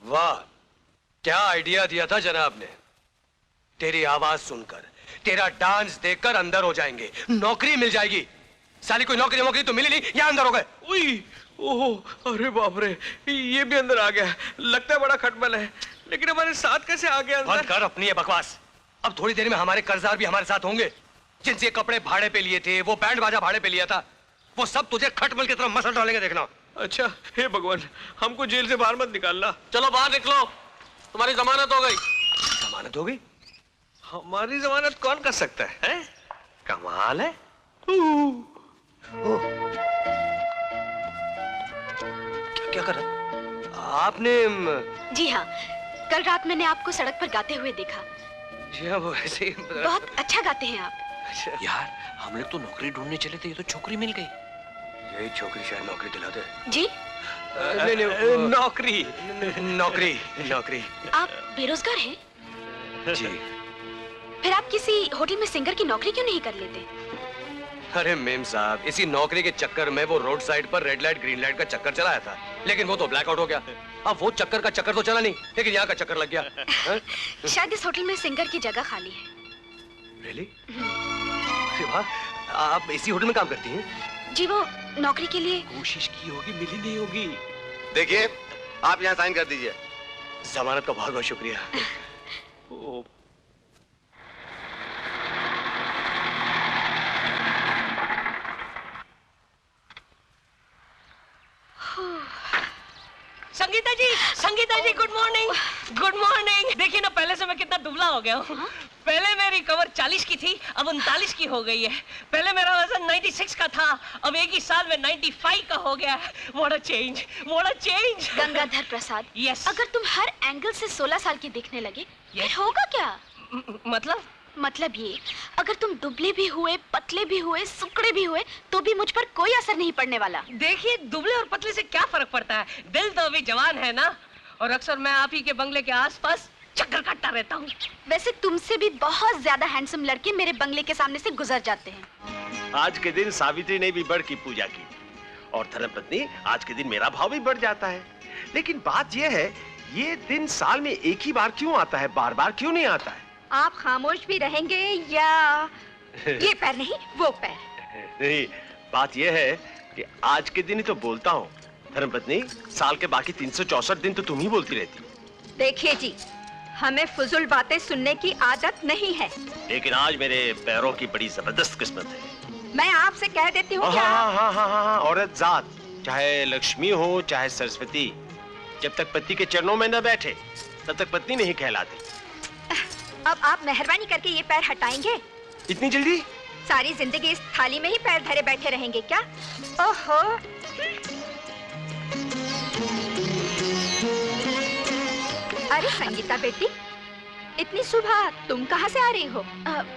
वाह, क्या आइडिया दिया था जनाब ने। तेरी आवाज सुनकर, तेरा डांस देखकर अंदर हो जाएंगे, नौकरी मिल जाएगी। साली कोई नौकरी वोकरी तो मिली नहीं, यहाँ अंदर हो गए। उई, ओह, अरे बाप रे, ये भी अंदर आ गया। लगता है बड़ा खटमल है, लेकिन हमारे साथ कैसे आ गया अंदर? बंद कर अपनी ये बकवास। अब थोड़ी देर में हमारे कर्जदार भी हमारे साथ होंगे, जिनसे कपड़े भाड़े पे लिए थे, वो बैंड बाजा भाड़े पे लिया था, वो सब तुझे खटमल की तरफ मसल डालेंगे, देखना। अच्छा, हे भगवान, हमको जेल से बाहर मत निकालना। चलो बाहर निकलो, तुम्हारी जमानत हो गई। जमानत हो गई? हमारी जमानत कौन कर सकता है? कमाल है। क्या कर रहा आपने? जी हाँ, कल रात मैंने आपको सड़क पर गाते हुए देखा। जी हाँ, वो ऐसे ही। बहुत अच्छा गाते हैं आप। यार, हम लोग तो नौकरी ढूंढने चले थे, ये तो छोकरी मिल गई। यही छोकरी शायद नौकरी दिलाते। जी? नहीं, नौकरी। नौकरी, नौकरी। आप बेरोजगार हैं? जी। फिर आप किसी होटल में सिंगर की नौकरी क्यों नहीं कर लेते? अरे मेम साहब, इसी नौकरी के चक्कर में वो रोड साइड पर रेड लाइट ग्रीन लाइट का चक्कर चलाया था, लेकिन वो तो ब्लैकआउट हो गया। अब वो चक्कर का चक्कर तो चला नहीं, लेकिन यहाँ का चक्कर लग गया। शायद इस होटल में सिंगर की जगह खाली है। Really? अरे वाह, आप इसी होटल में काम करती हैं? जी, वो नौकरी के लिए कोशिश की होगी, मिली नहीं होगी। देखिए, आप यहाँ साइन कर दीजिए। जमानत का बहुत बहुत शुक्रिया। संगीता जी, गुड मॉर्निंग। Good morning. देखिए ना, पहले से मैं कितना दुबला हो गया हूँ। पहले मेरी कमर 40 की थी, अब 39 की हो गई है। पहले मेरा वजन 96 का था, अब एक ही साल में 95 का हो गया है। What a change, what a change। Gangadhar Prasad, Yes। अगर तुम हर एंगल से 16 साल की दिखने लगे, फिर होगा क्या? मतलब ये, अगर तुम दुबले भी हुए, पतले भी हुए, सुकड़े भी हुए, तो भी मुझ पर कोई असर नहीं पड़ने वाला। देखिए, दुबले और पतले से क्या फर्क पड़ता है? दिल तो अभी जवान है ना। और अक्सर मैं आप ही के बंगले के आसपास चक्कर काटता रहता हूँ। वैसे तुमसे भी बहुत ज्यादा हैंडसम लड़के मेरे बंगले के सामने से गुजर जाते हैं। आज के दिन सावित्री ने भी बढ़ की पूजा की, और धर्मपत्नी, आज के दिन मेरा भाव भी बढ़ जाता है। लेकिन बात यह है, ये दिन साल में एक ही बार क्यों आता है, बार बार क्यों नहीं आता है? आप खामोश भी रहेंगे या ये पैर नहीं वो पैर? नहीं, बात यह है कि आज के दिन ही तो बोलता हूँ। धर्मपत्नी, साल के बाकी 364 दिन तो तुम ही बोलती रहती। देखिए जी, हमें फुजुल बातें सुनने की आदत नहीं है। लेकिन आज मेरे पैरों की बड़ी जबरदस्त किस्मत है। मैं आपसे कह देती हूँ कि हाँ, औरत जात, चाहे लक्ष्मी हो चाहे सरस्वती, जब तक पति के चरणों में न बैठे तब तक पत्नी नहीं कहलाती। अब आप मेहरबानी करके ये पैर हटाएंगे? इतनी जल्दी? सारी जिंदगी इस थाली में ही पैर धरे बैठे रहेंगे क्या? ओहो। अरे संगीता बेटी, इतनी सुबह तुम कहाँ से आ रही हो?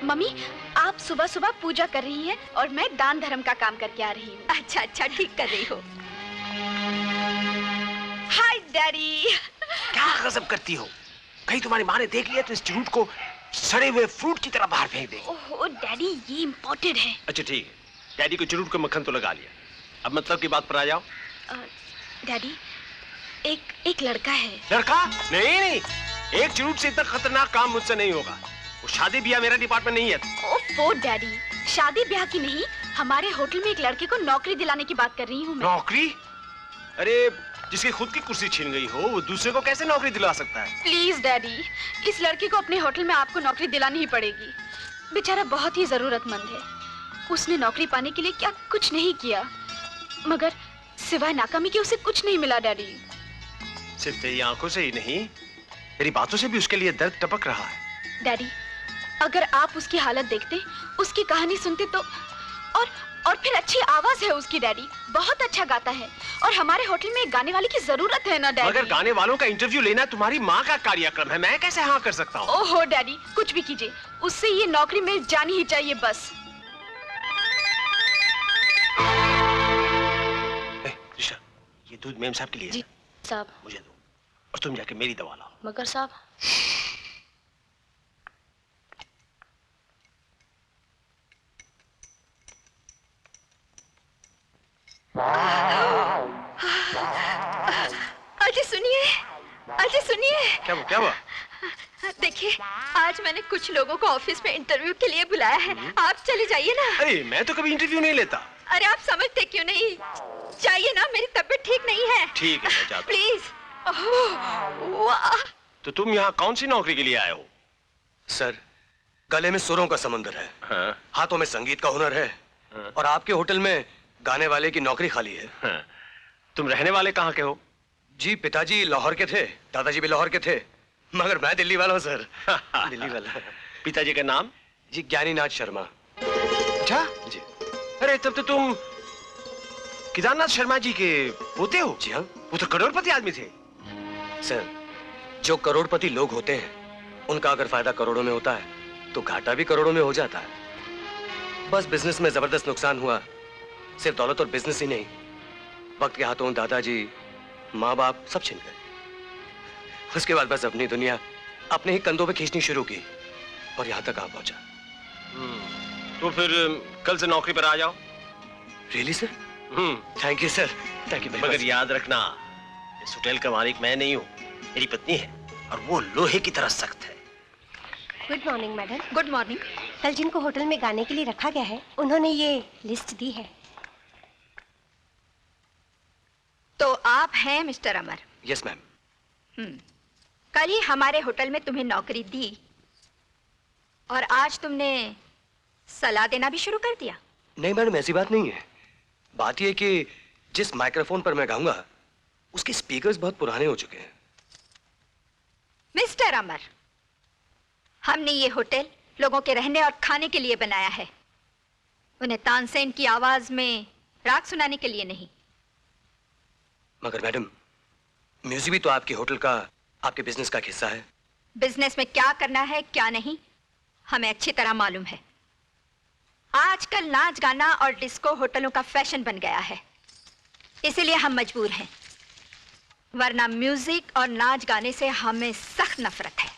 मम्मी, आप सुबह सुबह पूजा कर रही हैं और मैं दान धर्म का काम करके आ रही हूँ। अच्छा, ठीक कर रही हो। हाय डैडी। क्या गजब करती हो? कहीं तुम्हारी माँ ने देख लिया तो इस झूठ को सड़े हुए फ्रूट की तरह बाहर फेंक देगी। ओह डैडी, ये इम्पोर्टेड है। अच्छा ठीक है, डैडी को चुरूट को मक्खन तो लगा लिया, अब मतलब की बात पर आ जाओ। डैडी, एक लड़का है। लड़का? नहीं, एक चुरूट से इतना खतरनाक काम मुझसे नहीं होगा। वो शादी ब्याह मेरा डिपार्टमेंट नहीं है। ओह डैडी, शादी ब्याह की नहीं, हमारे होटल में एक लड़के को नौकरी दिलाने की बात कर रही हूँ मैं। नौकरी? अरे, जिसकी खुद की कुर्सी छिन गई हो, वो दूसरे को कैसे नौकरी दिला सकता है? प्लीज डैडी, इस लड़के को अपने होटल में आपको नौकरी दिलानी ही पड़ेगी। बेचारा बहुत ही जरूरतमंद है। उसने नौकरी पाने के लिए क्या कुछ नहीं किया, मगर सिवाय नाकामी के उसे कुछ नहीं मिला डैडी। सिर्फ तेरी आंखों से ही नहीं, तेरी बातों से भी उसके लिए दर्द टपक रहा है। डैडी, अगर आप उसकी हालत देखते, उसकी कहानी सुनते तो, और फिर अच्छी आवाज है उसकी डैडी, बहुत अच्छा गाता है, और हमारे होटल में एक गाने वाले की जरूरत है ना डैडी। मगर गाने वालों का इंटरव्यू लेना तुम्हारी माँ का कार्यक्रम है, मैं कैसे हाँ कर सकता हूँ? ओहो डैडी, कुछ भी कीजिए, उससे ये नौकरी मिल जानी ही चाहिए बस। ऋषा, ये दूध मेम साहब के लिए। जी साहब। मुझे दो, और तुम जाके मेरी दवा लाओ। मगर साहब। अजी सुनिए, अजी सुनिए। क्या हुआ? देखिए, आज मैंने कुछ लोगों को ऑफिस में इंटरव्यू के लिए बुलाया है। आप चले जाइए ना। अरे मैं तो कभी इंटरव्यू नहीं लेता। अरे आप समझते क्यों नहीं? जाइए ना, मेरी तबीयत ठीक नहीं है। ठीक है, मैं जाता हूं। प्लीज। वाह। तो तुम यहाँ कौन सी नौकरी के लिए आए हो? सर, गले में सुरों का समंदर है, हाँ? हाथों में संगीत का हुनर है, हाँ? और आपके होटल में गाने वाले की नौकरी खाली है। हाँ? तुम रहने वाले कहाँ के हो? जी पिताजी लाहौर के थे, दादाजी भी लाहौर के थे, मगर मैं दिल्ली वाला हूँ सर। दिल्ली वाला। पिताजी का नाम? जी ज्ञानीनाथ शर्मा। अच्छा जी। अरे तब तो तुम केदारनाथ शर्मा जी के पोते हो? जी हाँ वो तो करोड़पति आदमी थे। सर, जो करोड़पति लोग होते हैं उनका अगर फायदा करोड़ों में होता है तो घाटा भी करोड़ों में हो जाता है। बस बिजनेस में जबरदस्त नुकसान हुआ, सिर्फ दौलत और बिजनेस ही नहीं, वक्त के हाथों दादाजी, माँ बाप सब छिन गए। उसके बाद बस अपनी दुनिया अपने ही कंधों पे खींचनी शुरू की और यहाँ तक आ पहुंचा। तो फिर कल से नौकरी पर आ जाओ। Really sir? Thank you sir, thank you. मगर याद रखना, इस होटल का मालिक मैं नहीं हूँ, मेरी पत्नी है, और वो लोहे की तरह सख्त है। Good morning madam. Good morning. कल जिनको होटल में गाने के लिए रखा गया है, उन्होंने ये लिस्ट दी है। तो आप हैं मिस्टर अमर? Yes ma'am. कल ही हमारे होटल में तुम्हें नौकरी दी और आज तुमने सलाह देना भी शुरू कर दिया। नहीं मैडम, ऐसी बात नहीं है। बात यह कि जिस माइक्रोफोन पर मैं गाऊंगा उसके स्पीकर्स बहुत पुराने हो चुके हैं। मिस्टर अमर, हमने ये होटल लोगों के रहने और खाने के लिए बनाया है, उन्हें तानसेन की आवाज में राग सुनाने के लिए नहीं। मगर मैडम, म्यूजिक भी तो आपके होटल का, आपके बिजनेस का हिस्सा है। बिजनेस में क्या करना है क्या नहीं हमें अच्छी तरह मालूम है। आजकल नाच गाना और डिस्को होटलों का फैशन बन गया है, इसीलिए हम मजबूर हैं, वरना म्यूजिक और नाच गाने से हमें सख्त नफरत है।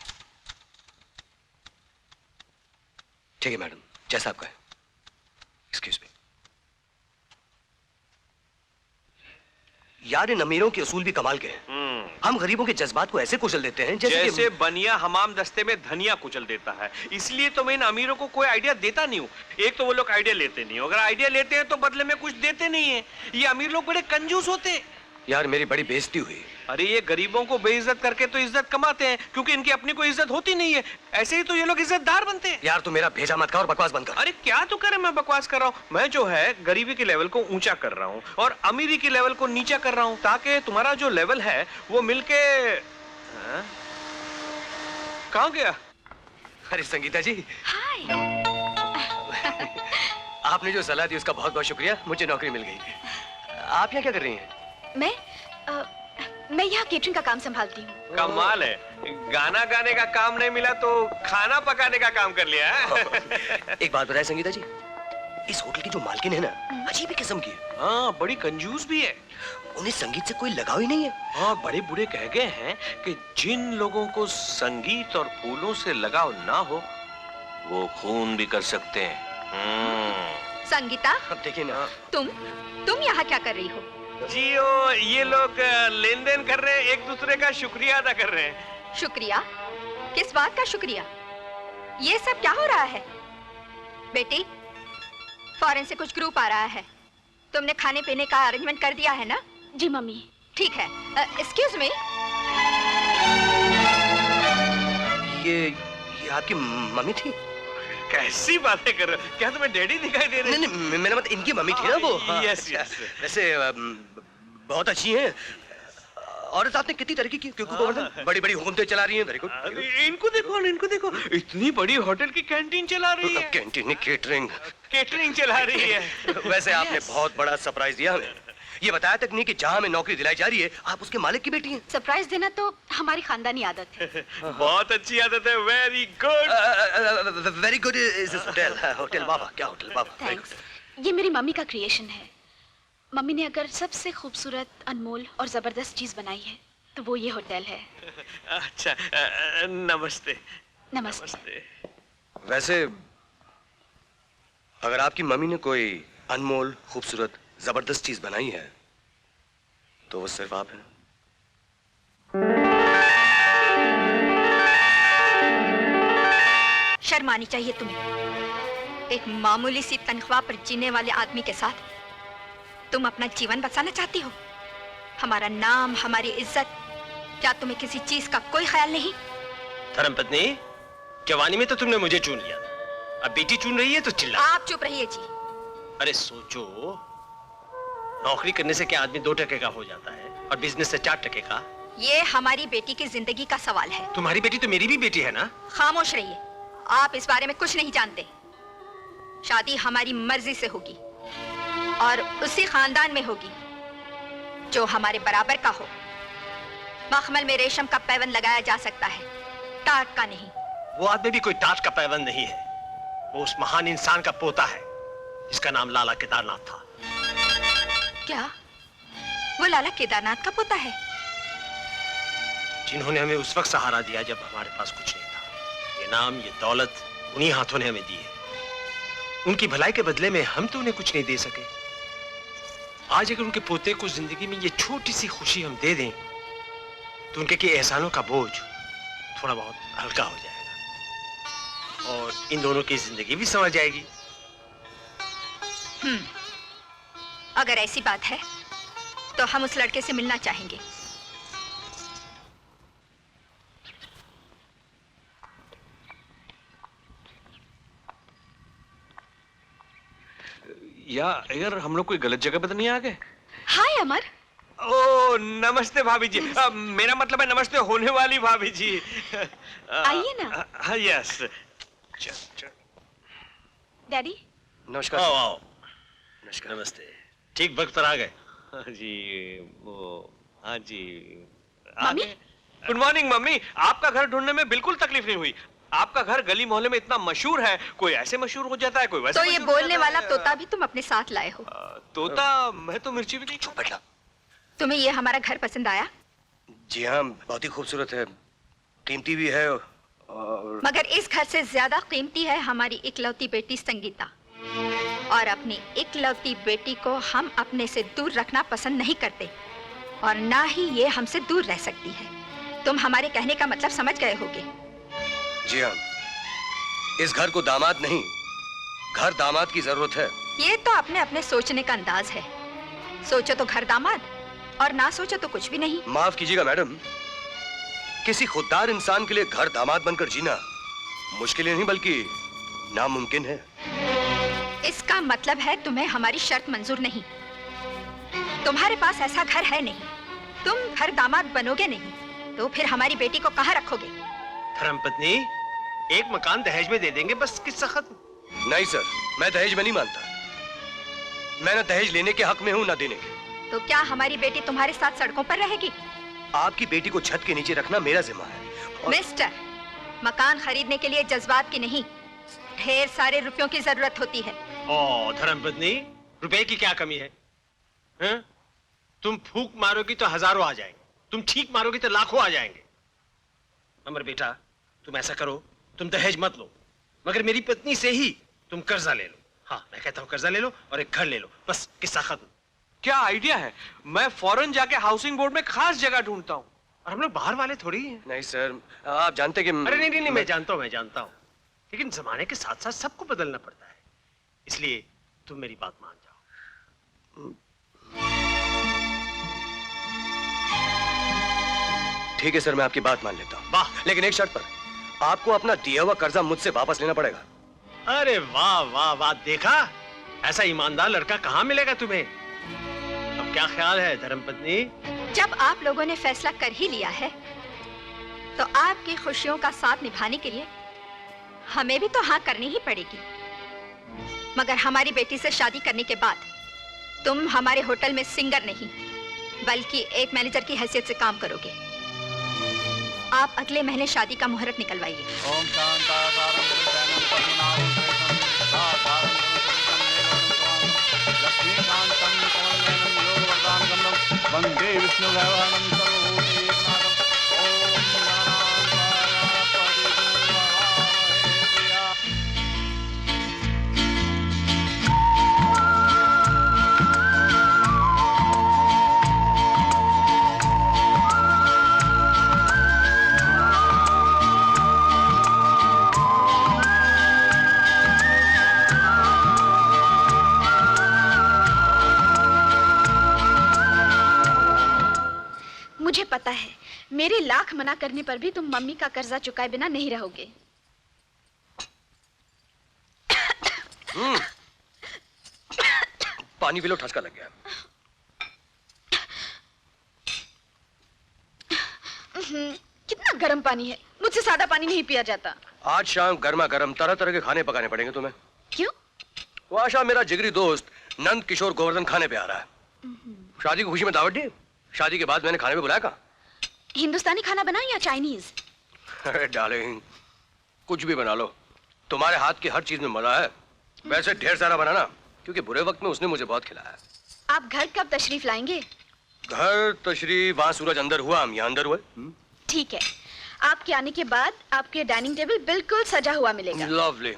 ठीक है मैडम, जैसा आप कहें। Excuse me. यार, इन अमीरों के उसूल भी कमाल के हैं। हम गरीबों के जज्बात को ऐसे कुचल देते हैं जैसे बनिया हमाम दस्ते में धनिया कुचल देता है। इसलिए तो मैं इन अमीरों को कोई आइडिया देता नहीं हूँ। एक तो वो लोग आइडिया लेते नहीं, अगर आइडिया लेते हैं तो बदले में कुछ देते नहीं है। ये अमीर लोग बड़े कंजूस होते हैं। यार, मेरी बड़ी बेइज्जती हुई। अरे ये गरीबों को बेइज्जत करके तो इज्जत कमाते हैं, क्योंकि इनकी अपनी कोई इज्जत होती नहीं है। ऐसे ही तो ये लोग इज्जतदार बनते हैं। यार, तू मेरा भेजा मत कर और बकवास बंद कर। अरे क्या तो करे, मैं बकवास कर रहा हूँ। मैं जो है गरीबी के लेवल को ऊंचा कर रहा हूँ और अमीरी के लेवल को नीचा कर रहा हूँ, ताकि तुम्हारा जो लेवल है वो मिलके। कहाँ गया? अरे संगीता जी, हाय। आपने जो सलाह दी उसका बहुत बहुत शुक्रिया, मुझे नौकरी मिल गई। आप यहाँ क्या कर रही हैं? मैं यहाँ केटरिंग का काम संभालती हूँ। कमाल है, गाना गाने का काम नहीं मिला तो खाना पकाने का काम कर लिया है। एक बात बताए संगीता जी, इस होटल की जो मालकिन है ना, अजीब ही किस्म की है। हाँ, बड़ी कंजूस भी है। उन्हें संगीत से कोई लगाव ही नहीं है। हाँ, बड़े बूढ़े कह गए हैं कि जिन लोगों को संगीत और फूलों से लगाव ना हो वो खून भी कर सकते हैं। संगीता, अब देखिए ना, तुम यहाँ क्या कर रही हो? जी ये लोग लेन देन कर रहे हैं, एक दूसरे का शुक्रिया अदा कर रहे हैं। शुक्रिया? किस बात का शुक्रिया? ये सब क्या हो रहा है? बेटी, फॉरेन से कुछ ग्रुप आ रहा है, तुमने खाने पीने का अरेंजमेंट कर दिया है ना? जी मम्मी। ठीक है। एक्सक्यूज मी। ये आपकी मम्मी थी? कैसी बातें कर रहे हो? क्या तुम्हें डैडी दिखाई दे रहे हैं? नहीं, मेरा मतलब इनकी मम्मी थी ना वो। Yes yes. वैसे बहुत अच्छी हैं और आपने कितनी तरक्की की, क्योंकि बड़ी बड़ी हुकूमतें चला रही हैं। Very good. इनको देखो, इनको देखो, इतनी बड़ी होटल की कैंटीन चला रही है। कैंटीन, केटरिंग चला रही है। वैसे आपने बहुत बड़ा सरप्राइज दिया हमें। ये बताया तक नहीं कि जहाँ हमें नौकरी दिलाई जा रही है आप उसके मालिक की बेटी हैं। सरप्राइज देना तो हमारी खानदानी आदत है। बहुत अच्छी आदत है। Very good. Very good is hotel Baba. क्या होटल बाबा? थैंक्स। ये मेरी मम्मी का क्रिएशन है। मम्मी ने अगर सबसे खूबसूरत, अनमोल और जबरदस्त चीज बनाई है तो वो ये होटल है। अच्छा, नमस्ते। नमस्ते। वैसे अगर आपकी मम्मी ने कोई अनमोल, खूबसूरत, जबरदस्त चीज बनाई है तो वो सिर्फ आप हैं। शर्म आनी चाहिए तुम्हें। एक मामूली सी तनख्वाह पर जीने वाले आदमी के साथ तुम अपना जीवन बचाना चाहती हो? हमारा नाम, हमारी इज्जत, क्या तुम्हें किसी चीज का कोई ख्याल नहीं? धर्मपत्नी, जवानी में तो तुमने मुझे चुन लिया, अब बेटी चुन रही है तो चिल्ला। आप चुप रहिए जी। अरे सोचो, नौकरी करने से क्या आदमी 2 टके का हो जाता है और बिजनेस से 4 टके का? ये हमारी बेटी की जिंदगी का सवाल है। तुम्हारी बेटी तो मेरी भी बेटी है ना? खामोश रहिए, आप इस बारे में कुछ नहीं जानते। शादी हमारी मर्जी से होगी और उसी खानदान में होगी जो हमारे बराबर का हो। मखमल में रेशम का पैबंद लगाया जा सकता है, टाट का नहीं। वो आदमी भी कोई टाट का पैबंद नहीं है, वो उस महान इंसान का पोता है जिसका नाम लाला केदारनाथ था। क्या वो लाला केदारनाथ का पोता है? जिन्होंने हमें उस वक्त सहारा दिया जब हमारे पास कुछ नहीं था। ये नाम, ये दौलत उन्हीं हाथों ने हमें दी है। उनकी भलाई के बदले में हम तो उन्हें कुछ नहीं दे सके। आज अगर उनके पोते को जिंदगी में ये छोटी सी खुशी हम दे दें तो उनके के एहसानों का बोझ थोड़ा बहुत हल्का हो जाएगा और इन दोनों की जिंदगी भी संवर जाएगी। अगर ऐसी बात है तो हम उस लड़के से मिलना चाहेंगे। या अगर हम लोग कोई गलत जगह पे तो नहीं आ गए? हाय अमर। ओ नमस्ते भाभी जी। मेरा मतलब है नमस्ते होने वाली भाभी जी। आइए ना। हाँ यस। डैडी। नमस्कार। आओ आओ। नमस्कार। नमस्ते। ठीक वक्त पर आ गए। हाँ जी, वो हाँ जी। मम्मी? Good morning mummy. आपका घर ढूंढने में बिल्कुल तकलीफ नहीं हुई। आपका घर गली मोहल्ले में इतना मशहूर है, कोई ऐसे मशहूर हो जाता है, कोई वैसे तो ये मशहूर हो बोलने जाता वाला है। तोता भी तुम अपने साथ लाए हो? तोता? मैं तो मिर्ची भी नहीं। चुप बैठना। तुम्हें ये हमारा घर पसंद आया? जी हाँ, बहुत ही खूबसूरत है, कीमती भी है और मगर इस घर से ज्यादा कीमती है हमारी इकलौती बेटी संगीता। और अपनी इकलौती बेटी को हम अपने से दूर रखना पसंद नहीं करते और ना ही ये हमसे दूर रह सकती है। तुम हमारे कहने का मतलब समझ गए होगे। जी हाँ, इस घर को दामाद नहीं, घर दामाद की जरूरत है। ये तो अपने अपने सोचने का अंदाज है। सोचो तो घर दामाद और ना सोचो तो कुछ भी नहीं। माफ कीजिएगा मैडम, किसी खुददार इंसान के लिए घर दामाद बनकर जीना मुश्किल नहीं बल्कि नामुमकिन है। इसका मतलब है तुम्हें हमारी शर्त मंजूर नहीं। तुम्हारे पास ऐसा घर है नहीं, तुम घर दामाद बनोगे नहीं, तो फिर हमारी बेटी को कहाँ रखोगे? धर्मपत्नी, एक मकान दहेज में दे देंगे, बस किस्सा खत्म। नहीं सर, मैं दहेज में नहीं मानता। मैं ना दहेज लेने के हक में हूँ ना देने के। तो क्या हमारी बेटी तुम्हारे साथ सड़कों पर रहेगी? आपकी बेटी को छत के नीचे रखना मेरा जिम्मा है। मिस्टर, मकान खरीदने के लिए जज्बात की नहीं, ढेर सारे रुपयों की जरूरत होती है। ओ धर्मपत्नी, रुपए की क्या कमी है? हैं? तुम फूंक मारोगी तो हजारों आ जाएंगे, तुम छींक मारोगी तो लाखों आ जाएंगे। अमर बेटा, तुम ऐसा करो, तुम दहेज मत लो, मगर मेरी पत्नी से ही तुम कर्जा ले लो। हाँ, मैं कहता हूँ कर्जा ले लो और एक घर ले लो, बस किस्सा खत्म। क्या आइडिया है? मैं फौरन जाके हाउसिंग बोर्ड में खास जगह ढूंढता हूँ। और हम लोग बाहर वाले थोड़ी हैं। नहीं सर, आप जानते कि अरे नहीं नहीं नहीं, मैं जानता हूँ, लेकिन जमाने के साथ साथ सबको बदलना पड़ता है, इसलिए तुम मेरी बात मान जाओ। ठीक है सर, मैं आपकी बात मान लेता हूँ। वाह! लेकिन एक शर्त पर, आपको अपना दिया हुआ कर्जा मुझसे वापस लेना पड़ेगा। अरे वाह वाह वाह, देखा, ऐसा ईमानदार लड़का कहाँ मिलेगा तुम्हें? अब क्या ख्याल है धर्मपत्नी? जब आप लोगों ने फैसला कर ही लिया है, तो आपकी खुशियों का साथ निभाने के लिए हमें भी तो हाँ करनी ही पड़ेगी। मगर हमारी बेटी से शादी करने के बाद तुम हमारे होटल में सिंगर नहीं, बल्कि एक मैनेजर की हैसियत से काम करोगे। आप अगले महीने शादी का मुहूर्त निकलवाइए। ओम शांताकारं पुरुषानं पद्मनाभं साधारं लक्ष्मीकान्तं कमलनयनं योगवरदानगमनं वन्दे विष्णुभगवानं सर्वभूतैकनाथं। ओम मुझे पता है, मेरे लाख मना करने पर भी तुम मम्मी का कर्जा चुकाए बिना नहीं रहोगे। पानी पी लो, ठसका लग गया। कितना गर्म पानी है, मुझसे सादा पानी नहीं पिया जाता। आज शाम गर्मा गर्म तरह तरह के खाने पकाने पड़ेंगे तुम्हें। क्यों? वो आशा मेरा जिगरी दोस्त नंद किशोर गोवर्धन खाने पे आ रहा है। शादी की खुशी में दावत दी, शादी के बाद मैंने खाने पे बुलाया कहा। हिंदुस्तानी खाना बनाओ या चाइनीज? अरे डार्लिंग, कुछ भी बना लो, तुम्हारे हाथ की हर चीज में मजा है। वैसे ढेर सारा बनाना, क्योंकि बुरे वक्त में उसने मुझे बहुत खिलाया। आप घर कब तशरीफ लाएंगे? घर तशरीफ, वहां सूरज अंदर हुआ, हम यहाँ अंदर हुए। ठीक है, आपके आने के बाद आपके डाइनिंग टेबल बिल्कुल सजा हुआ मिलेगा। Lovely,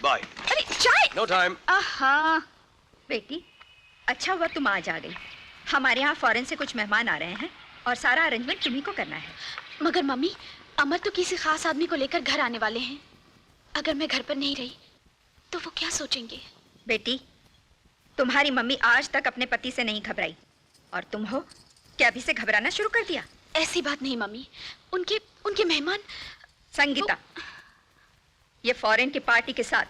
bye. अरे चाय। No time. आहा, बेटी, अच्छा हुआ तुम आज आ गई। हमारे यहाँ फॉरेन से कुछ मेहमान आ रहे हैं और सारा अरेंजमेंट तुम्ही को करना है। मगर मम्मी, अमर तो किसी खास आदमी को लेकर घर आने वाले हैं। अगर मैं घर पर नहीं रही तो वो क्या सोचेंगे? बेटी, तुम्हारी मम्मी आज तक अपने पति से नहीं घबराई और तुम हो क्या अभी से घबराना शुरू कर दिया? ऐसी बात नहीं मम्मी, उनके मेहमान। संगीता, ये फॉरेन की पार्टी के साथ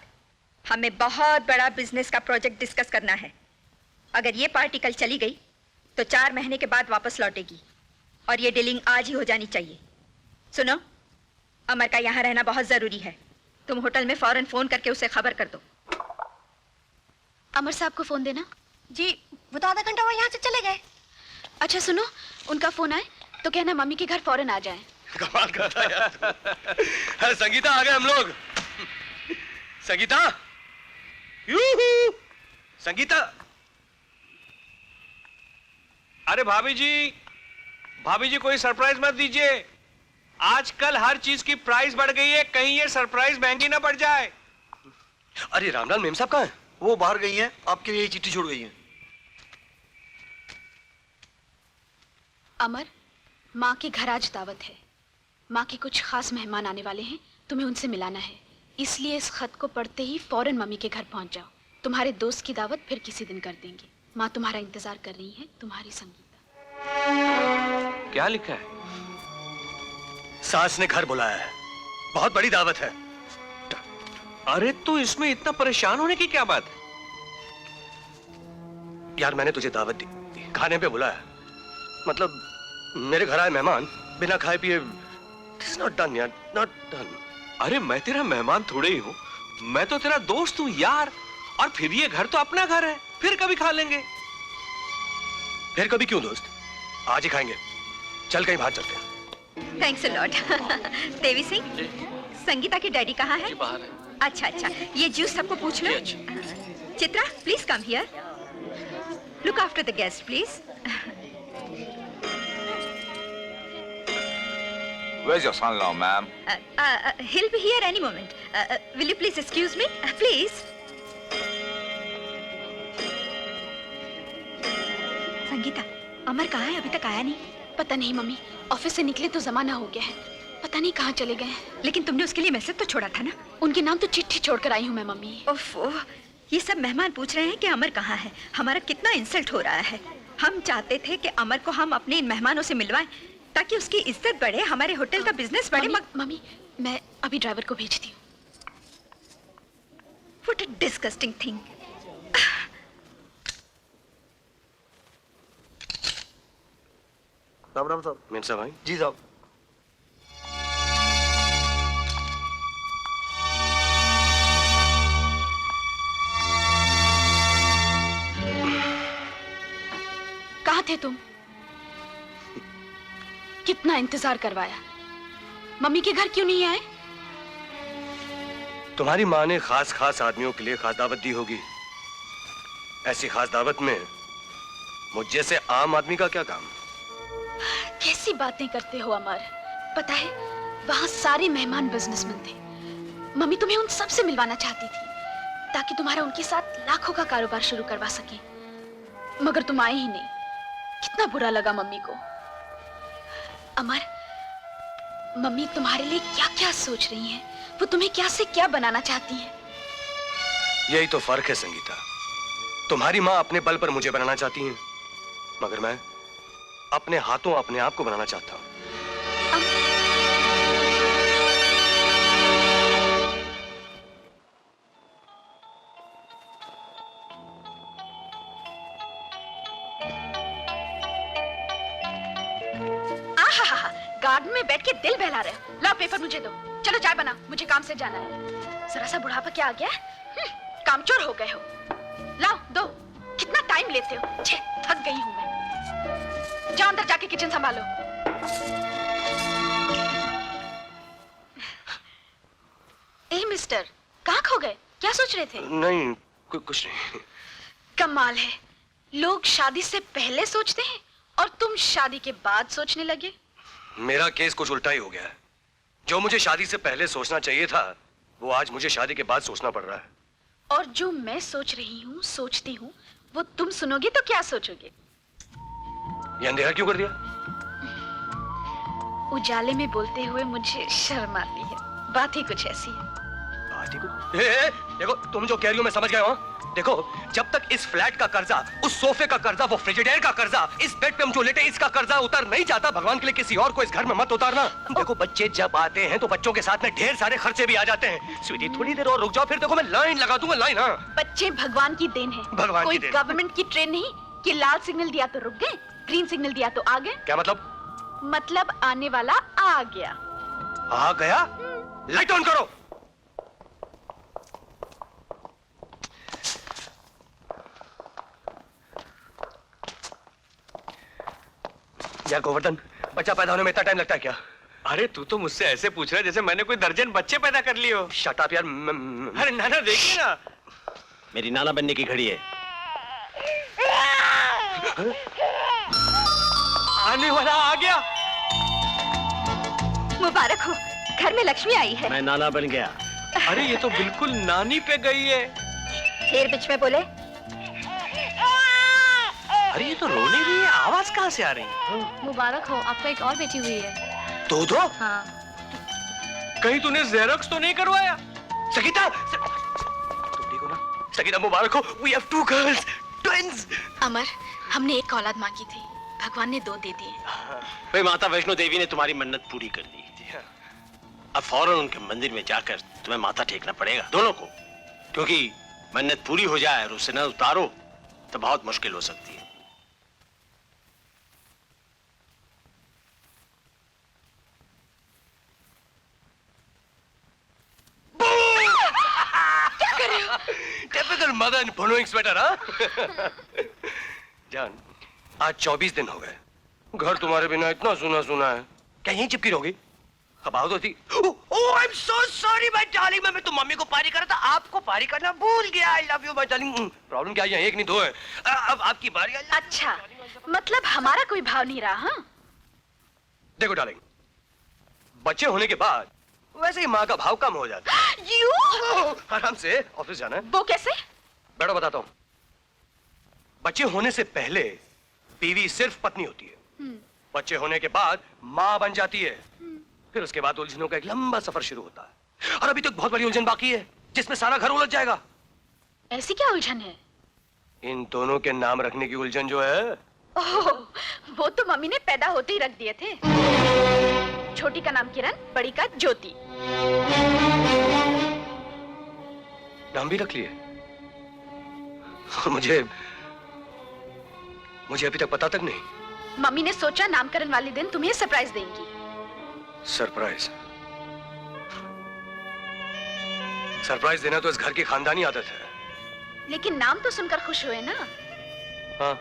हमें बहुत बड़ा बिजनेस का प्रोजेक्ट डिस्कस करना है। अगर ये पार्टी कल चली गई तो 4 महीने के बाद वापस लौटेगी और ये डीलिंग आज ही हो जानी चाहिए। सुनो, अमर का यहाँ रहना बहुत जरूरी है। तुम होटल में फौरन फोन करके उसे खबर कर दो। अमर साहब को फोन देना। जी, वो तो आधा घंटा वो यहाँ से चले गए। अच्छा सुनो, उनका फोन आए तो कहना मम्मी के घर फौरन आ जाएं। कमाल करता है यार। अरे संगीता, आ गए हम लोग। संगीता, यूहू, संगीता। अरे भाभी जी कोई सरप्राइज मत दीजिए। आजकल हर चीज की प्राइस बढ़ गई है, कहीं ये सरप्राइज महंगी ना पड़ जाए। अरे रामलाल मेम साहब कहाँ हैं? वो बाहर गई हैं, आपके लिए चिट्ठी छोड़ गई हैं। अमर, माँ के घर आज दावत है। माँ के कुछ खास मेहमान आने वाले हैं, तुम्हें उनसे मिलाना है। इसलिए इस खत को पढ़ते ही फौरन मम्मी के घर पहुंच जाओ। तुम्हारे दोस्त की दावत फिर किसी दिन कर देंगे। माँ तुम्हारा इंतजार कर रही है। तुम्हारी संगीता। क्या लिखा है? सास ने घर बुलाया है, बहुत बड़ी दावत है। अरे तो इसमें इतना परेशान होने की क्या बात है? यार मैंने तुझे दावत दी, खाने पे बुलाया, मतलब मेरे घर आए मेहमान बिना खाए पिए। This is not done यार, not done। अरे मैं तेरा मेहमान थोड़े ही हूँ, मैं तो तेरा दोस्त हूँ यार। और फिर ये घर तो अपना घर है, फिर कभी खा लेंगे। फिर कभी क्यों दोस्त, आज ही खाएंगे। चल कहीं बाहर चलते हैं। Thanks a lot. Devi Singh, Sangeeta के डैडी कहाँ है? बाहर है। अच्छा, ये जूस सबको पूछ लो। Chitra, please come here. Look after the guest please. Where's your son-in-law, ma'am? He'll be here any moment. Will you please excuse me? Please. Sangeeta, Amar कहाँ है? अभी तक आया नहीं। पता नहीं मम्मी, ऑफिस से निकले तो जमाना हो गया है। पता नहीं कहाँ चले गए। लेकिन तुमने उसके लिए मैसेज तो छोड़ा था ना? उनके नाम तो चिट्ठी छोड़कर आई हूँ मैं मम्मी। ओफो, ये सब मेहमान पूछ रहे हैं कि अमर कहाँ है। हमारा कितना इंसल्ट हो रहा है। हम चाहते थे कि अमर को हम अपने इन मेहमानों से मिलवाएं ताकि उसकी इज्जत बढ़े, हमारे होटल का बिजनेस बढ़े। मम्मी, मैं अभी ड्राइवर को भेजती हूँ। What a disgusting thing. Ram Ram साहब। मेम साहब भाई। जी साहब। कहाँ थे तुम? कितना इंतजार करवाया। मम्मी के घर क्यों नहीं आए? तुम्हारी माँ ने खास आदमियों के लिए खास दावत दी होगी। ऐसी खास दावत में मुझ जैसे आम आदमी का क्या काम? कैसी बातें करते हो अमर। पता है, वहां सारे मेहमान बिजनेसमैन थे। मम्मी तुम्हें उन सब से मिलवाना चाहती थी ताकि तुम्हारा उनके साथ लाखों का कारोबार शुरू करवा सके। मगर तुम आए ही नहीं। कितना बुरा लगा मम्मी को। अमर, मम्मी तुम्हारे लिए क्या क्या सोच रही हैं। वो तुम्हें क्या से क्या बनाना चाहती हैं। यही तो फर्क है संगीता। तुम्हारी माँ अपने बल पर मुझे बनाना चाहती है, मगर अपने हाथों अपने आप को बनाना चाहता हूं। गार्डन में बैठ के दिल बहला रहे हो। लाओ पेपर मुझे दो। चलो चाय बना, मुझे काम से जाना है। जरा सा बुढ़ापा क्या आ गया? कामचोर हो गए हो। लाओ दो। कितना टाइम लेते हो? छे, थक गई हूं मैं। जाओ अंदर जाके किचन संभालो। ए मिस्टर, कहाँ खो गए? क्या सोच रहे थे? नहीं, कुछ नहीं। कमाल है, लोग शादी से पहले सोचते हैं और तुम शादी के बाद सोचने लगे। मेरा केस कुछ उल्टा ही हो गया है। जो मुझे शादी से पहले सोचना चाहिए था, वो आज मुझे शादी के बाद सोचना पड़ रहा है। और जो मैं सोच रही हूँ, सोचती हूँ, वो तुम सुनोगे तो क्या सोचोगे? ये अंधेरा क्यों कर दिया? उजाले में बोलते हुए मुझे शर्म आती है। बात ही कुछ ऐसी है। बात ही कुछ। देखो, तुम जो कह रही हो मैं समझ गया हूँ। देखो, जब तक इस फ्लैट का कर्जा, उस सोफे का कर्जा, वो फ्रिजिडेयर का कर्जा, इस बेड पे हम जो लेटे इसका कर्जा उतर नहीं जाता, भगवान के लिए किसी और को इस घर में मत उतारना। देखो, बच्चे जब आते हैं तो बच्चों के साथ में ढेर सारे खर्चे भी आ जाते हैं। स्वीटी, थोड़ी देर और रुक जाओ, फिर देखो मैं लाइन लगा दूंगा। लाइन? हाँ, बच्चे भगवान की देन है। भगवान कोई की देन। गवर्नमेंट की ट्रेन नहीं कि लाल सिग्नल दिया तो रुक गए, ग्रीन सिग्नल दिया तो आ गए। क्या मतलब? मतलब आने वाला आ गया। आ गया? लाइट ऑन करो। यार गोवर्धन, बच्चा पैदा होने में इतना टाइम लगता है क्या? अरे तू तो मुझसे ऐसे पूछ रहा है जैसे मैंने कोई दर्जन बच्चे पैदा कर लिए हो। शट अप यार। अरे नाना देखिए ना, मेरी नाना बनने की घड़ी है। आने वाला आ गया। मुबारक हो, घर में लक्ष्मी आई है। मैं नाना बन गया। अरे ये तो बिल्कुल नानी पे गई है। फिर बीच में बोले। अरे ये तो रोने रही है, आवाज कहाँ से आ रही है? मुबारक हो, आपको एक और बेटी हुई है। तो हाँ। कहीं तूने जेरोक्स तो नहीं करवाया? सगीता, तुम ठीक हो ना? सगीता मुबारक हो, we have two girls, twins। अमर, हमने एक औलाद मांगी थी, भगवान ने 2 दे दिए। भाई, माता वैष्णो देवी ने तुम्हारी मन्नत पूरी कर दी। अब फौरन उनके मंदिर में जाकर तुम्हें माथा टेकना पड़ेगा, दोनों को, क्योंकि मन्नत पूरी हो जाए और उसे न उतारो तो बहुत मुश्किल हो सकती है। Typical mother and following sweater. हाँ जान, आज 24 दिन हो गए, घर तुम्हारे बिना इतना सुना सुना है। क्या यहीं चिपकी रहोगी? अब आओ तो थी। Oh I am so sorry my darling, मैं तो मम्मी को पारी कर रहा था, आपको पारी करना भूल गया। I love you my darling. Problem क्या है? 1 नहीं 2 है। अब आपकी बारी। अच्छा, मतलब हमारा कोई भाव नहीं रहा। हाँ, देखो डार्लिंग, बच्चे होने के बाद वैसे ही माँ का भाव कम हो जाता है। यू आराम से ऑफिस जाना है। वो कैसे? बैठो बताता हूँ। बच्चे होने से पहले बीवी सिर्फ पत्नी होती है, बच्चे होने के बाद माँ बन जाती है। फिर उसके बाद उलझनों का एक लंबा सफर शुरू होता है, और अभी तक बहुत बड़ी उलझन बाकी है जिसमें सारा घर उलझ जाएगा। ऐसी क्या उलझन है? इन दोनों के नाम रखने की उलझन जो है। ओह, वो तो मम्मी ने पैदा होते ही रख दिए थे। छोटी का नाम किरण, बड़ी का ज्योति। नाम भी रख लिए? मुझे अभी तक पता तक नहीं। मम्मी ने सोचा नामकरण वाले दिन तुम्हें सरप्राइज देंगी। सरप्राइज? सरप्राइज देना तो इस घर की खानदानी आदत है। लेकिन नाम तो सुनकर खुश हुए ना? हाँ,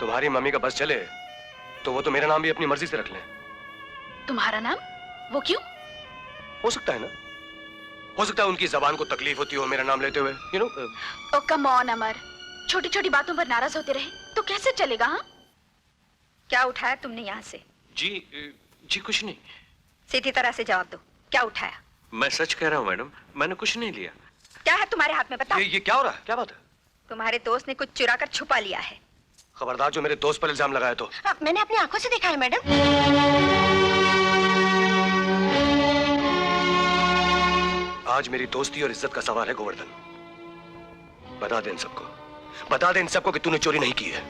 तुम्हारी मम्मी का बस चले तो वो तो मेरा नाम भी अपनी मर्जी से रख लें। तुम्हारा नाम? वो क्यों? हो सकता है ना, हो सकता है उनकी जबान को तकलीफ होती हो मेरा नाम लेते हुए, you know. Oh come on Amar, छोटी छोटी बातों पर नाराज होते रहे तो कैसे चलेगा? हाँ, क्या उठाया तुमने यहाँ से? जी कुछ नहीं। सीधी तरह से जवाब दो, क्या उठाया? मैं सच कह रहा हूँ मैडम, मैंने कुछ नहीं लिया। क्या है तुम्हारे हाथ में, बताओ। ये क्या हो रहा है? क्या बात है? तुम्हारे दोस्त ने कुछ चुरा कर छुपा लिया है। खबरदार जो मेरे दोस्त पर इल्जाम लगाए तो। मैंने अपनी आंखों से देखा है मैडम। आज मेरी दोस्ती और इज्जत का सवाल है गोवर्धन। बता दे इन सबको, बता दे इन सबको कि तूने चोरी नहीं की है।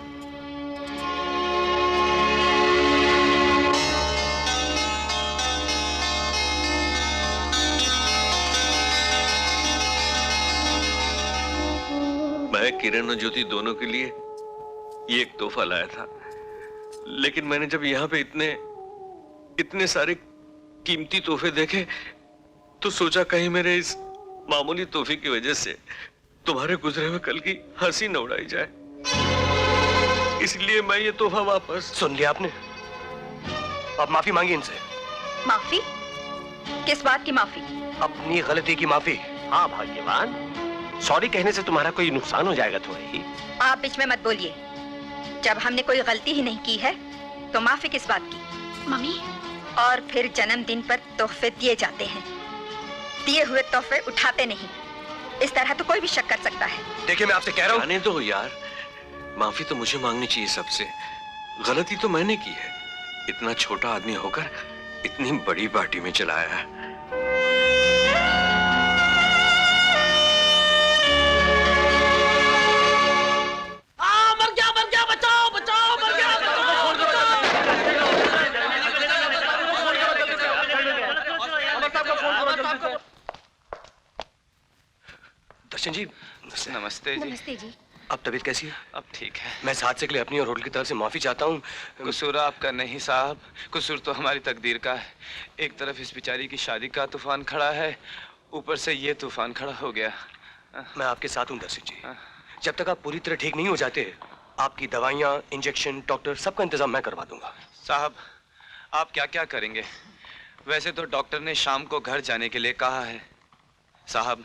मैं किरण और ज्योति दोनों के लिए ये एक तोहफा लाया था, लेकिन मैंने जब यहाँ पे इतने सारे कीमती तोहफे देखे तो सोचा कहीं मेरे इस मामूली तोहफे की वजह से तुम्हारे गुजरे हुए कल की हंसी न उड़ाई जाए, इसलिए मैं ये तोहफा वापस। सुन लिया आपने? अब माफी मांगी इनसे। माफी? किस बात की माफी? अपनी गलती की माफी। हाँ भाग्यवान, सॉरी कहने से तुम्हारा कोई नुकसान हो जाएगा थोड़ा ही। आप बीच में मत बोलिए। जब हमने कोई गलती ही नहीं की है तो माफी किस बात की? मम्मी, और फिर जन्मदिन पर तोहफे दिए जाते हैं, दिए हुए तोहफे उठाते नहीं। इस तरह तो कोई भी शक कर सकता है। देखिए मैं आपसे कह रहा हूँ। जाने दो यार, माफी तो मुझे मांगनी चाहिए सबसे। गलती तो मैंने की है, इतना छोटा आदमी होकर इतनी बड़ी पार्टी में चला आया है। मर गया, बचाओ बचाओ, मर गया। दर्शन जी नमस्ते जी। नमस्ते जी। अब तबीयत कैसी है? अब ठीक है। मैं इस हादसे के लिए अपनी और होटल की तरफ से माफी चाहता हूँ। कसूर आपका नहीं साहब, कसूर तो हमारी तकदीर का है। एक तरफ इस बेचारी की शादी का तूफान खड़ा है, ऊपर से ये तूफान खड़ा हो गया। मैं आपके साथ हूँ दर्शन जी। जब तक आप पूरी तरह ठीक नहीं हो जाते, आपकी दवाइयाँ, इंजेक्शन, डॉक्टर सबका इंतजाम मैं करवा दूंगा। साहब आप क्या क्या करेंगे? वैसे तो डॉक्टर ने शाम को घर जाने के लिए कहा है। साहब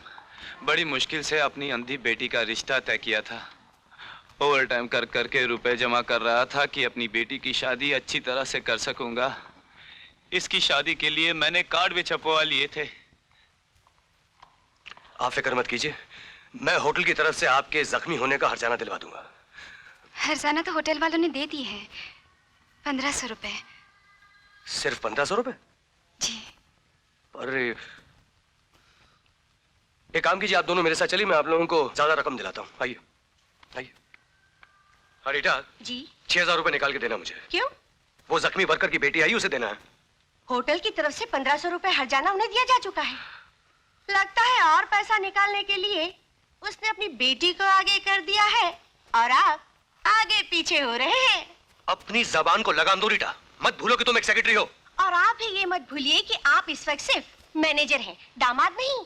बड़ी मुश्किल से अपनी अंधी बेटी का रिश्ता तय किया था। ओवर टाइम कर करके रुपए जमा कर रहा था कि अपनी बेटी की शादी अच्छी तरह से कर सकूंगा। इसकी शादी के लिए मैंने कार्ड भी छपवा लिए थे। आप फिक्र मत कीजिए, मैं होटल की तरफ से आपके जख्मी होने का हर्जाना दिलवा दूंगा। हर्जाना तो होटल वालों ने दे दी है, 1500 रुपए। सिर्फ 1500 रुपए? जी। अरे एक काम कीजिए, आप दोनों मेरे साथ चलिए, मैं आप लोगों को ज्यादा रकम दिलाता हूँ। आइए आइए। हरीटा जी। 6000 रुपए निकाल के देना मुझे। क्यों? वो जख्मी वर्कर की बेटी आई, उसे देना है। होटल की तरफ से 1500 रुपए हर्जाना उन्हें दिया जा चुका है। लगता है और पैसा निकालने के लिए उसने अपनी बेटी को आगे कर दिया है और आप आगे पीछे हो रहे हैं। अपनी जबान को लगाम दो रीटा, मत भूलो कि तुम एक सेक्रेटरी हो। और आप ही ये मत भूलिए कि आप इस वक्त सिर्फ मैनेजर हैं, दामाद नहीं।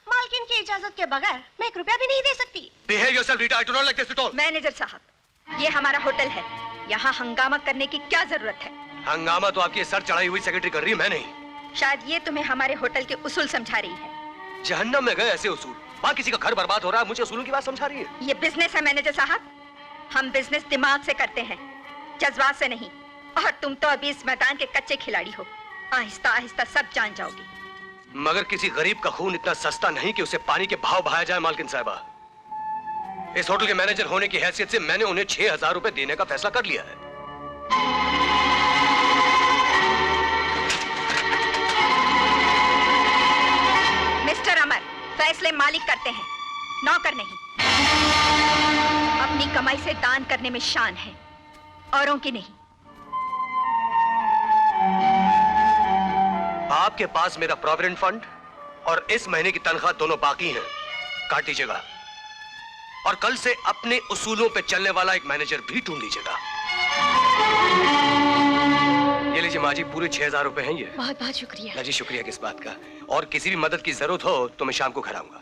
मालकिन की इजाजत के बगैर मैं 1 रुपया भी नहीं दे सकती। Behave yourself, Rita. I do not like this at all. Manager साहब, ये हमारा होटल है, यहाँ हंगामा करने की क्या जरूरत है? हंगामा तो आपकी सर चढ़ाई हुई सेक्रेटरी कर रही है, मैं नहीं। शायद ये तुम्हें हमारे होटल के उसूल समझा रही है। जहन्नम में गए ऐसे उसूल। वहाँ किसी का घर बर्बाद हो रहा है, मुझे उसूलों की बात समझा रही है। ये बिजनेस है मैनेजर साहब, हम बिजनेस दिमाग से करते हैं, जज्बात से नहीं। और तुम तो अभी इस मैदान के कच्चे खिलाड़ी हो, आहिस्ता आहिस्ता सब जान जाओगी। मगर किसी गरीब का खून इतना सस्ता नहीं कि उसे पानी के भाव बहाया जाए। मालकिन साहिबा, इस होटल के मैनेजर होने की हैसियत से मैंने उन्हें 6000 रुपए देने का फैसला कर लिया है। मिस्टर अमर, फैसले मालिक करते हैं, नौकर नहीं। अपनी कमाई से दान करने में शान है, औरों की नहीं। आपके पास मेरा प्रोविडेंट फंड और इस महीने की तनख्वाह दोनों बाकी हैं, काट दीजिएगा। और कल से अपने उसूलों पे चलने वाला एक मैनेजर भी ढूंढ लीजिएगा। ये लीजिए माँ जी, पूरे 6000 रुपए हैं ये। बहुत बहुत शुक्रिया। ना जी, शुक्रिया किस बात का। और किसी भी मदद की जरूरत हो तो मैं शाम को घर आऊंगा।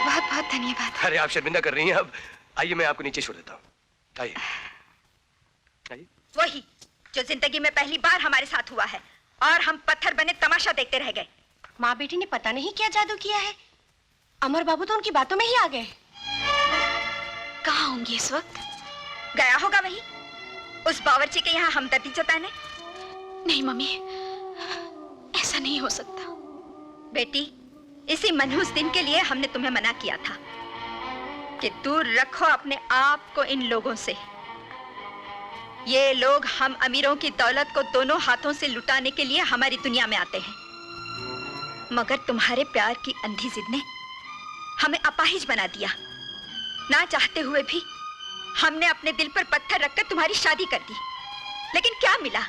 बहुत बहुत धन्यवाद। अरे आप शर्मिंदा कर रही हैं। अब आइए, मैं आपको नीचे छोड़ देता हूँ। आइए आइए। वही जो जिंदगी में पहली बार हमारे साथ हुआ है, और हम पत्थर बने तमाशा देखते रह गए। माँ बेटी ने पता नहीं क्या जादू किया है, अमर बाबू तो उनकी बातों में ही आ गए। कहाँ होंगे इस वक्त? गया होगा वही, उस बावर्ची के यहाँ हमदर्दी जताने। नहीं मम्मी, ऐसा नहीं हो सकता। बेटी, इसी मनहूस दिन के लिए हमने तुम्हें मना किया था कि दूर रखो अपने आप को इन लोगों से। ये लोग हम अमीरों की दौलत को दोनों हाथों से लुटाने के लिए हमारी दुनिया में आते हैं, मगर तुम्हारे प्यार की अंधी जिद ने हमें अपाहिज बना दिया। ना चाहते हुए भी हमने अपने दिल पर पत्थर रखकर तुम्हारी शादी कर दी, लेकिन क्या मिला?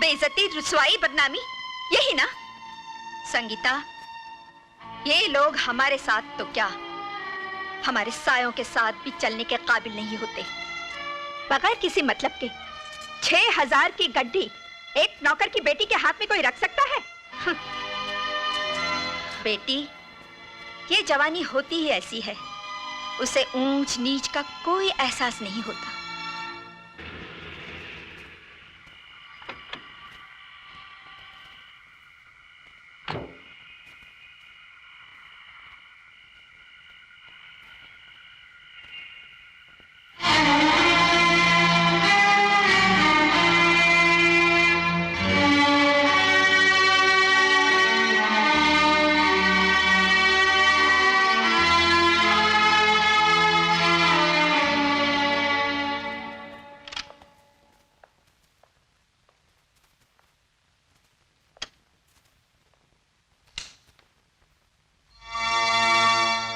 बेइज्जती, रुसवाई, बदनामी, यही ना? संगीता, ये लोग हमारे साथ तो क्या, हमारे सायों के साथ भी चलने के काबिल नहीं होते। बगैर किसी मतलब के 6000 की गड्डी एक नौकर की बेटी के हाथ में कोई रख सकता है? बेटी, ये जवानी होती ही ऐसी है, उसे ऊंच नीच का कोई एहसास नहीं होता।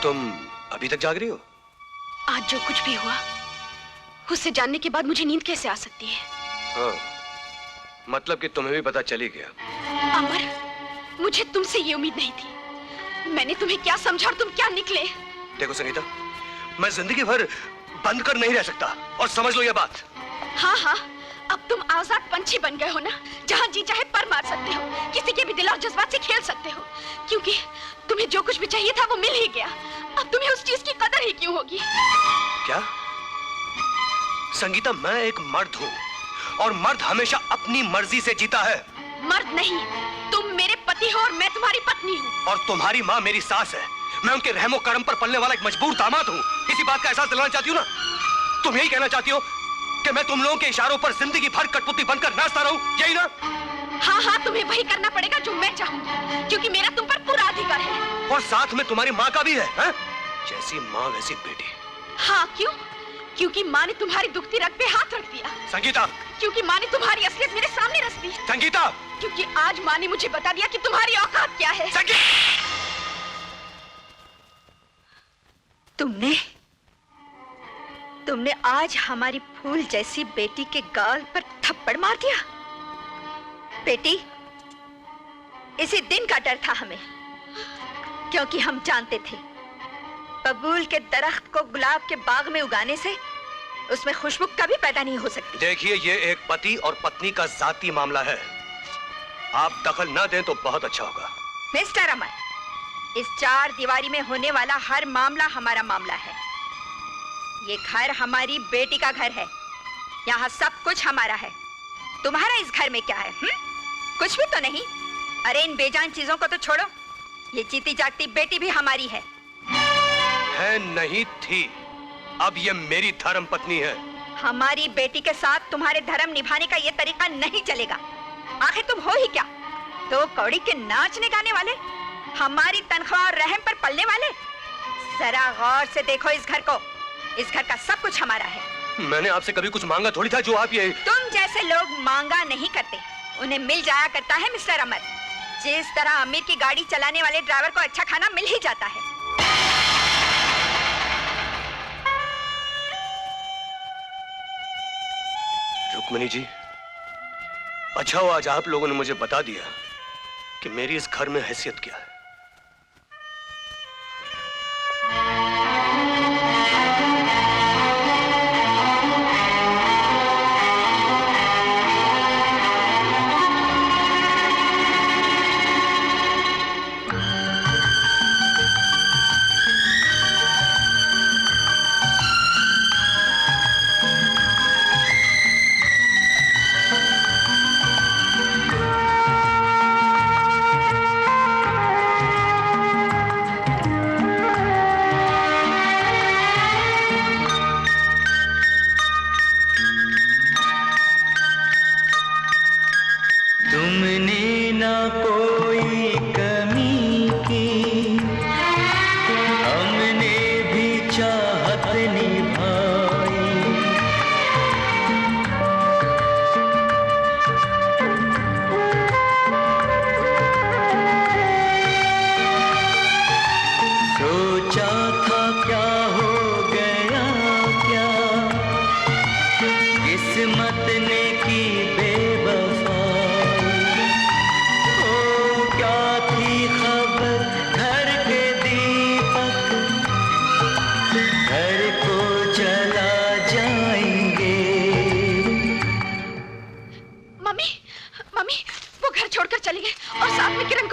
तुम अभी तक जाग रही हो? आज जो कुछ भी हुआ उससे जानने के बाद मुझे नींद कैसे आ सकती है? हाँ, मतलब कि तुम्हें भी पता चली गया। अमर, मुझे तुमसे ये उम्मीद नहीं थी। मैंने तुम्हें क्या समझा और तुम क्या निकले? देखो संगीता, मैं जिंदगी भर बंद कर नहीं रह सकता, और समझ लो ये बात। हाँ हाँ, अब तुम आजाद पंछी बन गए हो ना, जहाँ जी चाहे पर मार सकते हो, किसी के भी दिल और जज्बात से खेल सकते हो, क्योंकि तुम्हें जो कुछ भी चाहिए था वो मिल ही गया। अब तुम्हें उस चीज की कदर ही क्यों होगी? क्या संगीता, मैं एक मर्द हूँ और मर्द हमेशा अपनी मर्जी से जीता है। मर्द नहीं, तुम मेरे पति हो और मैं तुम्हारी पत्नी हूँ। और तुम्हारी माँ मेरी सास है। मैं उनके रहमो करम पर पलने वाला एक मजबूर दामाद हूँ। इसी बात का एहसास दिलाना चाहती हूँ ना? तुम यही कहना चाहती हो कि मैं तुम लोगों के इशारों पर जिंदगी भर कठपुतली बनकर नाचता रहूं, यही ना? हाँ हाँ, तुम्हें वही करना पड़ेगा जो मैं चाहूंगी, क्योंकि मेरा तुम पर पूरा अधिकार है। और साथ में तुम्हारी माँ का भी है, हा? जैसी माँ वैसी बेटी। हाँ, क्यों? क्योंकि माँ ने तुम्हारी दुखती रग पे हाथ रख दिया। संगीता, क्योंकि माँ ने तुम्हारी असलियत मेरे सामने रख दी। संगीता, क्योंकि आज माँ ने मुझे बता दिया कि तुम्हारी औकात क्या है। तुमने आज हमारी फूल जैसी बेटी के गाल पर थप्पड़ मार दिया। बेटी, इसी दिन का डर था हमें, क्योंकि हम जानते थे बबूल के दरख्त को गुलाब के बाग में उगाने से उसमें खुशबू कभी पैदा नहीं हो सकती। देखिए, ये एक पति और पत्नी का जाती मामला है। आप दखल न दें तो बहुत अच्छा होगा। मिस्टर अमर, इस 4 दीवारी में होने वाला हर मामला हमारा मामला है। ये घर हमारी बेटी का घर है, यहाँ सब कुछ हमारा है। तुम्हारा इस घर में क्या है? कुछ भी तो नहीं। अरे इन बेजान चीजों को तो छोड़ो, ये जीती जागती बेटी भी हमारी है। नहीं थी, अब ये मेरी धर्म पत्नी है। हमारी बेटी के साथ तुम्हारे धर्म निभाने का ये तरीका नहीं चलेगा। आखिर तुम हो ही क्या? 2 कौड़ी के नाचने गाने वाले, हमारी तनख्वाह और रहम पर पलने वाले। जरा गौर से देखो इस घर को, इस घर का सब कुछ हमारा है। मैंने आपसे कभी कुछ मांगा थोड़ी था जो आप ये। तुम जैसे लोग मांगा नहीं करते, उन्हें मिल जाया करता है मिस्टर अमर। जिस तरह अमीर की गाड़ी चलाने वाले ड्राइवर को अच्छा खाना मिल ही जाता है। रुक्मिणी जी, अच्छा हुआ आज आप लोगों ने मुझे बता दिया कि मेरी इस घर में हैसियत क्या है।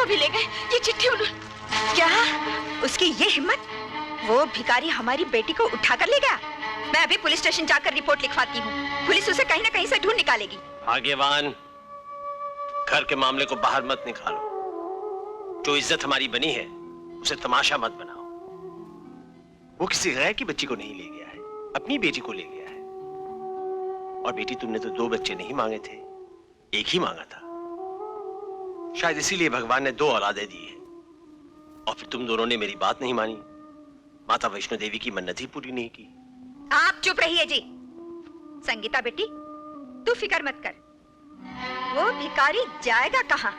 को भी ले गए। ये चिट्ठी उन्होंने। क्या उसकी ये हिम्मत? वो भिखारी हमारी बेटी को उठा कर ले गया। मैं अभी पुलिस स्टेशन जाकर रिपोर्ट लिखवाती हूँ। पुलिस उसे कहीं ना कहीं से ढूंढ निकालेगी। भाग्यवान, घर के मामले को बाहर मत निकालो। जो इज्जत हमारी बनी है उसे तमाशा मत बनाओ। वो किसी गैर की बच्ची को नहीं ले गया है, अपनी बेटी को ले गया है। और बेटी, तुमने तो 2 बच्चे नहीं मांगे थे, एक ही मांगा था। शायद इसीलिए भगवान ने 2 औलादें दी है। और फिर तुम दोनों ने मेरी बात नहीं मानी, माता वैष्णो देवी की मन्नत ही पूरी नहीं की। आप चुप रहिए जी। संगीता बेटी, तू फिक्र मत कर। वो भिखारी जाएगा कहाँ?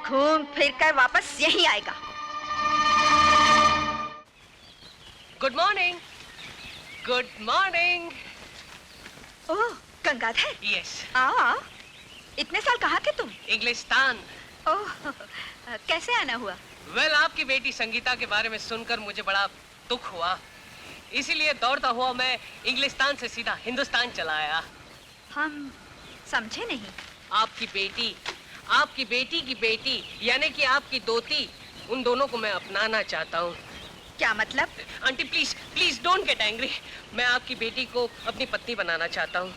घूम फिर कर वापस यहीं आएगा। Good morning. Good morning. Oh Gangadhar. Yes. इतने साल कहाँ थे तुम? इंग्लिस्तान। ओह, कैसे आना हुआ? वेल, आपकी बेटी संगीता के बारे में सुनकर मुझे बड़ा दुख हुआ, इसीलिए दौड़ता हुआ मैं इंग्लिस्तान से सीधा हिंदुस्तान चला आया। हम समझे नहीं। आपकी बेटी की बेटी यानी कि आपकी दोती, उन दोनों को मैं अपनाना चाहता हूँ। क्या मतलब? Aunty please please don't get angry. मैं आपकी बेटी को अपनी पत्नी बनाना चाहता हूँ।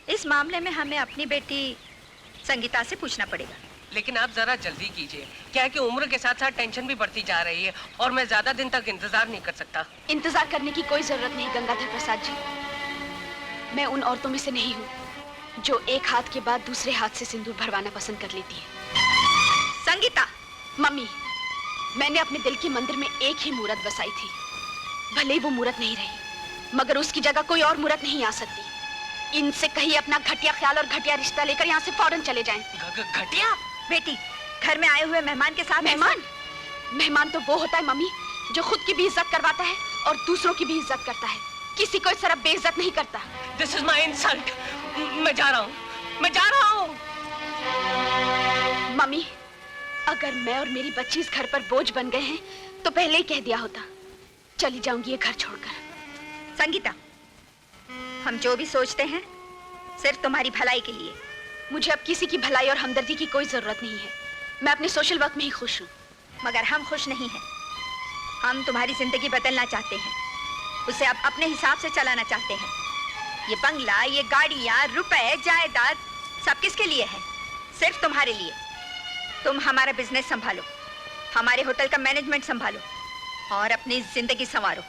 इस मामले में हमें अपनी बेटी संगीता से पूछना पड़ेगा। लेकिन आप जरा जल्दी कीजिए। क्या है कि उम्र के साथ साथ टेंशन भी बढ़ती जा रही है और मैं ज्यादा दिन तक इंतजार नहीं कर सकता। इंतजार करने की कोई जरूरत नहीं गंगाधर प्रसाद जी। मैं उन औरतों में से नहीं हूँ जो एक हाथ के बाद दूसरे हाथ से सिंदूर भरवाना पसंद कर लेती है। संगीता। मम्मी, मैंने अपने दिल के मंदिर में एक ही मूरत बसाई थी। भले ही वो मूरत नहीं रही, मगर उसकी जगह कोई और मूरत नहीं आ सकती। इनसे कहीं अपना घटिया ख्याल और घटिया रिश्ता लेकर यहाँ से फौरन चले जाएं। घटिया? बेटी, घर में आए हुए मेहमान के साथ मेहमान तो वो होता है मम्मी जो खुद की भी इज्जत करवाता है और दूसरों की भी इज्जत करता है। किसी को इस तरह बेइज्जत नहीं करता। This is my insult. मैं जा रहा हूँ। मम्मी, अगर मैं और मेरी बच्ची इस घर पर बोझ बन गए हैं तो पहले ही कह दिया होता। चली जाऊंगी ये घर छोड़कर। संगीता, हम जो भी सोचते हैं सिर्फ तुम्हारी भलाई के लिए। मुझे अब किसी की भलाई और हमदर्दी की कोई जरूरत नहीं है। मैं अपने सोशल वर्क में ही खुश हूँ। मगर हम खुश नहीं हैं। हम तुम्हारी जिंदगी बदलना चाहते हैं, उसे अब अपने हिसाब से चलाना चाहते हैं। ये बंगला, ये गाड़ियाँ, रुपए, जायदाद सब किसके लिए है? सिर्फ तुम्हारे लिए। तुम हमारा बिजनेस संभालो, हमारे होटल का मैनेजमेंट संभालो और अपनी जिंदगी संवारो।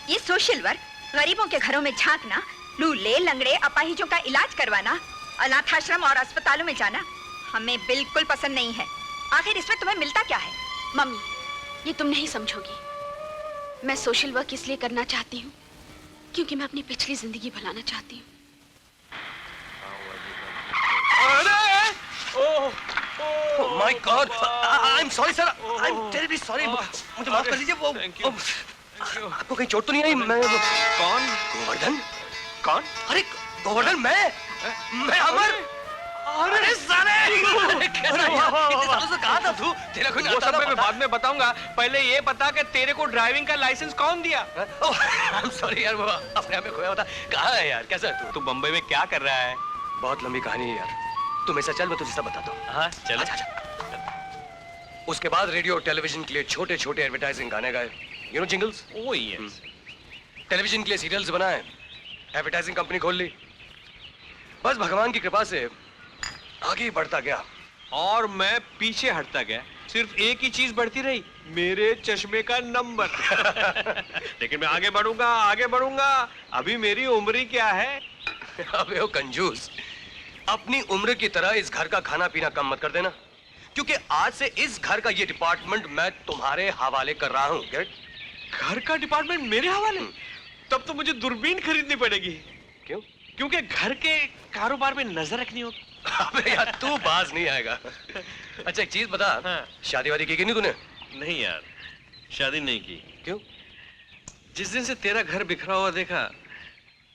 ये सोशल वर्क, गरीबों के घरों में झांकना, लूले लंगड़े अपाहिजों का इलाज करवाना, अनाथाश्रम और अस्पतालों में जाना हमें बिल्कुल पसंद नहीं है। आखिर इसमें तुम्हें मिलता क्या है? मम्मी, ये तुम नहीं समझोगी। मैं सोशल वर्क इसलिए करना चाहती हूँ क्योंकि मैं अपनी पिछली जिंदगी भुलाना चाहती हूँ। My God, I am sorry sir, I am terribly sorry. मुझे माफ कर लीजिए। वो आपको कहीं चोट तो नहीं आई? मैं कौन? गोवर्धन। कौन? अरे गोवर्धन, मैं अमर। अरे साले, कैसा यार? इतने सालों से कहाँ था तू? तेरा कोई वो सब मैं बाद में बताऊंगा। पहले ये बता कि तेरे को ड्राइविंग का लाइसेंस कौन दिया? आई एम सॉरी यार, वो अपने आप में खोया होता। कहाँ है यार? कैसा है तू बम्बई में क्या कर रहा है? बहुत लंबी कहानी है यार। तुम ऐसा चल, मैं तुझे सब बताता हूँ। हाँ चल। उसके बाद रेडियो और टेलीविजन के लिए छोटे छोटे एडवर्टाइजिंग गाने गाए, you know jingles. Oh yes. Television के लिए सीरियल्स बनाए, एडवर्टाइजिंग कंपनी खोल ली। बस भगवान की कृपा से आगे ही बढ़ता गया। और मैं पीछे हटता गया। सिर्फ एक ही चीज बढ़ती रही, मेरे चश्मे का नंबर। लेकिन मैं आगे बढ़ूंगा, आगे बढ़ूंगा। अभी मेरी उम्र ही क्या है? अबे ओ कंजूस, अपनी उम्र की तरह इस घर का खाना पीना कम मत कर देना, क्योंकि आज से इस घर का ये डिपार्टमेंट मैं तुम्हारे हवाले कर रहा हूँ। घर का डिपार्टमेंट मेरे हवाले? तब तो मुझे दूरबीन खरीदनी पड़ेगी। क्यों? क्योंकि घर के कारोबार में नजर रखनी होगी। अबे यार, तू बाज नहीं आएगा। अच्छा एक चीज बता, हाँ। शादी वादी की कि नहीं तूने? नहीं यार, शादी नहीं की। क्यों? जिस दिन से तेरा घर बिखरा हुआ देखा,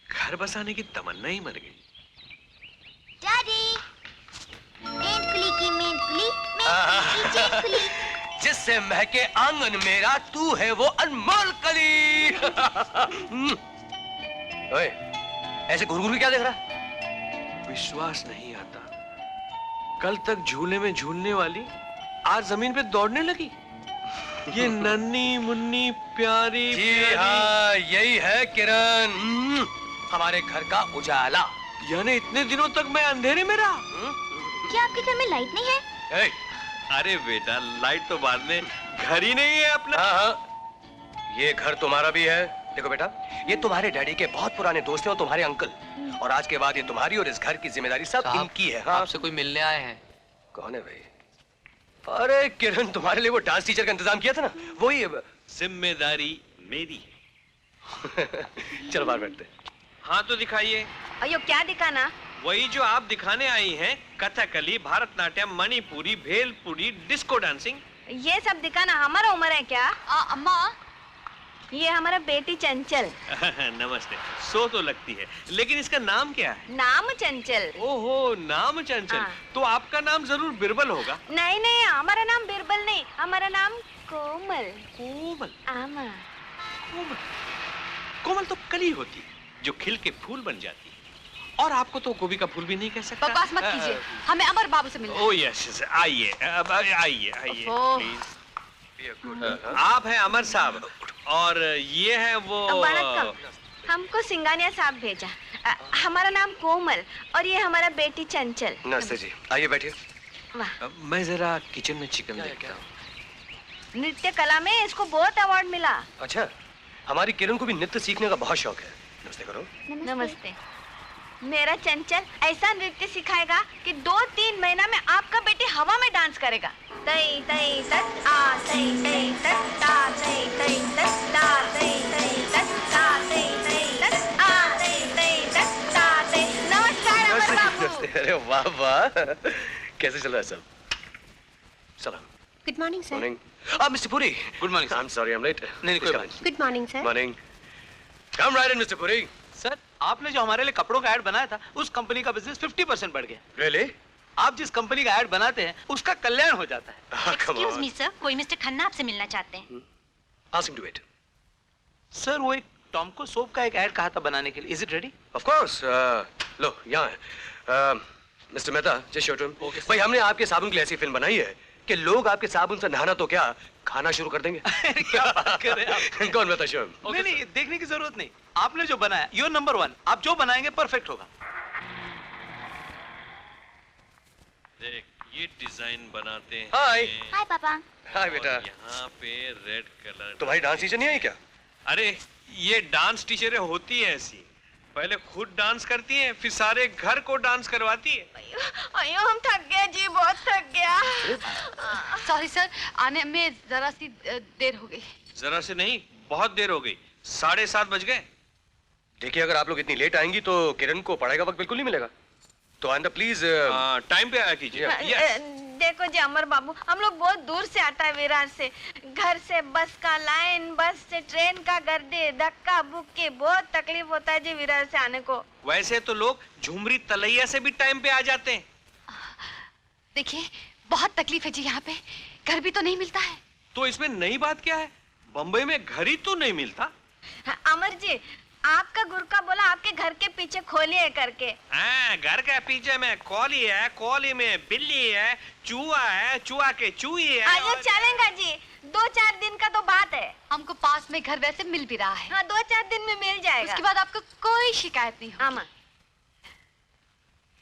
घर बसाने की तमन्ना ही मर गई। डैडी, मेंढकुली की मेंढकुली, मेंढकुली की चेंढकुली। जिससे महके आंगन मेरा, तू है वो अनमोल कली। ओए, ऐसे घुर-घुर क्या देख रहा है? विश्वास नहीं आता। कल तक झूले में झूलने वाली आज जमीन पे दौड़ने लगी। ये नन्ही मुन्नी प्यारी जी प्यारी। हाँ, यही है किरण, हमारे घर का उजाला। यानी इतने दिनों तक मैं अंधेरे में रहा। क्या आपके घर में लाइट नहीं है? अरे बेटा, लाइट तो बाद में, घर ही नहीं है अपना। हाँ हाँ, ये घर तुम्हारा भी है। देखो बेटा, ये तुम्हारे डैडी के बहुत पुराने दोस्त हैं और तुम्हारे अंकल, और आज के बाद ये तुम्हारी और इस घर की जिम्मेदारी सब इनकी है। हाँ? आपसे कोई मिलने आए हैं? कौन है भाई? अरे किरण, तुम्हारे लिए वो डांस टीचर का इंतजाम किया था ना, वही। जिम्मेदारी मेरी है। चलो बाहर बैठते। हाँ तो दिखाइए। अयो क्या दिखाना? वही जो आप दिखाने आई हैं, कथकली, भरतनाट्यम, मणिपुरी, भेलपुरी, डिस्को डांसिंग। ये सब दिखाना हमारा उम्र है क्या? अम्मा, ये हमारा बेटी चंचल। नमस्ते। सो तो लगती है, लेकिन इसका नाम क्या है? नाम चंचल। ओहो, नाम चंचल। हाँ। तो आपका नाम जरूर बिरबल होगा। नहीं नहीं, हमारा नाम बिरबल नहीं, हमारा नाम कोमल। कोमल? आमा। कोमल? कोमल तो कली होती जो खिल के फूल बन जाती है, और आपको तो गोभी का फूल भी नहीं कह सकता। बकवास मत कीजिए, हमें अमर बाबू से मिलना है। ओह यस, आइए आइए आइए ओह। प्लीज। आप हैं अमर साहब, और ये है वो। वणक्कम। हमको सिंगानिया साहब भेजा। हमारा नाम कोमल और ये हमारा बेटी चंचल। नमस्ते जी, आइए बैठिए। वाह, मैं जरा किचन में चिकन देखता हूँ। नृत्य कला में इसको बहुत अवार्ड मिला। अच्छा, हमारी किरण को भी नृत्य सीखने का बहुत शौक है। नमस्ते करो। नमस्ते। मेरा चंचल ऐसा नृत्य सिखाएगा कि 2-3 महीना में आपका बेटी हवा में डांस करेगा। तई तई तत आ तई तई तत ता तई तई तत ता तई तई तत ता तई तई तत आ तई तई तत ता तई। नमस्कार अमर बाबू। नमस्ते। अरे वाह वाह, कैसे चल रहा है सब? सलाम। Good morning sir. Morning. Mister Puri. Good morning I am sorry, I am late. नहीं, कोई बात good morning sir. Morning. Come right in mister Puri. Sir, आपने जो हमारे लिए कपड़ों का ऐड बनाया था, उस कंपनी का बिजनेस 50% बढ़ गया। रियली? आप जिस कंपनी का ऐड बनाते हैं, उसका कल्याण हो जाता है। एक्सक्यूज मी सर, कोई मिस्टर खन्ना आपसे मिलना चाहते हैं। Ask him to wait. Sir, वो एक टॉमको सोप का एक ऐड कहा था बनाने के लिए। Is it ready? Of course. लो यहाँ है। Mister Mehta, just show to him. भाई, हमने आपके साबुन के लिए ऐसी फिल्म बनाई है कि लोग आपके साबुन से नहाना तो क्या, खाना शुरू कर देंगे। क्या बात कर रहे हैं आप? कौन बता शो? नहीं नहीं, देखने की जरूरत नहीं। आपने जो बनाया, योर नंबर 1। आप जो बनाएंगे परफेक्ट होगा। देख, ये डिजाइन बनाते हैं। हाय। हाय पापा। हाय बेटा। और यहाँ पे रेड कलर। तुम्हारी डांस टीचर नहीं आई क्या? अरे, ये डांस टीचरें होती है ऐसी, पहले खुद डांस करती हैं, फिर सारे घर को डांस करवाती है। अयो हम थक गए जी, बहुत थक गया। सॉरी सर, आने में जरा सी देर हो गई। जरा से नहीं, बहुत देर हो गई। 7:30 बज गए। देखिए, अगर आप लोग इतनी लेट आएंगी तो किरण को पढ़ाई का वक्त बिल्कुल नहीं मिलेगा। तो आइंदा प्लीज टाइम पे आया कीजिए। Yes. देखो जी अमर बाबू, हम लोग बहुत दूर से आता है विरार से। घर से बस का लाइन, बस से ट्रेन का गर्दे, धक्का बुक्की, बहुत तकलीफ होता है जी विरार से आने को। वैसे तो लोग झुमरी तलैया से भी टाइम पे आ जाते हैं। देखिए, बहुत तकलीफ है जी यहाँ पे, घर भी तो नहीं मिलता है। तो इसमें नई बात क्या है? बम्बई में घर ही तो नहीं मिलता। अमर जी, आपका गुरका बोला आपके घर के पीछे खोली है करके। हाँ, घर के पीछे में कॉली है, कॉली में बिल्ली है, चूहा है, चूहा के चूही है। आइए चलेगा जी, 2-4 दिन का तो बात है। हमको पास में घर वैसे मिल भी रहा है। हाँ, 2-4 दिन में मिल जाएगा। उसके बाद आपको कोई शिकायत नहीं होगी। अमर,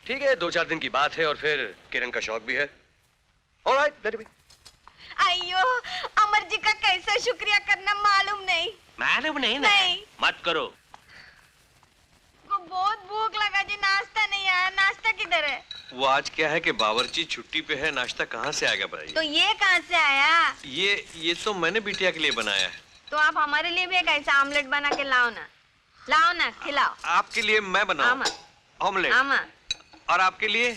ठीक है, 2-4 दिन की बात है और फिर किरण का शौक भी है। Alright, let it be. अयो अमर जी का कैसे शुक्रिया करना मालूम नहीं। मालूम नहीं ना? नहीं। मत करो। को बहुत भूख लगा जी, नाश्ता नहीं आया। नाश्ता किधर है? वो आज क्या है कि बावर्ची छुट्टी पे है, नाश्ता कहाँ से आएगा बताइए? तो ये कहाँ से आया? ये तो मैंने बिटिया के लिए बनाया है। तो आप हमारे लिए भी एक ऐसा ऑमलेट बना के लाओ ना, खिलाओ। आपके लिए मैं बनाऊं ऑमलेट? आमा। और आपके लिए?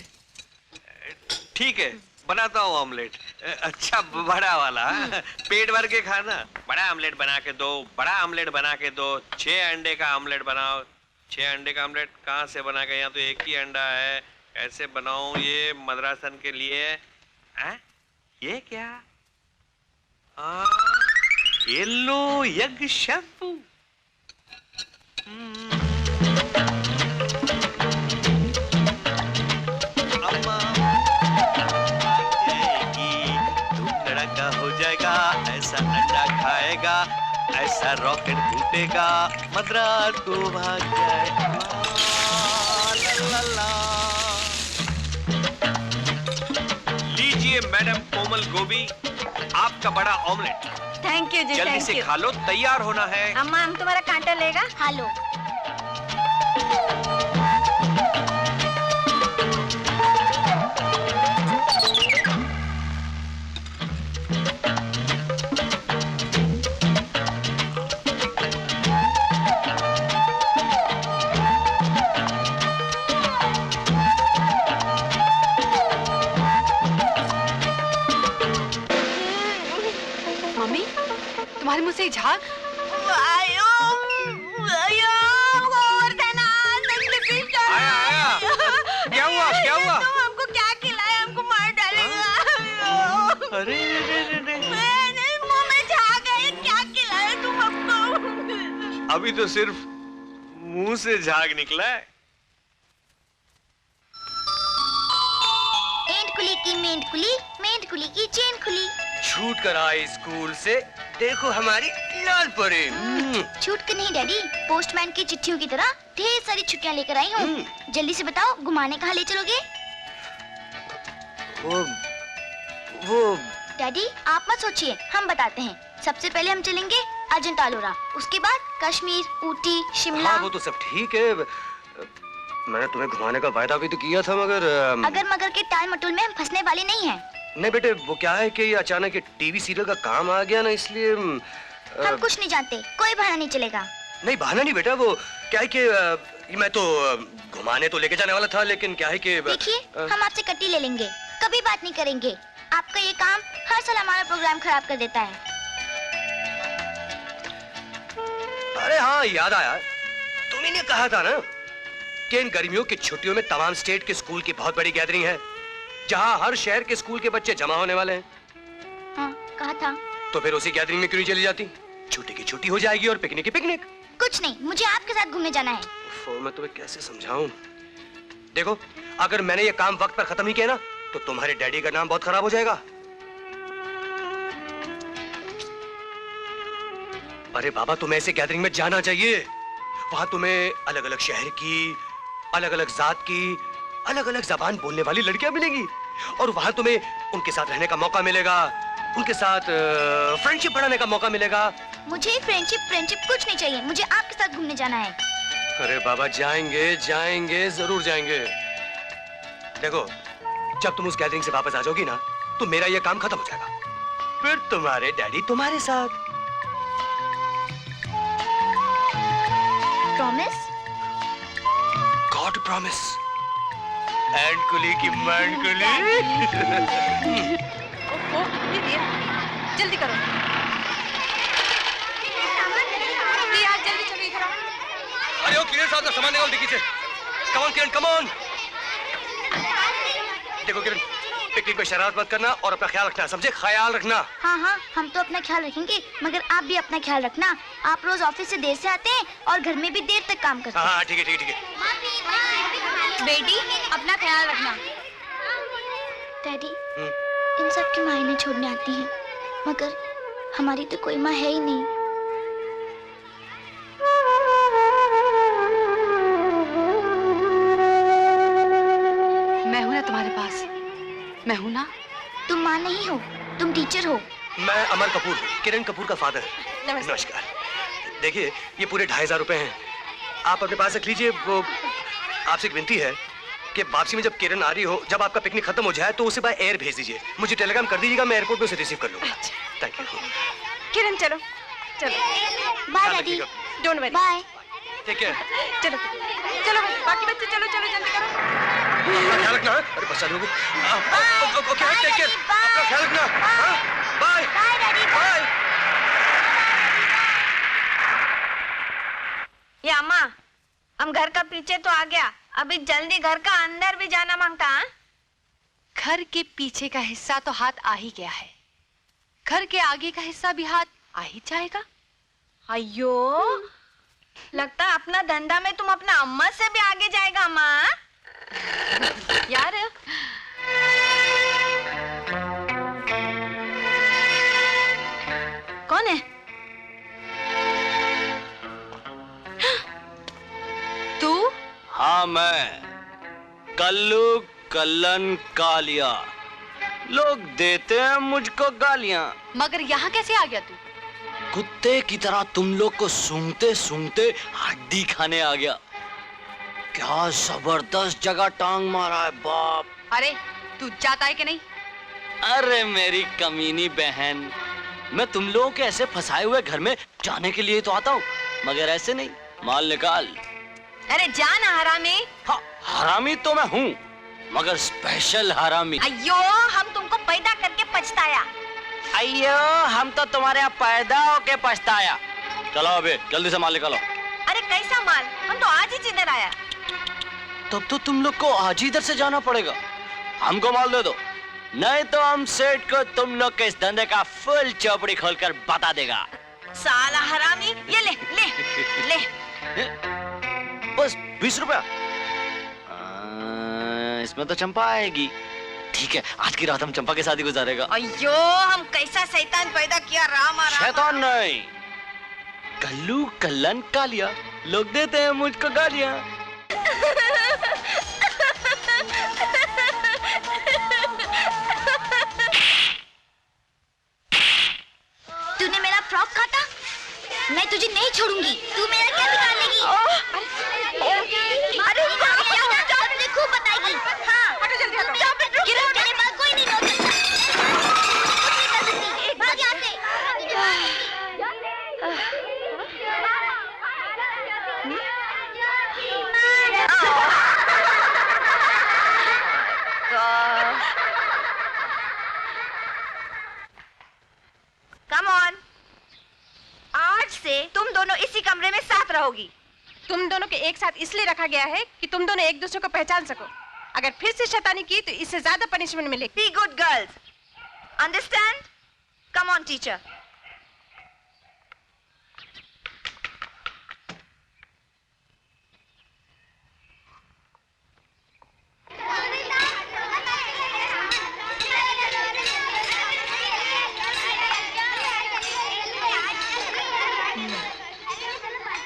ठीक है, बनाता हूँ ऑमलेट। अच्छा, बड़ा वाला। पेट भर के खाना। बड़ा ऑमलेट बना के दो, बड़ा ऑमलेट बना के दो। 6 अंडे का ऑमलेट बनाओ। 6 अंडे का ऑमलेट कहाँ से बना के? यहाँ तो एक ही अंडा है। कैसे बनाऊं ये मद्रासन के लिए? ये क्या? ये लो यज्ञ शैम्पू। अम्मा ऐसा रॉकेट फूटेगा मद्रास को भाग जाए। ला, ला, ला। लीजिए मैडम कोमल गोभी, आपका बड़ा ऑमलेट। थैंक यू जी, जल्दी थैंक से यू। खा लो, तैयार होना है। अम्मा, हम तुम्हारा कांटा लेगा? हाँ लो। मम्मी, तुम्हारे मुंह से झाग? आया आया, क्या हुआ क्या हुआ? हमको क्या खिलाया, हमको मार डालेगा। अरे मुंह में झाग है, क्या खिलाया तुम हमको? अभी तो सिर्फ मुंह से झाग निकला है। एंट कुली की मेंट कुली, मेंट कुली की चेन खुली। छूट कर आई स्कूल से, देखो हमारी लाल परी। छूट कर नहीं डैडी, पोस्टमैन की चिट्ठियों की तरह ढेर सारी छुट्टियां लेकर आई हूँ। जल्दी से बताओ, घुमाने कहाँ ले चलोगे? वो डैडी आप मत सोचिए, हम बताते हैं। सबसे पहले हम चलेंगे अजंता अलोरा, उसके बाद कश्मीर, ऊटी, शिमला। हाँ, वो तो सब ठीक है। मैंने तुम्हें घुमाने का वायदा भी तो किया था, मगर अगर मगर के टाल मटोल में हम फंसने वाले नहीं हैं। नहीं बेटे, वो क्या है कि ये अचानक ये टीवी सीरियल का काम आ गया ना, इसलिए हम कुछ नहीं जानते, कोई बहाना नहीं चलेगा। नहीं, बहाना नहीं बेटा। वो क्या है कि मैं तो घुमाने तो लेके जाने वाला था, लेकिन क्या है कि देखिए, हम आपसे कट्टी ले लेंगे, कभी बात नहीं करेंगे। आपका ये काम हर साल हमारा प्रोग्राम खराब कर देता है। अरे हाँ, याद आया, तुमने ने कहा था ना कि इन गर्मियों की छुट्टियों में तमाम स्टेट के स्कूल की बहुत बड़ी गैदरिंग है, जहाँ हर शहर के स्कूल के बच्चे जमा होने वाले हैं। हाँ, कहा था। तो फिर उसी गैदरिंग में क्यों नहीं चली जाती? छुट्टी की छुट्टी हो जाएगी और पिकनिक की पिकनिक। कुछ नहीं, मुझे आपके साथ घूमने जाना है। मैं तुम्हें कैसे समझाऊं? देखो, अगर मैंने ये काम वक्त पर खत्म नहीं किया ना, तो तुम्हारे डैडी का नाम बहुत खराब हो जाएगा। अरे बाबा, तुम्हें ऐसे गैदरिंग में जाना चाहिए। वहां तुम्हें अलग अलग शहर की, अलग अलग जात की, अलग अलग जबान बोलने वाली लड़कियां मिलेंगी, और वहां तुम्हें उनके साथ रहने का मौका मिलेगा, उनके साथ फ्रेंडशिप बढ़ाने का मौका मिलेगा। मुझे फ्रेंडशिप कुछ नहीं चाहिए, मुझे आपके साथ घूमने जाना है। अरे बाबा, जाएंगे जाएंगे, जरूर जाएंगे। देखो, जब तुम उस गैदरिंग से वापस आ जाओगी ना, तो मेरा ये काम खत्म हो जाएगा। फिर तुम्हारे डैडी तुम्हारे साथ। प्रॉमिस? God promise. एंड कुली की मैंड कुली। जल्दी करो यार, जल्दी चलो इधर आओ। अरे ओ किरण साहब का सामान निकाल डिक्की से। Come on Kiran, come on. देखो किरण, पिकनिक में शरारत मत करना और अपना ख्याल रखना, समझे? ख्याल रखना। हाँ हाँ, हम तो अपना ख्याल रखेंगे, मगर आप भी अपना ख्याल रखना। आप रोज ऑफिस से देर से आते हैं और घर में भी देर तक काम करते हैं। हाँ ठीक है, ठीक है, ठीक है। बेटी, अपना ख्याल रखना। डैडी, इन सब की मायने छोड़ने आती हैं, मगर हमारी तो कोई माँ है ही नहीं। मैं हूँ ना तुम्हारे पास, मैं हूँ ना। तुम माँ नहीं हो, तुम टीचर हो। मैं अमर कपूर, किरण कपूर का फादर। नमस्कार। देखिए, ये पूरे 2500 रुपए हैं, आप अपने पास रख लीजिए। वो आपसे एक विनती है कि वापसी में जब किरण आ रही हो, जब आपका पिकनिक खत्म हो जाए, तो उसे बाय एयर भेज दीजिए। मुझे टेलीग्राम कर दीजिएगा, मैं एयरपोर्ट में उसे रिसीव कर लूंगा। Thank you. किरण चलो चलो। Bye daddy. Don't worry. Bye. ठीक है, चलो चलो बाकी बच्चे चलो चलो जल्दी करो। अपना ख्याल रखना। अरे बस चालू हो गई। ओके, टेक केयर, अपना ख्याल रखना। Bye bye daddy. बाय। ये अम्मा, हम घर का पीछे तो आ गया, अभी जल्दी घर का अंदर भी जाना मांगता। हाँ, घर के पीछे का हिस्सा तो हाथ आ ही गया है, घर के आगे का हिस्सा भी हाथ आ ही जाएगा। अयो, लगता है अपना धंधा में तुम अपना अम्मा से भी आगे जाएगा अम्मा। यार कौन है? नाम है कल्लू कल्लन कालिया। लोग देते हैं मुझको गालियां। मगर यहाँ कैसे आ गया तू? कुत्ते की तरह तुम लोग को सूंघते सूंघते हड्डी खाने आ गया। क्या जबरदस्त जगह टांग मारा है बाप। अरे तू जाता है कि नहीं? अरे मेरी कमीनी बहन, मैं तुम लोगों के ऐसे फंसाए हुए घर में जाने के लिए तो आता हूँ, मगर ऐसे नहीं। माल निकाल। अरे जाना हरामी। हाँ, हरामी तो मैं हूँ, मगर स्पेशल हरामी। अयो, हम तुमको पैदा करके पछताया। अयो, हम तो तुम्हारे यहाँ पैदा होके पछताया। चलो अबे जल्दी से माल निकालो। अरे कैसा माल? हम तो आज ही इधर आया। तब तो तुम लोग को आज ही इधर से जाना पड़ेगा। हमको माल दे दो, नहीं तो हम सेठ को तुम लोग के इस धंधे का फुल चौपड़ी खोलकर बता देगा। साला हरामी, ये ले ले ले। बस 20 रुपया? इसमें तो चंपा आएगी। ठीक है, आज की रात हम चंपा के साथ ही गुजारेगा। अयो, हम कैसा शैतान पैदा किया रामा रामा। शैतान नहीं, कल्लू कल्लन कालिया। लोग देते हैं मुझको गालियां। तूने मेरा फ्रॉक काटा, मैं तुझे नहीं छोड़ूंगी। तू मेरा क्या बिगाड़ लेगी? अरे तुझे खूब बताएगी। हाँ, गिरो, तेरे पास कोई नहीं रोक सकता। भाग यहाँ से। Come on. आज से तुम दोनों इसी कमरे में साथ रहोगी। तुम दोनों के एक साथ इसलिए रखा गया है कि तुम दोनों एक दूसरे को पहचान सको। अगर फिर से शैतानी की तो इससे ज्यादा पनिशमेंट मिलेगी। Be good girls. Understand? Come on, teacher.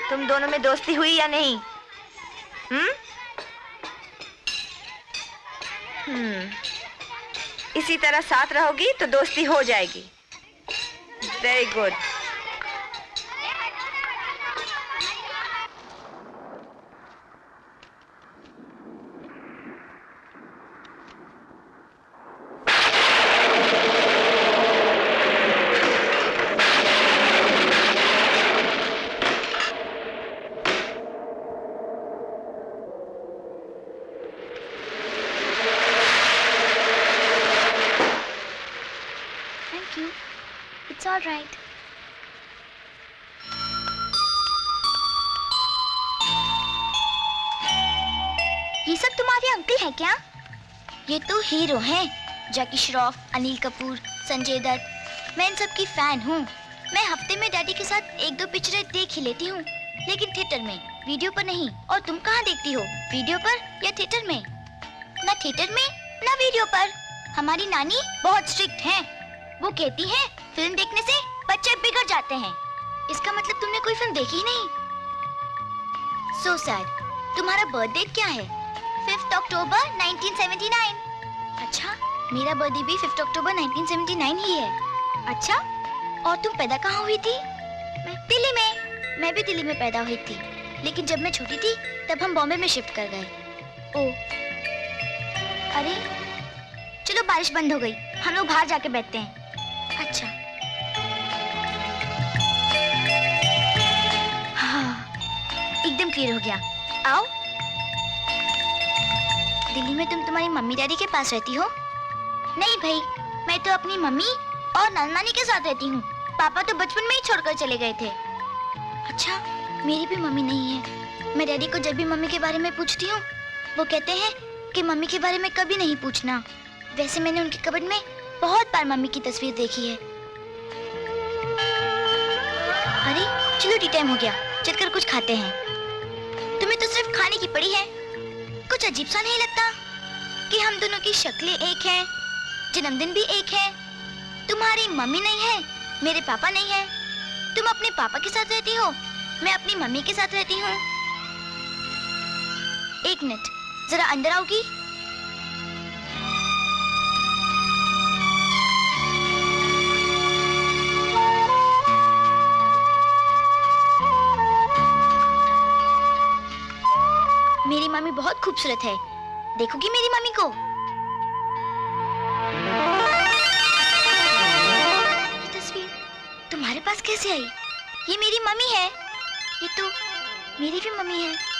तुम दोनों में दोस्ती हुई या नहीं? इसी तरह साथ रहोगी तो दोस्ती हो जाएगी। Very good. It's all right. ये सब तुम्हारे अंकल हैं क्या? ये तो हीरो हैं, जैकी श्रॉफ, अनिल कपूर, संजय दत्त। मैं इन सब की फैन हूँ। मैं हफ्ते में डैडी के साथ 1-2 पिक्चरें देख ही लेती हूँ, लेकिन थिएटर में, वीडियो पर नहीं। और तुम कहाँ देखती हो, वीडियो पर या थिएटर में? ना थिएटर में ना वीडियो पर। हमारी नानी बहुत स्ट्रिक्ट हैं। वो कहती हैं फिल्म देखने से बच्चे बिगड़ जाते हैं। इसका मतलब तुमने कोई फिल्म देखी ही नहीं। So sad. तुम्हारा बर्थडे क्या है? 5 अक्टूबर 1979। अच्छा, मेरा बर्थडे भी 5 अक्टूबर 1979 ही है। अच्छा, और तुम पैदा कहाँ हुई थी? मैं दिल्ली में। मैं भी दिल्ली में पैदा हुई थी, लेकिन जब मैं छोटी थी तब हम बॉम्बे में शिफ्ट कर गए। ओह, अरे चलो बारिश बंद हो गई, हम लोग बाहर जाके बैठते हैं। अच्छा। हाँ, एकदम क्लियर हो गया। आओ। दिल्ली में तुम तुम्हारी मम्मी डैडी के पास रहती हो? नहीं भाई, मैं तो अपनी मम्मी और नाना नानी के साथ रहती हूँ। पापा तो बचपन में ही छोड़कर चले गए थे। अच्छा, मेरी भी मम्मी नहीं है। मैं डैडी को जब भी मम्मी के बारे में पूछती हूँ, वो कहते हैं कि मम्मी के बारे में कभी नहीं पूछना। वैसे मैंने उनके कबर्ड में बहुत बार मम्मी की तस्वीर देखी है। अरे चलो, टी टाइम हो गया, चलकर कुछ खाते हैं। तुम्हें तो सिर्फ खाने की पड़ी है। कुछ अजीब सा नहीं लगता कि हम दोनों की शक्लें एक हैं, जन्मदिन भी एक है? तुम्हारी मम्मी नहीं है, मेरे पापा नहीं है। तुम अपने पापा के साथ रहती हो, मैं अपनी मम्मी के साथ रहती हूँ। एक मिनट, जरा अंदर आओगी? मेरी मम्मी बहुत खूबसूरत है, देखोगी मेरी मम्मी को? ये तस्वीर तुम्हारे पास कैसे आई? ये मेरी मम्मी है। ये तो मेरी भी मम्मी है।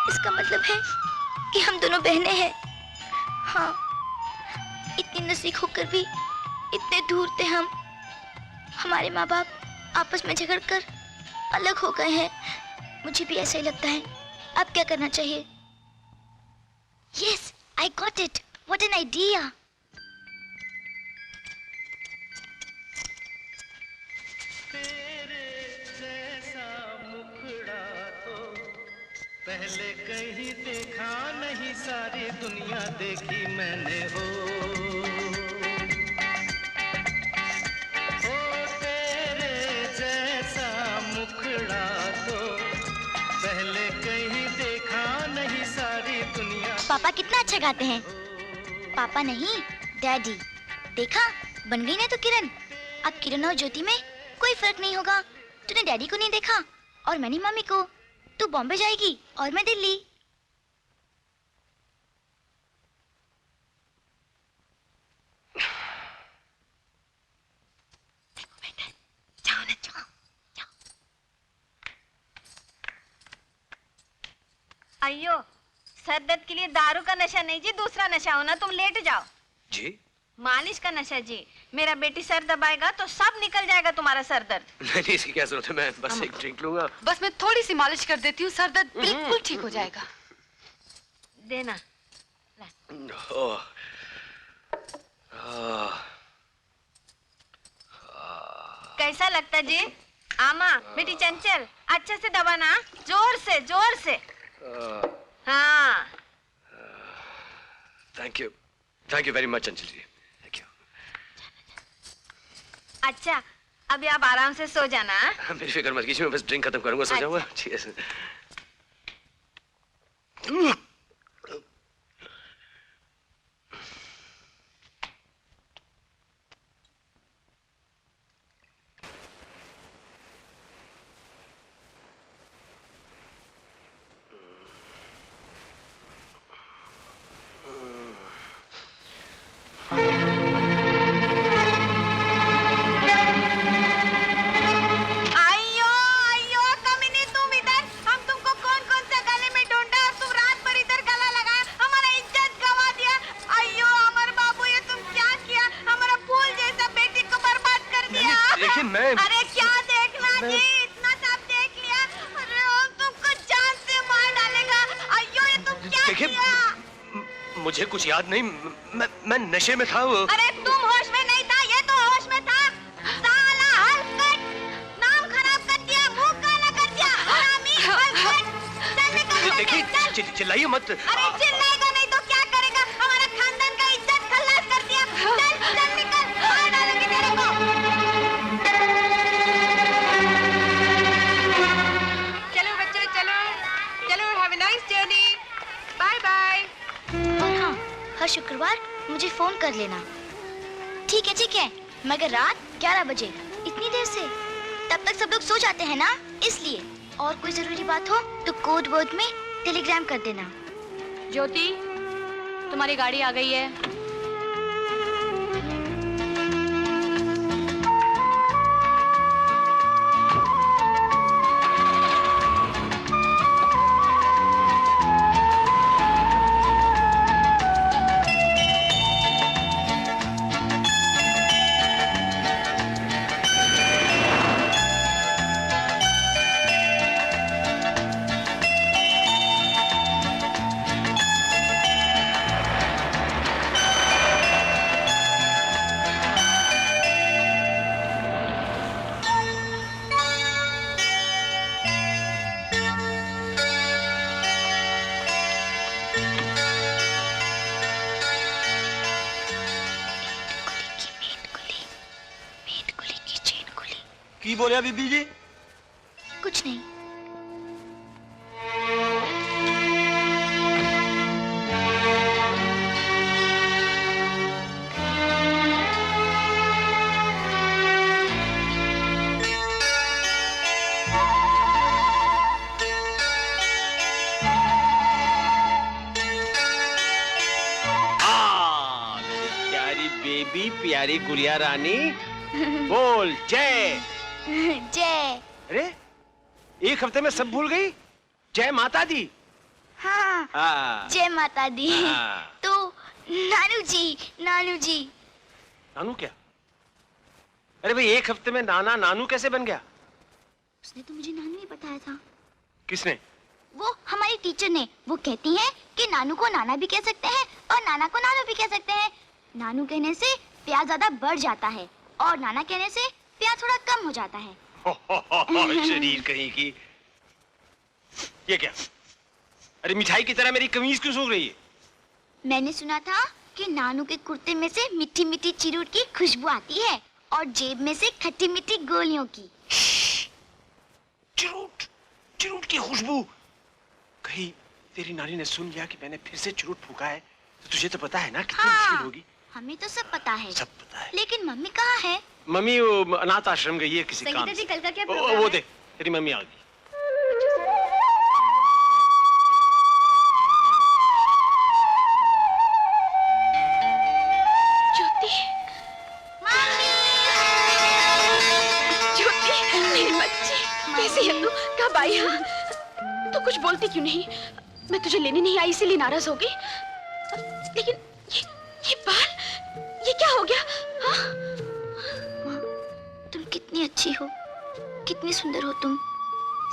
इसका मतलब है कि हम दोनों बहनें हैं। हाँ, इतनी नजदीक होकर भी इतने दूर थे हम। हमारे माँ बाप आपस में झगड़कर अलग हो गए हैं। मुझे भी ऐसा ही लगता है। अब क्या करना चाहिए? Yes, I got it. What an idea. पहले कहीं देखा नहीं, सारी दुनिया देखी मैंने हो तेरे जैसा मुखड़ा तो पहले कहीं देखा नहीं, सारी दुनिया। पापा कितना अच्छा गाते हैं। पापा नहीं, डैडी। देखा, बन गई ना तो किरण। अब किरण और ज्योति में कोई फर्क नहीं होगा। तूने डैडी को नहीं देखा और मैंने मम्मी को। तू बॉम्बे जाएगी और मैं दिल्ली। जाओ ना, जाओ जाओ। अयो, सर दर्द के लिए दारू का नशा नहीं जी, दूसरा नशा हो ना। तुम लेट जाओ जी। मालिश का नशा जी। मेरा बेटी सर दबाएगा तो सब निकल जाएगा तुम्हारा सर दर्द। नहीं, इसकी क्या जरूरत है, मैं बस एक ड्रिंक लूंगा। बस मैं थोड़ी सी मालिश कर देती हूँ, सर दर्द बिल्कुल ठीक हो जाएगा। देना। ओह, कैसा लगता जी? आमा बेटी चंचल, अच्छे से दबाना, जोर से जोर से। हाँ। Thank you very much Anjali ji. Thank you. अच्छा, अभी आप आराम से सो जाना। मेरी फिक्र मत कीजिए, मैं बस ड्रिंक खत्म करूंगा, सो जाऊंगा। Cheers। अयो अयो कमीनी, तुम इधर। हम तुमको कौन कौन सा गले में ढूंढा और तुम रात भर इधर गला लगाया, हमारा इज्जत गवा दिया। अयो अमर बाबू, ये तुम क्या किया? हमारा फूल जैसा बेटी को बर्बाद कर दिया। लेकिन मैं अरे क्या देखना जी, इतना सब देख लिया। अरे हम तुमको जान से मार डालेगा। अयो ये तुम क्या किया? मुझे कुछ याद नहीं, मैं नशे में था। अरे तुम होश में नहीं था, ये तो होश में था। साला हलकट, नाम खराब कर दिया, मुंह काला कर दिया, हरामी हलकट। चल निकल। देखिए, चिल्लाइए मत। अरे चिल्लाएगा नहीं तो क्या करेगा? हमारा खानदान का इज्जत खल्लास कर दिया। चल निकल, मार डालूंगी तेरे को। चलो बच्चों, चलो चलो, have a nice journey, bye bye. और हाँ, हर शुक्रवार मुझे फोन कर लेना। ठीक है, मगर रात 11 बजे। इतनी देर से? तब तक सब लोग सो जाते हैं ना, इसलिए। और कोई जरूरी बात हो तो कोड वर्ड में टेलीग्राम कर देना। ज्योति, तुम्हारी गाड़ी आ गई है। की बोलिया बीबी जी? कुछ नहीं। प्यारी बेबी, प्यारी गुड़िया रानी, बोल जय। जय। अरे एक हफ्ते में सब भूल गई। जय माता दी। हाँ, हाँ। जय माता दी। हाँ। तो नानू जी, नानू जी। नानू क्या? अरे भाई एक हफ्ते में नाना नानू कैसे बन गया? उसने तो मुझे नानू ही बताया था। किसने? वो हमारी टीचर ने। वो कहती हैं कि नानू को नाना भी कह सकते हैं और नाना को नानू भी कह सकते हैं। नानू कहने से प्यार ज्यादा बढ़ जाता है और नाना कहने से प्यार थोड़ा कम हो जाता है। शरीर कहीं की। ये क्या? अरे मिठाई की तरह मेरी कमीज क्यों सूख रही है? मैंने सुना था कि नानू के कुर्ते में से मीठी मीठी चिरूट की खुशबू आती है और जेब में से खट्टी मीठी गोलियों की। चिरूट, चिरूट की खुशबू। कहीं तेरी नानी ने सुन लिया कि मैंने फिर से चिरूट फूका है तो तुझे तो पता है ना कितनी मुश्किल होगी। हमें तो सब पता है। सब पता है। लेकिन मम्मी कहाँ है? मम्मी वो अनाथ आश्रम गई है किसी काम संगीता से। जी कल का क्या वो प्रोग्राम है? देख तेरी मम्मी आ गई। ज्योति, ज्योति मेरी बच्ची, कैसी है तू? कब आई? हाँ? तू कुछ बोलती क्यों नहीं? मैं तुझे लेने नहीं आई इसीलिए नाराज हो गई। लेकिन ये बाल, ये क्या हो गया? हाँ? तुम कितनी अच्छी हो, कितनी सुंदर हो तुम।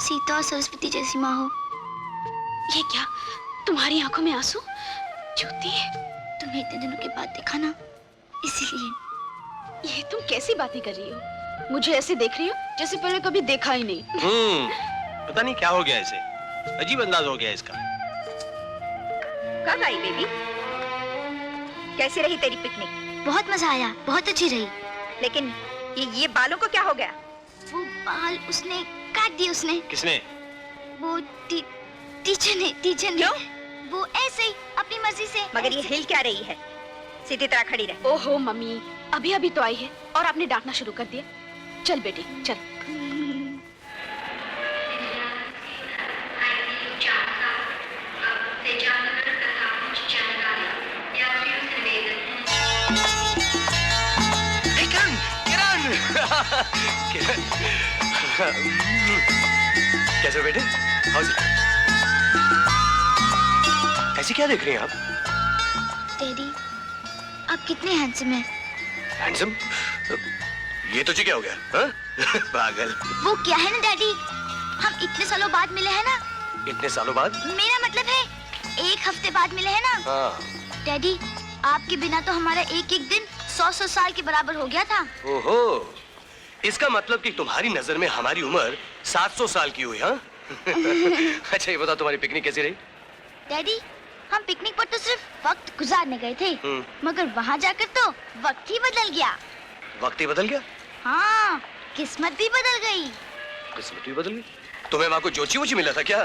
सीता और सरस्वती जैसी माँ हो। ये क्या? तुम्हारी आंखों में आंसू? ज्योति, तुम्हें इतने दिनों के बाद देखा ना, इसीलिए। ये तुम कैसी बातें कर रही हो? मुझे ऐसे देख रही हो जैसे पहले कभी देखा ही नहीं। पता नहीं क्या हो गया इसे। अजीब अंदाज हो गया इसका। कब आई बेबी? कैसी रही तेरी पिकनिक? बहुत मजा आया, बहुत अच्छी रही। लेकिन ये बालों को क्या हो गया? वो बाल उसने काट दिए। उसने? किसने? वो टीचर ने। क्यों? वो ऐसे ही अपनी मर्जी से। मगर ये हिल क्या रही है? सीधी तरह खड़ी रहे। ओहो मम्मी, अभी अभी तो आई है और आपने डांटना शुरू कर दिया। चल बेटी चल। कैसे हो बेटे? How is it? ऐसी क्या देख रही हैं आप? डैडी, आप कितने हैंडसम हैं। हैंडसम? ये तुझे क्या हो गया? हाँ? पागल। वो क्या है ना डैडी, हम इतने सालों बाद मिले हैं ना। इतने सालों बाद? मेरा मतलब है 1 हफ्ते बाद मिले हैं ना। हाँ। डैडी, आपके बिना तो हमारा एक एक दिन 100 साल के बराबर हो गया था। ओहो, इसका मतलब कि तुम्हारी नजर में हमारी उम्र 700 साल की हुई, हाँ? अच्छा ये बताओ तुम्हारी पिकनिक कैसी रही? डैडी, हम पिकनिक पर तो सिर्फ वक्त गुजारने गए थे, मगर वहाँ जाकर तो वक्त ही बदल गया। वक्त ही बदल गया? हाँ, किस्मत भी बदल गई। किस्मत भी बदल गई? तुम्हें वहाँ को जोची वोची मिला था क्या?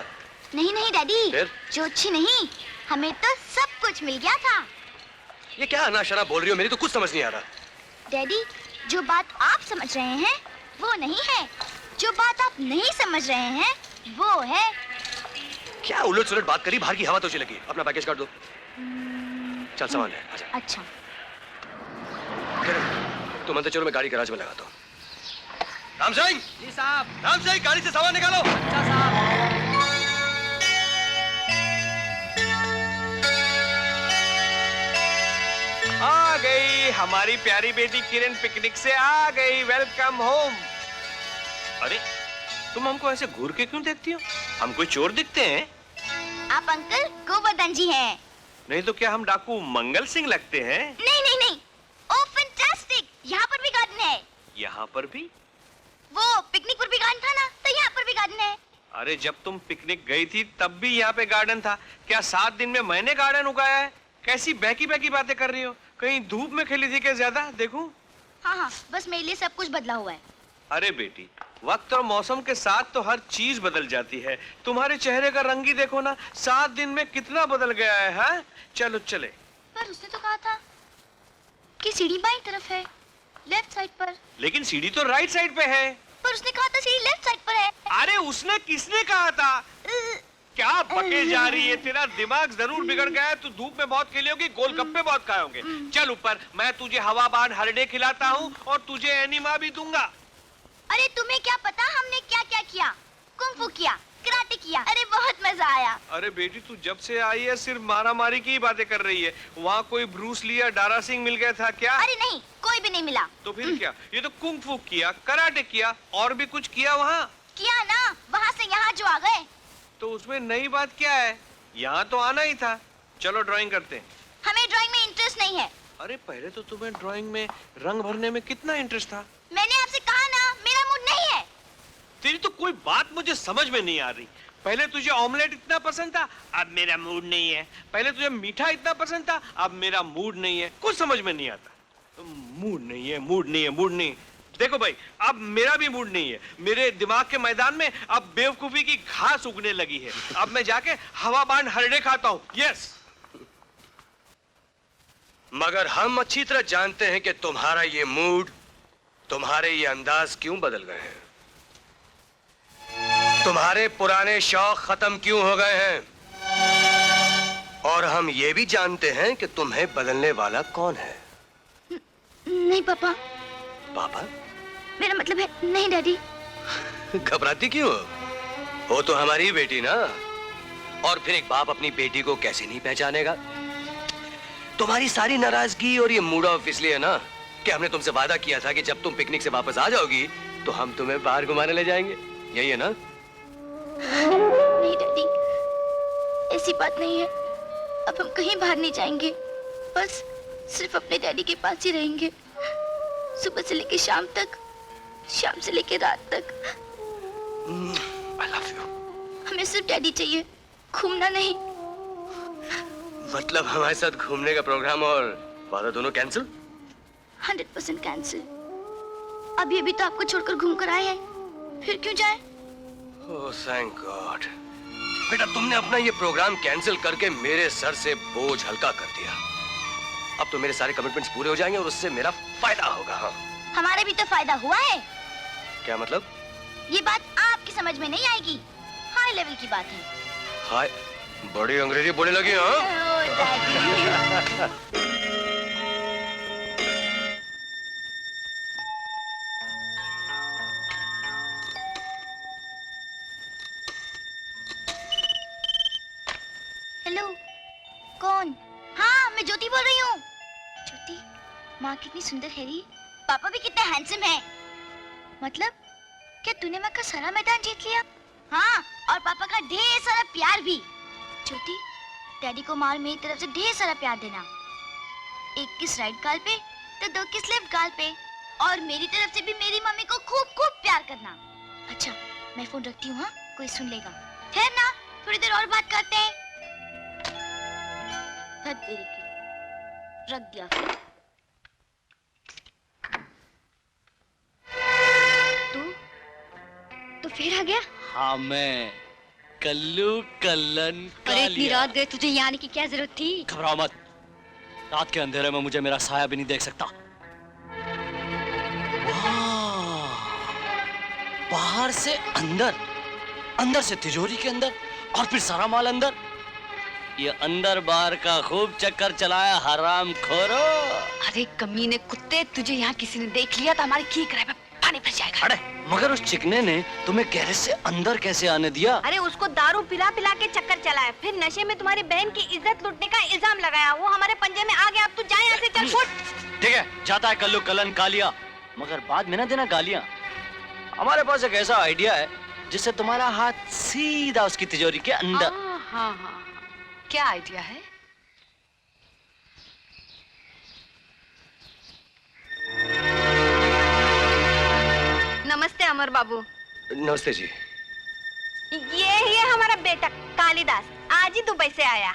नहीं नहीं डैडी, फिर? जोची नहीं, हमें तो सब कुछ मिल गया था। ये क्या अनाशना बोल रही हो? मेरी तो कुछ समझ नहीं आ रहा। डैडी, जो बात आप समझ रहे हैं वो नहीं है, जो बात आप नहीं समझ रहे हैं वो है। क्या उलट सुलट बात करी? बाहर की हवा तो अच्छी लगी। अपना पैकेज काट दो। चल सामान है। आजा। अच्छा। तुम अंदर चलो, मैं गाड़ी गैराज में लगाता हूँ। राम सिंह! जी साहब। राम सिंह, गाड़ी से सामान निकालो। अच्छा साहब। आ गई हमारी प्यारी बेटी किरण, पिकनिक से आ गई। Welcome home. अरे तुम हमको ऐसे घूर के क्यों देखती हो? हम कोई चोर दिखते हैं? आप अंकल गोवर्धन जी हैं। नहीं तो क्या हम डाकू मंगल सिंह लगते हैं? नहीं नहीं नहीं, ओह फैंटास्टिक, यहाँ पर भी गार्डन है। यहाँ पर भी? वो पिकनिक पर भी गार्डन था ना, तो यहाँ पर भी गार्डन है। अरे जब तुम पिकनिक गई थी तब भी यहाँ पे गार्डन था। क्या 7 दिन में मैंने गार्डन उगाया है? कैसी बहकी बहकी बातें कर रही हो? कहीं धूप में खेली थी क्या ज्यादा? देखूं? हाँ हाँ, बस मेरे लिए सब कुछ बदला हुआ है। अरे बेटी, वक्त और मौसम के साथ तो हर चीज बदल जाती है। तुम्हारे चेहरे का रंग ही देखो ना, 7 दिन में कितना बदल गया है। हाँ? चलो चले। पर उसने तो कहा था कि सीढ़ी बाईं तरफ है, लेफ्ट साइड पर। लेकिन सीढ़ी तो राइट साइड पे है। पर उसने कहा था सीढ़ी लेफ्ट साइड पर है। अरे उसने किसने कहा था? क्या बके जा रही है? तेरा दिमाग जरूर बिगड़ गया है। तू धूप में बहुत खेली होगी, गोलगप्पे बहुत खाए होंगे। चल ऊपर, मैं तुझे हवाबान हरडे खिलाता हूँ और तुझे एनिमा भी दूंगा। अरे तुम्हें क्या पता हमने क्या क्या किया? कुंफू किया, कराटे किया, अरे बहुत मजा आया। अरे बेटी, तू जब से आई है सिर्फ मारामारी की ही बातें कर रही है। वहाँ कोई ब्रूस ली या डारा सिंह मिल गया था क्या? अरे नहीं, कोई भी नहीं मिला। तो फिर क्या? ये तो कुंफू किया, कराटे किया, और भी कुछ किया वहाँ? किया ना, वहाँ से यहाँ जो आ गए। तो उसमें नई बात क्या है? यहाँ तो आना ही था। चलो ड्राइंग करते हैं। हमें ड्राइंग में इंटरेस्ट नहीं है। अरे पहले तो तुम्हें ड्राइंग में रंग भरने में कितना इंटरेस्ट था। मैंने आपसे कहा ना, मेरा मूड नहीं है। तेरी तो कोई बात मुझे समझ में नहीं आ रही। पहले तुझे ऑमलेट इतना पसंद था, अब मेरा मूड नहीं है। पहले तुझे मीठा इतना पसंद था, अब मेरा मूड नहीं है। कुछ समझ में नहीं आता। मूड नहीं है, मूड नहीं है, मूड नहीं। देखो भाई, अब मेरा भी मूड नहीं है। मेरे दिमाग के मैदान में अब बेवकूफी की घास उगने लगी है। अब मैं जाके हवाबान हरडे खाता हूँ। यस। मगर हम अच्छी तरह जानते हैं कि तुम्हारा ये मूड, तुम्हारे ये अंदाज क्यों बदल गए हैं। तुम्हारे पुराने शौक खत्म क्यों हो गए हैं। और हम ये भी जानते हैं कि तुम्हें बदलने वाला कौन है। नहीं पापा। पापा? मेरा मतलब है नहीं डैडी। घबराती क्यों हो तो हमारी बेटी ना। और फिर एक बाप अपनी बेटी को कैसे नहीं पहचानेगा। तुम्हारी सारी नाराजगी और ये मूड ऑफ इसलिए है ना कि हमने तुमसे वादा किया था कि जब तुम पिकनिक से वापस आ जाओगी तो हम तुम्हें बाहर घुमाने ले जाएंगे। यही है ना? नहीं डैडी, ऐसी बात नहीं है। अब हम कहीं बाहर नहीं जाएंगे, बस सिर्फ अपने डैडी के पास ही रहेंगे। सुबह से लेके शाम तक, शाम से लेके रात तक। I love you. हमें सिर्फ डैडी चाहिए, घूमना नहीं। मतलब हमारे साथ घूमने का प्रोग्राम और वादा दोनों कैंसिल? 100% कैंसिल। अभी अभी तो आपको छोड़कर घूम कर आए हैं, फिर क्यों जाए? Oh thank God. बेटा, तुमने अपना ये प्रोग्राम कैंसिल करके मेरे सर से बोझ हल्का कर दिया। अब तो मेरे सारे कमिटमेंट्स पूरे हो जाएंगे और उससे मेरा फायदा होगा। हाँ। हमारे भी तो फायदा हुआ है। क्या मतलब? ये बात आपकी समझ में नहीं आएगी, हाई लेवल की बात है। हाय, बड़ी अंग्रेजी बोलने लगी। हाँ? हेलो, कौन? हाँ, मैं ज्योति बोल रही हूँ। ज्योति, माँ कितनी सुंदर है री, पापा भी कितने हैंडसम हैं। मतलब क्या तूने माँ का सारा मैदान जीत लिया? हाँ, और पापा का ढेर सारा प्यार भी। ज्योति, डैडी को माँ और मेरी तरफ से ढेर सारा प्यार देना। 1 किस राइट गाल पे तो 2 किस लेफ्ट गाल पे, और मेरी तरफ से भी मेरी मम्मी को खूब खूब प्यार करना। अच्छा, मैं फोन रखती हूँ। हाँ, कोई सुन लेगा। ठहर ना, थोड़ी देर और बात करते हैं। धत तेरी की, रख दिया। तो फिर आ गया? हाँ, मैं कल्लू कल्लन अरे इतनी रात गए, तुझे यहाँ आने की क्या जरूरत थी? घबराओ मत, रात के अंधेरे में मुझे मेरा साया भी नहीं देख सकता। बाहर से अंदर, अंदर से तिजोरी के अंदर, और फिर सारा माल अंदर। ये अंदर बाहर का खूब चक्कर चलाया हराम खोरो। अरे कमीने कुत्ते, तुझे यहाँ किसी ने देख लिया तो हमारी की किराए पे पानी भर जाएगा। अरे मगर उस चिकने ने तुम्हें गैरेज से अंदर कैसे आने दिया? अरे उसको दारू पिला पिला के चक्कर चलाया, फिर नशे में तुम्हारी बहन की इज्जत लूटने का इल्जाम लगाया। वो हमारे पंजे में आ गया। अब तू जा यहाँ से, चल फुट। ठीक है, जाता है कल्लू कल्लन कालिया, मगर बाद में ना देना गालियां। हमारे पास एक ऐसा आइडिया है जिससे तुम्हारा हाथ सीधा उसकी तिजोरी के अंदर। हाँ, क्या आइडिया है? नमस्ते अमर बाबू। नमस्ते जी। ये ही है हमारा बेटा कालिदास, आज ही दुबई से आया।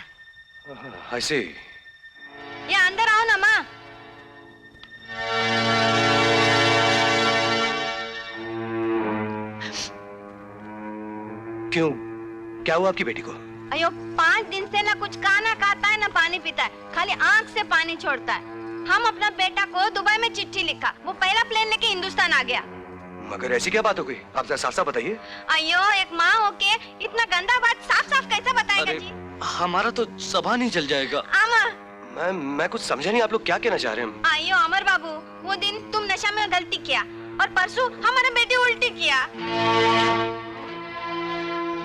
I see। ये अंदर आओ ना माँ। क्यों, क्या हुआ आपकी बेटी को? अयो 5 दिन से ना कुछ खाना खाता है ना पानी पीता है, खाली आंख से पानी छोड़ता है। हम अपना बेटा को दुबई में चिट्ठी लिखा, वो पहला प्लेन लेके हिंदुस्तान आ गया। मगर ऐसी क्या बात हो गई, आप जरा साफ साफ बताइए। अयो एक माँ होके इतना गंदा बात साफ साफ कैसे बताएगा जी? हमारा तो जबान ही जल जाएगा। अमर, मैं कुछ समझा नहीं, आप लोग क्या कहना चाह रहे हैं? अयो अमर बाबू, वो दिन तुम नशा में गलती किया और परसों हमारा बेटी उल्टी किया।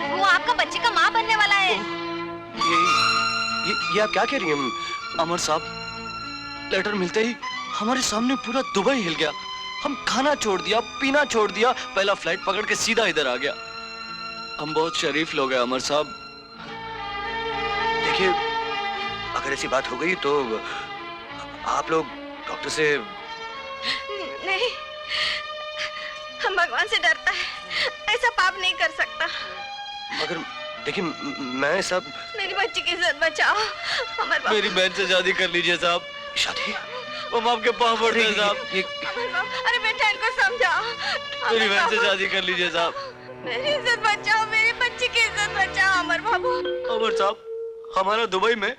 वो आपका बच्चे का माँ बनने वाला है। ये आप क्या कह रही हैं? अमर साहब, लेटर मिलते ही हमारे सामने पूरा दुबई हिल गया। हम खाना छोड़ दिया, पीना छोड़ दिया, पहला फ्लाइट पकड़ के सीधा इधर आ गया। हम बहुत शरीफ लोग हैं अमर साहब। देखिए, अगर ऐसी बात हो गई तो आप लोग डॉक्टर से... नहीं, हम भगवान से डरता है, ऐसा पाप नहीं कर सकता। मगर देखिए, मैं सब... मेरी बच्ची की इज्जत बचाओ अमर बाबू। मेरी बहन से शादी कर लीजिए साहब। शादी? हम आपके पाँव पड़ रहे हैं साहब। अमर बाबू, अरे बेटा इनको समझाओ। मेरी बहन से शादी कर लीजिए साहब। मेरी इज्जत बचाओ, मेरी बच्ची की इज्जत बचाओ अमर बाबू। अमर साहब, हमारा दुबई में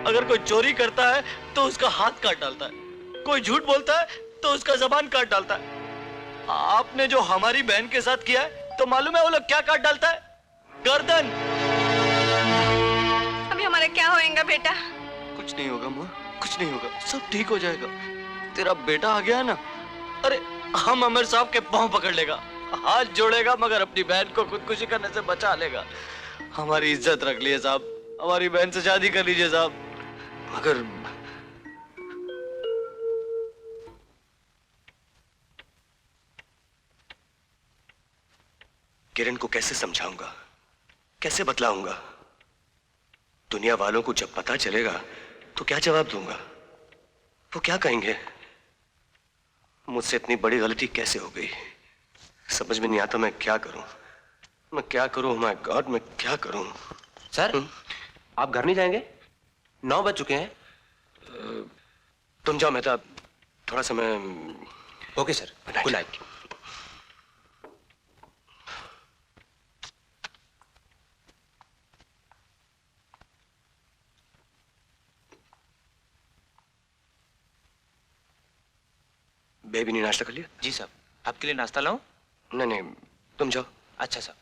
अगर कोई चोरी करता है तो उसका हाथ काट डालता है, कोई झूठ बोलता है तो उसका जबान काट डालता है। आपने जो हमारी बहन के साथ किया है तो मालूम है वो लोग क्या काट डालता है? गर्दन। अभी हमारा क्या होएगा बेटा? कुछ नहीं होगा माँ, कुछ नहीं होगा, सब ठीक हो जाएगा। तेरा बेटा आ गया है ना, अरे हम अमर साहब के पांव पकड़ लेगा, हाथ जोड़ेगा, मगर अपनी बहन को खुदकुशी करने से बचा लेगा। हमारी इज्जत रख लिए साहब, हमारी बहन से शादी कर लीजिए साहब। मगर किरण को कैसे समझाऊंगा, कैसे बतलाऊंगा? दुनिया वालों को जब पता चलेगा तो क्या जवाब दूंगा? वो क्या कहेंगे? मुझसे इतनी बड़ी गलती कैसे हो गई, समझ में नहीं आता। मैं क्या करूं, मैं क्या करूं? माय गॉड, मैं क्या करूं? सर, आप घर नहीं जाएंगे? 9 बज चुके हैं। तुम जाओ मेहता, थोड़ा समय। Okay sir, good night. Baby ने नाश्ता कर लिया? जी साहब, आपके लिए नाश्ता लाऊं? नहीं नहीं, तुम जाओ। अच्छा साहब।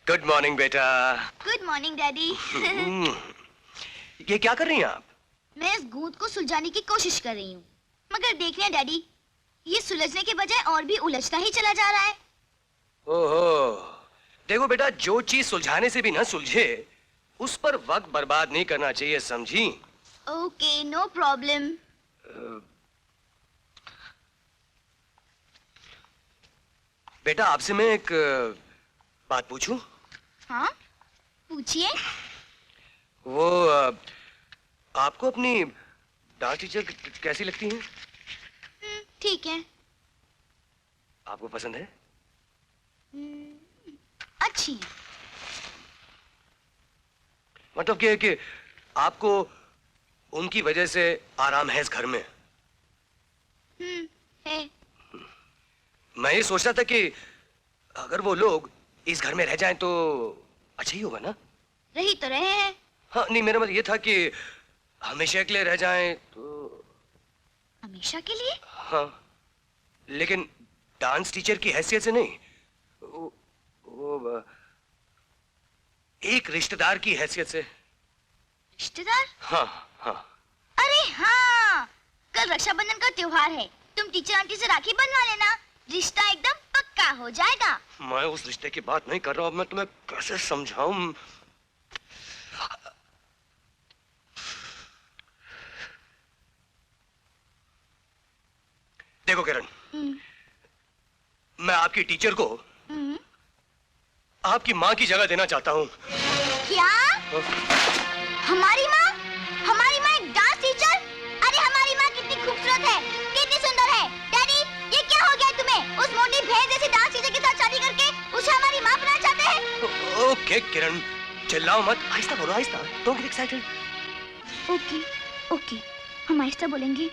गुड मॉर्निंग बेटा। Good morning daddy. ये क्या कर रही हैं आप? मैं इस गूंद को सुलझाने की कोशिश कर रही हूँ, मगर देख रहे हैं डैडी, ये सुलझने के बजाय और भी उलझता ही चला जा रहा है। ओहो, देखो बेटा, जो चीज सुलझाने से भी ना सुलझे उस पर वक्त बर्बाद नहीं करना चाहिए, समझी? Okay, no problem. बेटा, आपसे मैं एक बात पूछूं? हाँ, पूछिए। वो आपको अपनी डांस टीचर कैसी लगती हैं? ठीक है। आपको पसंद है? अच्छी है। मतलब कि आपको उनकी वजह से आराम है इस घर में? है। मैं ये सोच रहा था कि अगर वो लोग इस घर में रह जाएं तो अच्छा ही होगा ना? रही तो रहे हैं। हाँ, नहीं, मेरा मतलब ये था कि हमेशा के लिए रह जाएं तो... हमेशा के लिए? हाँ, लेकिन डांस टीचर की हैसियत से नहीं, वो एक रिश्तेदार की हैसियत से। रिश्तेदार? हाँ हाँ। अरे हाँ, कल रक्षाबंधन का त्योहार है, तुम टीचर आंटी से राखी बंधवा लेना, रिश्ता एकदम पक्का हो जाएगा। मैं उस रिश्ते की बात नहीं कर रहा हूँ, मैं तुम्हें कैसे समझाऊं? देखो किरण, मैं आपकी टीचर को आपकी माँ की जगह देना चाहता हूँ। क्या? हमारी माँ? हमारी माँ एक डांस टीचर? अरे हमारी माँ कितनी खूबसूरत है, कितनी सुंदर है। डैडी, ये क्या हो गया तुम्हें? उस मोटी भैंस जैसी डांस टीचर के साथ शादी करके उसे हमारी माँ बनाना चाहते हैं? ओके किरण, चिल्लाओ मत, आहिस्ता बोलो, आहिस्ता। Don't get excited. Okay, okay, हम आहिस्ता बोलेंगे।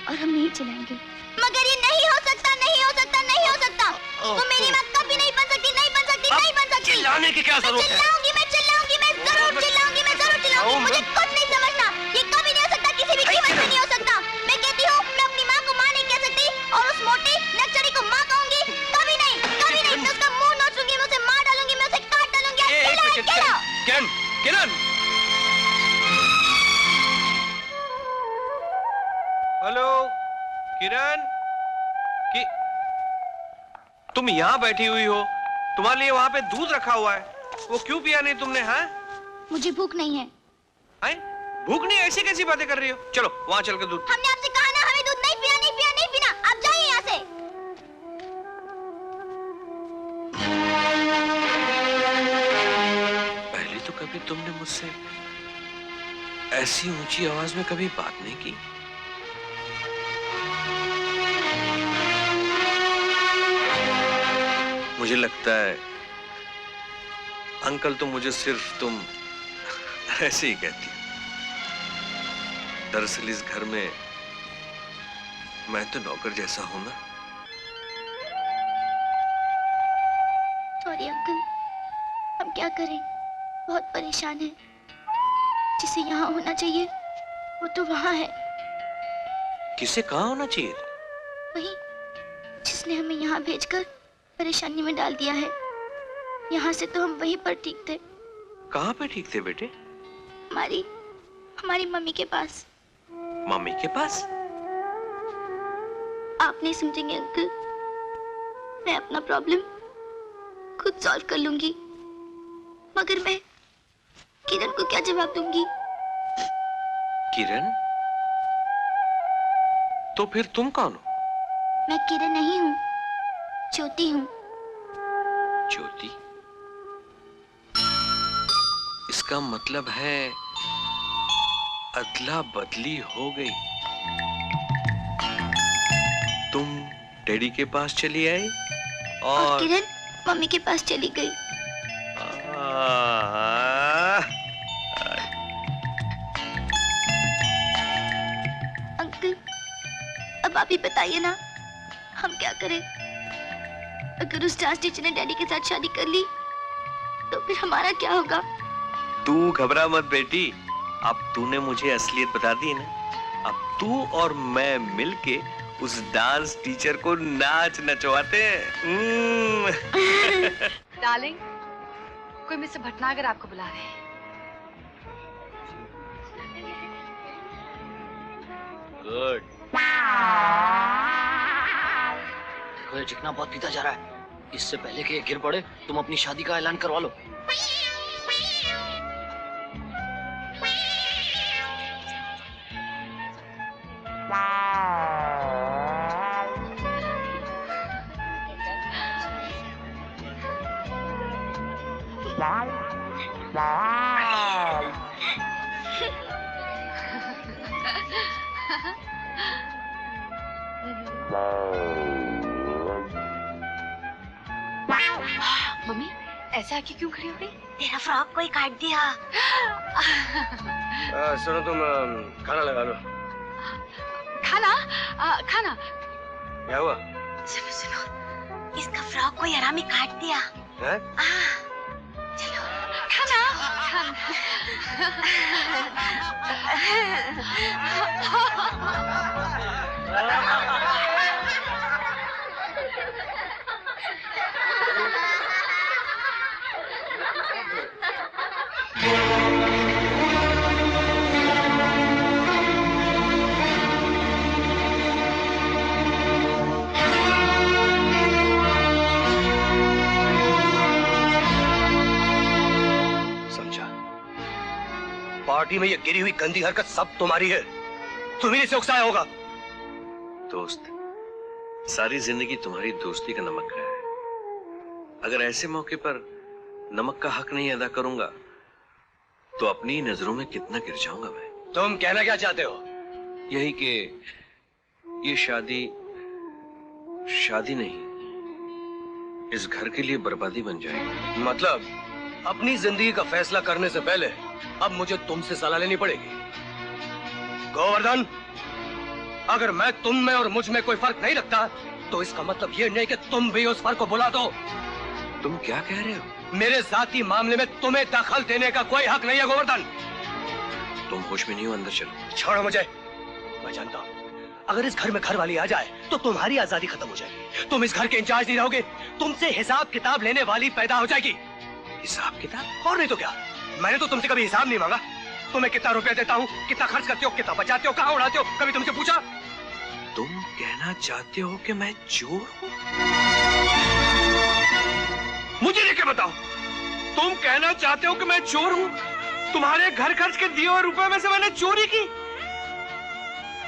और हम नहीं चलाएंगे। मगर ये नहीं हो सकता, नहीं हो सकता, नहीं हो सकता। वो मेरी माँ कभी नहीं बन सकती, नहीं बन सकती, नहीं बन सकती। चिल्लाने की क्या जरूरत है? चिल्लाऊंगी, मैं चिल्लाऊंगी, मैं जरूर चिल्लाऊंगी, मैं जरूर चिल्लाऊंगी। मुझे कुछ नहीं समझना। ये कभी नहीं हो सकता, किसी भी कीमत पे नहीं हो सकता। मैं कहती हूँ, मैं अपनी माँ को माँ नहीं कह सकती और उस मोटी नक्चरी को माँ कहूंगी। कभी नहीं, कभी नहीं। मैं उसका मुंह नोचूंगी, मैं उसे मार डालूंगी, मैं उसे काट डालूंगी। किरण, किरण। हेलो किरण, कि तुम यहाँ बैठी हुई हो? तुम्हारे लिए वहाँ पे दूध रखा हुआ है, वो क्यों पिया नहीं तुमने? हाँ, मुझे भूख नहीं है। हैं? भूख नहीं? ऐसी कैसी बातें कर रही हो? चलो वहाँ चल के दूध। हमने आपसे कहा ना, हमें दूध नहीं पिया, नहीं पिया, नहीं पीना। आप जाइए यहाँ से। पहले तो कभी तुमने मुझसे ऐसी ऊंची आवाज में कभी बात नहीं की। मुझे लगता है अंकल तो मुझे सिर्फ तुम ऐसे ही कहती हो। दरअसल इस घर में मैं तो नौकर जैसा हूं ना। सॉरी अंकल, हम क्या करें, बहुत परेशान हैं। जिसे यहाँ होना चाहिए वो तो वहाँ है। किसे कहाँ होना चाहिए? वही जिसने हमें यहाँ भेजकर परेशानी में डाल दिया है। यहाँ से तो हम वहीं पर ठीक थे। कहाँ पे ठीक थे बेटे? हमारी मम्मी के पास। मम्मी के पास? आप नहीं समझेंगे अंकल, मैं अपना प्रॉब्लम खुद सॉल्व कर लूंगी, मगर मैं किरण को क्या जवाब दूंगी? किरण? तो फिर तुम कौन हो? मैं किरण नहीं हूँ, ज्योति हूँ। ज्योति? इसका मतलब है अदला बदली हो गई। तुम डैडी के पास चली आई और किरण मम्मी के पास चली गई। अंकल, अब आप ही बताइए ना, हम क्या करें? अगर उस डांस टीचर ने डैडी के साथ शादी कर ली तो फिर हमारा क्या होगा? तू घबरा मत बेटी, अब तूने मुझे असलियत बता दी ना। अब तू और मैं मिलके उस डांस टीचर को नाच नचवाते हैं। डार्लिंग, कोई मिस्टर भटनागर आपको बुला रहे हैं। गुड। देखो ये चिकना बहुत पीता जा रहा है। इससे पहले कि ये गिर पड़े, तुम अपनी शादी का ऐलान करवा लो। मम्मी, ऐसे आके क्यों खड़ी हो गई? तेरा फ्रॉक कोई काट दिया। सुनो, तुम खाना लगा लो। खाना? खाना? क्या हुआ? सुनो सुनो, इसका फ्रॉक कोई हरामी काट दिया। है? चलो खाना। पार्टी में ये गिरी हुई गंदी हरकत सब तुम्हारी है। तुम्ही से उकसाया होगा। दोस्त, सारी जिंदगी तुम्हारी दोस्ती का नमक है। अगर ऐसे मौके पर नमक का हक नहीं अदा करूंगा तो अपनी ही नजरों में कितना गिर जाऊंगा मैं। तुम कहना क्या चाहते हो? यही कि ये शादी नहीं, इस घर के लिए बर्बादी बन जाएगी। मतलब अपनी जिंदगी का फैसला करने से पहले अब मुझे तुमसे सलाह लेनी पड़ेगी। गोवर्धन, अगर मैं तुम में और मुझ में कोई फर्क नहीं रखता तो इसका मतलब ये नहीं कि तुम भी उस फर्क को बुला दो। तुम क्या कह रहे हो? मेरे जाती मामले में तुम्हें दखल देने का कोई हक नहीं है गोवर्धन। तुम होश में नहीं हो, अंदर चलो। छोड़ो मुझे। मैं जानता हूँ अगर इस घर में घर वाली आ जाए तो तुम्हारी आजादी खत्म हो जाएगी। तुम इस घर के इंचार्ज नहीं रहोगे, तुमसे हिसाब किताब लेने वाली पैदा हो जाएगी। हिसाब किताब? और नहीं तो क्या, मैंने तो तुमसे कभी हिसाब नहीं मांगा। तुम्हें कितना रुपया देता हूँ, कितना खर्च करते हो, कितना बचाते हो, कहाँ उड़ाते हो, कभी तुमसे पूछा? तुम कहना चाहते हो कि मैं चोर हूँ? मुझे लेके बताओ, तुम कहना चाहते हो कि मैं चोर हूँ? तुम्हारे घर खर्च के दिए हुए रुपए में से मैंने चोरी की?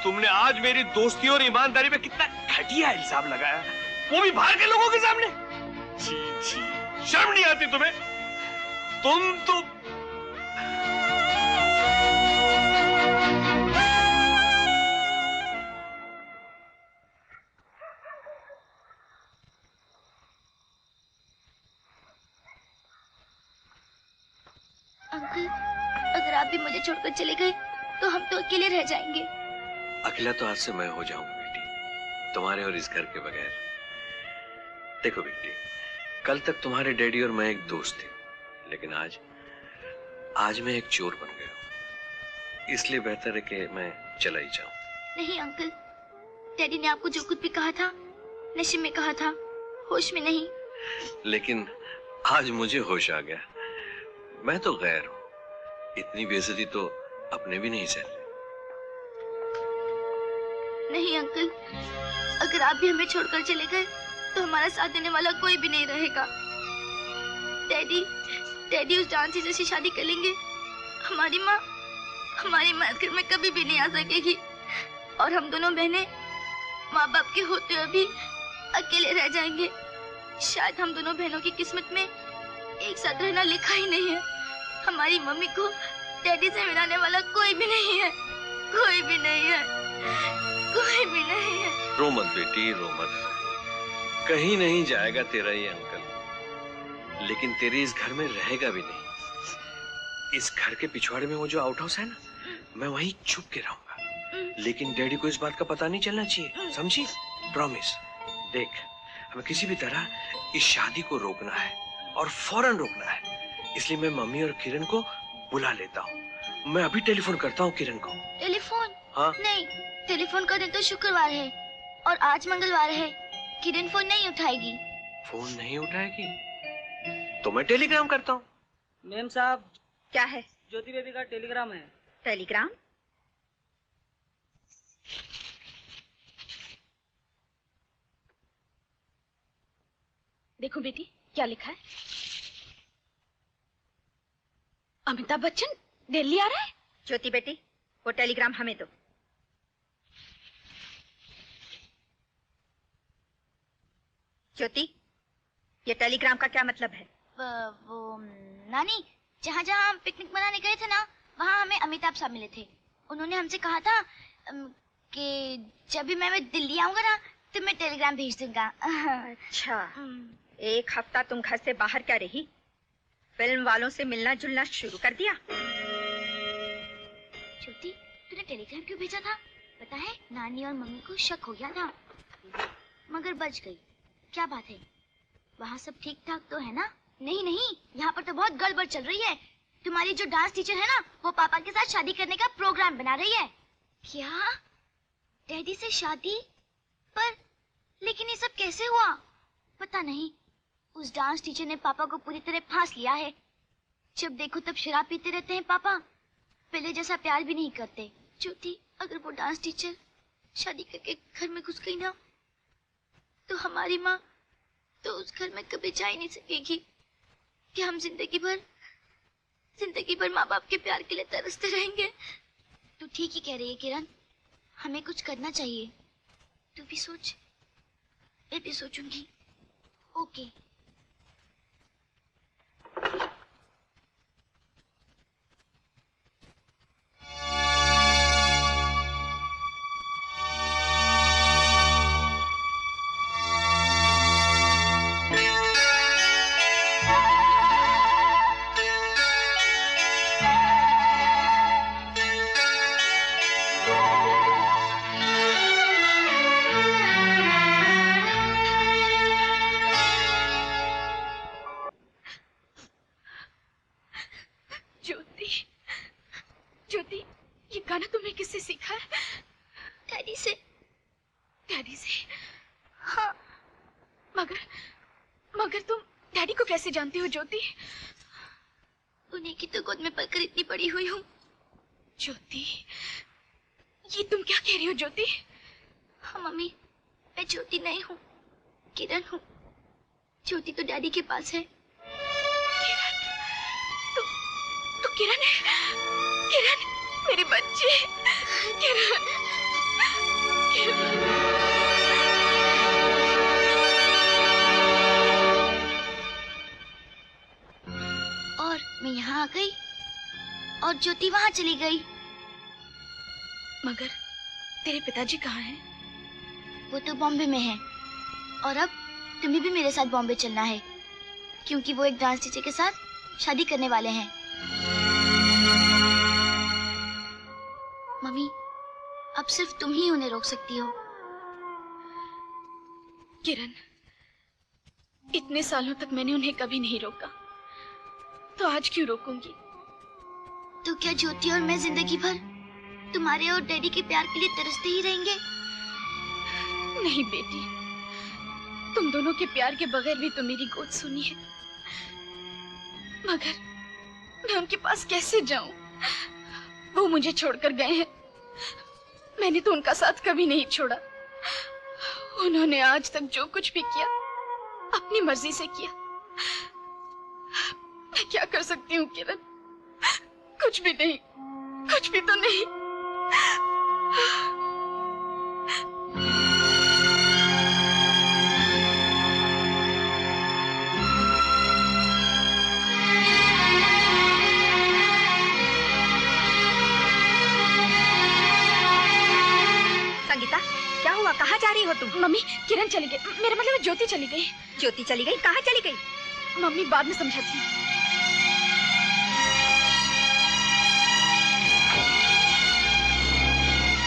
तुमने आज मेरी दोस्ती और ईमानदारी पे कितना घटिया इल्जाम लगाया, वो भी बाहर के लोगों के सामने। छी छी, शर्म नहीं आती तुम्हें? तुम तो अंकल, अगर आप भी मुझे छोड़कर चले गए तो हम तो अकेले रह जाएंगे। अकेला तो आज से मैं हो जाऊंगा बेटी, तुम्हारे और इस घर के बगैर। देखो बेटी, कल तक तुम्हारे डैडी और मैं एक दोस्त थे, लेकिन आज मैं एक चोर बन गया हूं। इसलिए बेहतर है कि मैं चला ही जाऊं। नहीं अंकल, डैडी ने आपको जो कुछ भी कहा था नशे में कहा था, होश में नहीं। लेकिन आज मुझे होश आ गया। मैं तो गैर हूं, इतनी बेइज्जती तो अपने भी नहीं सहते। नहीं अंकल, अगर आप भी हमें छोड़कर चले गए तो हमारा साथ देने वाला कोई भी नहीं रहेगा। डैडी उस डांस टीचर से शादी कर लेंगे। हमारी माँ इस घर में कभी भी नहीं आ सकेगी और हम दोनों बहनें माँ बाप के होते हुए भी अकेले रह जाएंगे। शायद हम दोनों बहनों की किस्मत में एक साथ रहना लिखा ही नहीं है। हमारी मम्मी को डैडी से मिलाने वाला कोई भी नहीं है, कोई भी नहीं है, कोई भी नहीं है। रो मत बेटी, रो मत। कहीं नहीं जाएगा तेरा ये अंकल, लेकिन तेरे इस घर में रहेगा भी नहीं। इस घर के पिछवाड़े में वो जो आउट हाउस है ना, मैं वहीं छुप के रहूंगा, लेकिन डैडी को इस बात का पता नहीं चलना चाहिए, समझी? प्रॉमिस। देख, हमें किसी भी तरह इस शादी को रोकना है और फौरन रोकना है। इसलिए मैं मम्मी और किरण को बुला लेता हूँ। मैं अभी टेलीफोन करता हूँ किरण को। टेलीफोन? हाँ? नहीं, टेलीफोन का दिन तो शुक्रवार है और आज मंगलवार है। किरण फोन नहीं उठाएगी। फोन नहीं उठाएगी तो मैं टेलीग्राम करता हूँ। मैम साहब, क्या है? ज्योति बेबी का टेलीग्राम है। टेलीग्राम? देखो बेटी, क्या लिखा है? अमिताभ बच्चन दिल्ली आ रहा है। ज्योति बेटी, वो टेलीग्राम हमें दो। ज्योति, ये टेलीग्राम का क्या मतलब है? वो नानी, जहाँ जहाँ हम पिकनिक मनाने गए थे ना, वहाँ हमें अमिताभ साहब मिले थे। उन्होंने हमसे कहा था कि जब भी मैं दिल्ली आऊंगा ना तो मैं टेलीग्राम भेज दूंगा। अच्छा, एक हफ्ता तुम घर से बाहर क्या रही? फिल्म वालों से मिलना जुलना शुरू कर दिया? ज्योति, तूने टेलीग्राम क्यों भेजा था? पता है, नानी और मम्मी को शक हो गया था, मगर बच गई। क्या बात है, वहाँ सब ठीक ठाक तो है ना? नहीं नहीं, यहाँ पर तो बहुत गड़बड़ चल रही है। तुम्हारी जो डांस टीचर है ना, वो पापा के साथ शादी करने का प्रोग्राम बना रही है। क्या? डैडी से शादी? पर लेकिन ये सब कैसे हुआ? पता नहीं, उस डांस टीचर ने पापा को पूरी तरह फांस लिया है। जब देखो तब शराब पीते रहते हैं पापा, पहले जैसा प्यार भी नहीं करते। ज्योति, अगर वो डांस टीचर शादी करके घर में घुस गई ना, तो हमारी माँ तो उस घर में कभी जा ही नहीं सकेगी। कि हम जिंदगी भर माँ बाप के प्यार के लिए तरसते रहेंगे। तू ठीक ही कह रही है किरण, हमें कुछ करना चाहिए। तू भी सोच। मैं भी सोचूंगी। ओके। कैसे जानती हो ज्योति? उन्हीं की तो गोद में पलकर इतनी बड़ी हुई हूँ। ज्योति, ये तुम क्या कह रही हो ज्योति? हाँ मम्मी, मैं ज्योति नहीं हूँ, किरण हूँ। ज्योति तो डैडी के पास है। तो किरण है। किरण, मेरी बच्ची। किरण, किरण। और मैं यहाँ आ गई और ज्योति वहाँ चली गई। मगर तेरे पिताजी कहाँ हैं? वो तो बॉम्बे में है। और अब तुम्हें भी मेरे साथ बॉम्बे चलना है, क्योंकि वो एक डांस टीचर के साथ शादी करने वाले हैं। मम्मी, अब सिर्फ तुम ही उन्हें रोक सकती हो। किरण, इतने सालों तक मैंने उन्हें कभी नहीं रोका, तो आज क्यों रोकूंगी? तो क्या ज्योति और मैं जिंदगी भर तुम्हारे और डैडी के प्यार के लिए तरसते ही रहेंगे? नहीं बेटी, तुम दोनों के प्यार के बगैर भी तो मेरी गोद सुनी है। मगर मैं उनके पास कैसे जाऊं? वो मुझे छोड़कर गए हैं, मैंने तो उनका साथ कभी नहीं छोड़ा। उन्होंने आज तक जो कुछ भी किया अपनी मर्जी से किया। मैं क्या कर सकती हूँ किरण? कुछ भी नहीं, कुछ भी तो नहीं। संगीता, क्या हुआ? कहाँ जा रही हो तुम? मम्मी, किरण चली गई। मेरा मतलब है ज्योति चली गई। ज्योति चली गई? कहाँ चली गई? मम्मी बाद में समझाती हूँ।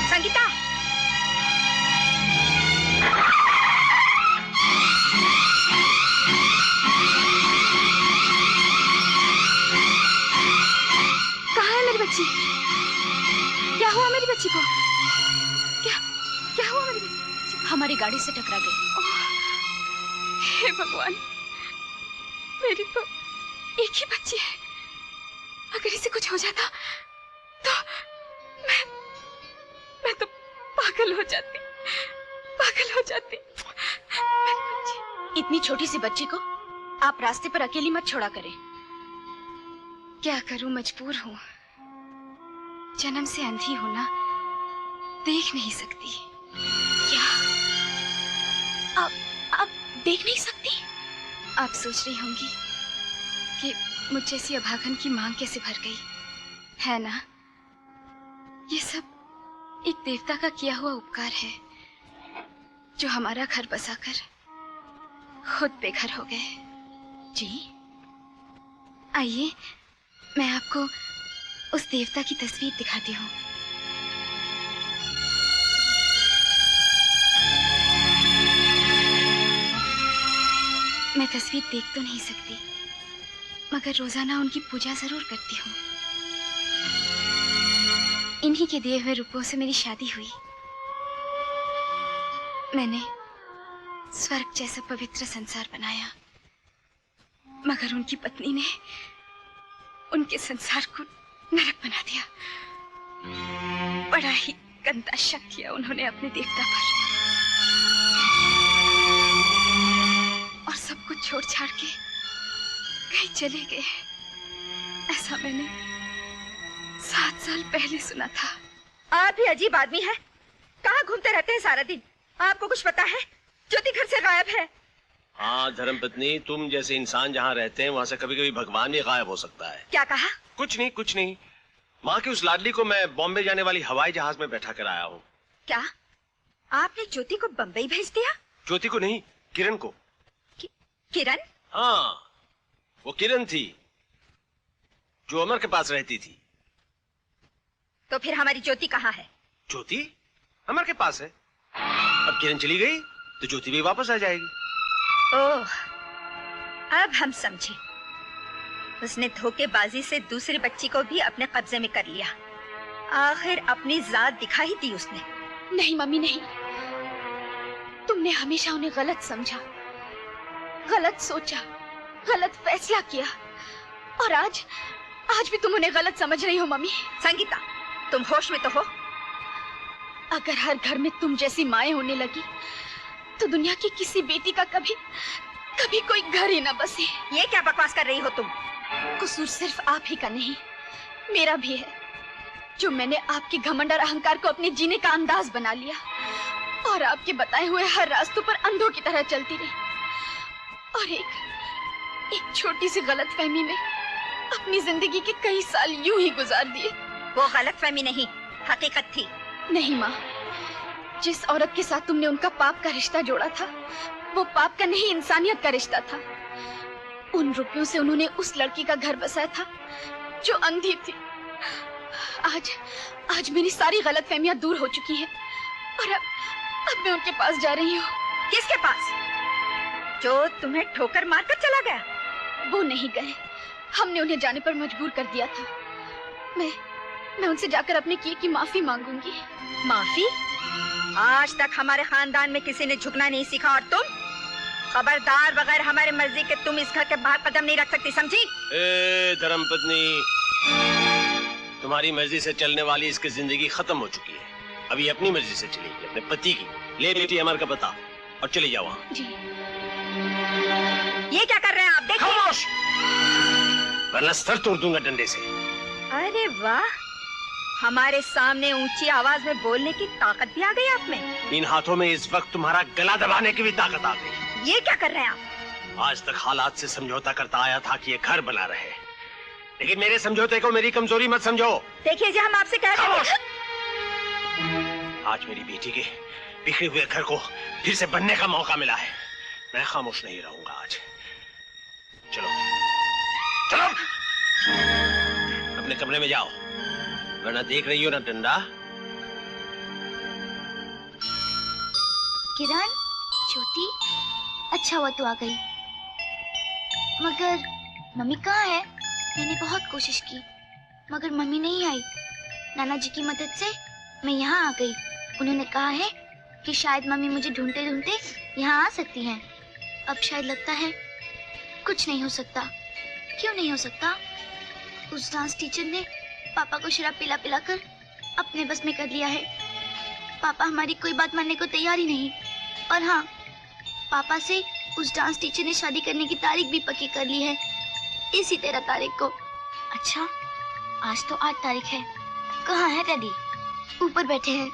संगीता, कहाँ है मेरी बच्ची? क्या हुआ मेरी बच्ची को? क्या क्या हुआ मेरी बच्ची को? हमारी गाड़ी से टकरा गई। हे भगवान, मेरी तो एक ही बच्ची है। अगर इसे कुछ हो जाता तो मैं तो पागल हो जाती, पागल हो जाती। मेरी बच्ची, इतनी छोटी सी बच्ची को आप रास्ते पर अकेली मत छोड़ा करें। क्या करूं, मजबूर हूं। जन्म से अंधी हूं ना, देख नहीं सकती। क्या आप देख नहीं सकती? आप सोच रही होंगी कि मुझ जैसी अभागन की मांग कैसे भर गई है ना? ये सब एक देवता का किया हुआ उपकार है, जो हमारा घर बसाकर खुद बेघर हो गए। जी, आइए मैं आपको उस देवता की तस्वीर दिखाती हूँ। मैं तस्वीर देख तो नहीं सकती, मगर रोजाना उनकी पूजा जरूर करती हूँ। इन्हीं के दिए हुए रुपयों से मेरी शादी हुई। मैंने स्वर्ग जैसा पवित्र संसार बनाया, मगर उनकी पत्नी ने उनके संसार को नरक बना दिया। बड़ा ही गंदा शक किया उन्होंने अपने देवता पर, और सब कुछ छोड़ छाड़ के कहीं चले गए। ऐसा मैंने 7 साल पहले सुना था। आप ही अजीब आदमी हैं। कहाँ घूमते रहते हैं सारा दिन? आपको कुछ पता है? ज्योति घर से गायब है। हाँ धर्मपत्नी, तुम जैसे इंसान जहाँ रहते हैं वहाँ से कभी कभी भगवान भी गायब हो सकता है। क्या कहा? कुछ नहीं, कुछ नहीं। माँ की उस लाडली को मैं बॉम्बे जाने वाली हवाई जहाज में बैठा कर आया हूँ। क्या आपने ज्योति को बंबई भेज दिया? ज्योति को नहीं, किरण को। किरण? हाँ, वो किरण थी जो अमर के पास रहती थी। तो फिर हमारी ज्योति कहाँ है? ज्योति अमर के पास है। अब किरण चली गई तो ज्योति भी वापस आ जाएगी। ओह, अब हम समझे। उसने धोखेबाजी से दूसरी बच्ची को भी अपने कब्जे में कर लिया। आखिर अपनी जात दिखा ही दी उसने। नहीं मम्मी, नहीं। तुमने हमेशा उन्हें गलत समझा, गलत सोचा। गलत फैसला किया और आज भी तुम उन्हें गलत समझ रही हो मम्मी। संगीता, तुम होश में तो हो? अगर हर घर में तुम जैसी माएं होने लगी तो दुनिया की किसी बेटी का कभी कोई घर ही न बसे। ये क्या बकवास कर रही हो तुम? कसूर सिर्फ आप ही का नहीं, मेरा भी है, जो मैंने आपके घमंड और अहंकार को अपने जीने का अंदाज बना लिया और आपके बताए हुए हर रास्तों पर अंधों की तरह चलती रही और एक छोटी सी गलतफहमी में अपनी जिंदगी के कई साल यूं ही गुजार दिए। वो गलतफहमी नहीं, हकीकत थी। नहीं माँ, जिस औरत के साथ तुमने उनका पाप का रिश्ता जोड़ा था वो पाप का नहीं, इंसानियत का रिश्ता था। उन रुपयों से उन्होंने उस लड़की का घर बसाया था जो अंधी थी। आज मेरी सारी गलतफहमियां दूर हो चुकी हैं और अब मैं उनके पास जा रही हूँ। किसके पास? जो तुम्हें ठोकर मारकर चला गया? वो नहीं गए, हमने उन्हें जाने पर मजबूर कर दिया था। मैं उनसे जाकर अपने किए की माफी मांगूंगी। माफी? आज तक हमारे खानदान में किसी ने झुकना नहीं सीखा और तुम? खबरदार, बगैर हमारे मर्जी के तुम इस घर के बाहर कदम नहीं रख सकती, समझी? धर्मपत्नी, तुम्हारी मर्जी से चलने वाली इसकी जिंदगी खत्म हो चुकी है। अभी अपनी मर्जी से चलेगी, अपने पति की। ले बेटी अमर का पता और चली जाओ वहाँ। जी। ये क्या कर रहे हैं आप? देखिए। खामोश, वरना सर तोड़ दूंगा डंडे से। अरे वाह, हमारे सामने ऊंची आवाज में बोलने की ताकत भी आ गई आप में। इन हाथों में इस वक्त तुम्हारा गला दबाने की भी ताकत आ गई। ये क्या कर रहे हैं आप? आज तक हालात से समझौता करता आया था कि ये घर बना रहे, लेकिन मेरे समझौते को मेरी कमजोरी मत समझो। देखिए जी, हम आपसे कह रहे हैं। आज मेरी बेटी के बिखरे हुए घर को फिर से बनने का मौका मिला है। मैं खामोश नहीं रहूंगा आज। चलो चलो अपने कमरे में जाओ, वरना देख रही हो ना डंडा। किरण, ज्योति, अच्छा हुआ तू आ गई। मगर मम्मी कहाँ है? मैंने बहुत कोशिश की मगर मम्मी नहीं आई। नाना जी की मदद से मैं यहाँ आ गई। उन्होंने कहा है कि शायद मम्मी मुझे ढूंढते ढूंढते यहाँ आ सकती हैं। अब शायद लगता है कुछ नहीं हो सकता। क्यों नहीं हो सकता? उस डांस टीचर ने पापा को शराब पिला पिला कर अपने बस में कर लिया है। पापा हमारी कोई बात मानने को तैयार ही नहीं। और हाँ, पापा से उस डांस टीचर ने शादी करने की तारीख भी पक्की कर ली है, इसी 13 तारीख को। अच्छा, आज तो 8 तारीख है। कहाँ है डैडी? ऊपर बैठे हैं।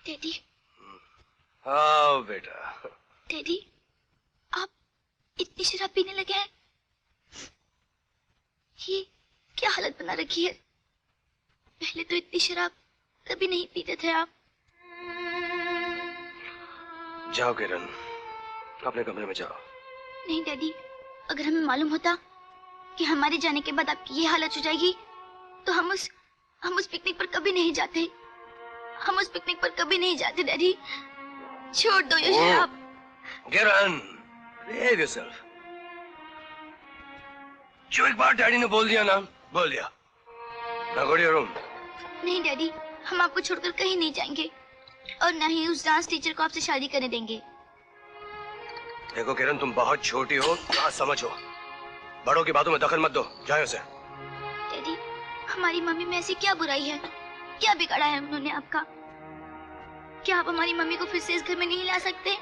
डैडी। हाँ बेटा। डैडी, आप इतनी शराब पीने लगे हैं? ये क्या हालत बना रखी है? पहले तो इतनी शराब कभी नहीं पीते थे आप। जाओ किरण, अपने कमरे में जाओ। नहीं डैडी, अगर हमें मालूम होता कि हमारे जाने के बाद आपकी ये हालत हो जाएगी तो हम उस पिकनिक पर कभी नहीं जाते। हम उस पिकनिक पर कभी नहीं जाते डैडी। छोड़ दो ये शराब। किरण, behave yourself। जो एक बार डैडी ने बोल दिया ना, बोल दिया। Now go to your room। नहीं डैडी, हम आपको छोड़कर कहीं नहीं जाएंगे और न ही उस डांस टीचर को आपसे शादी करने देंगे। देखो किरण, तुम बहुत छोटी हो, ना समझो। बड़ों की बातों में दखल मत दो, जाओ से। डैडी, हमारी मम्मी में ऐसी क्या बुराई है? क्या बिगाड़ा है उन्होंने आपका? क्या आप हमारी मम्मी को फिर से इस घर में नहीं ला सकते?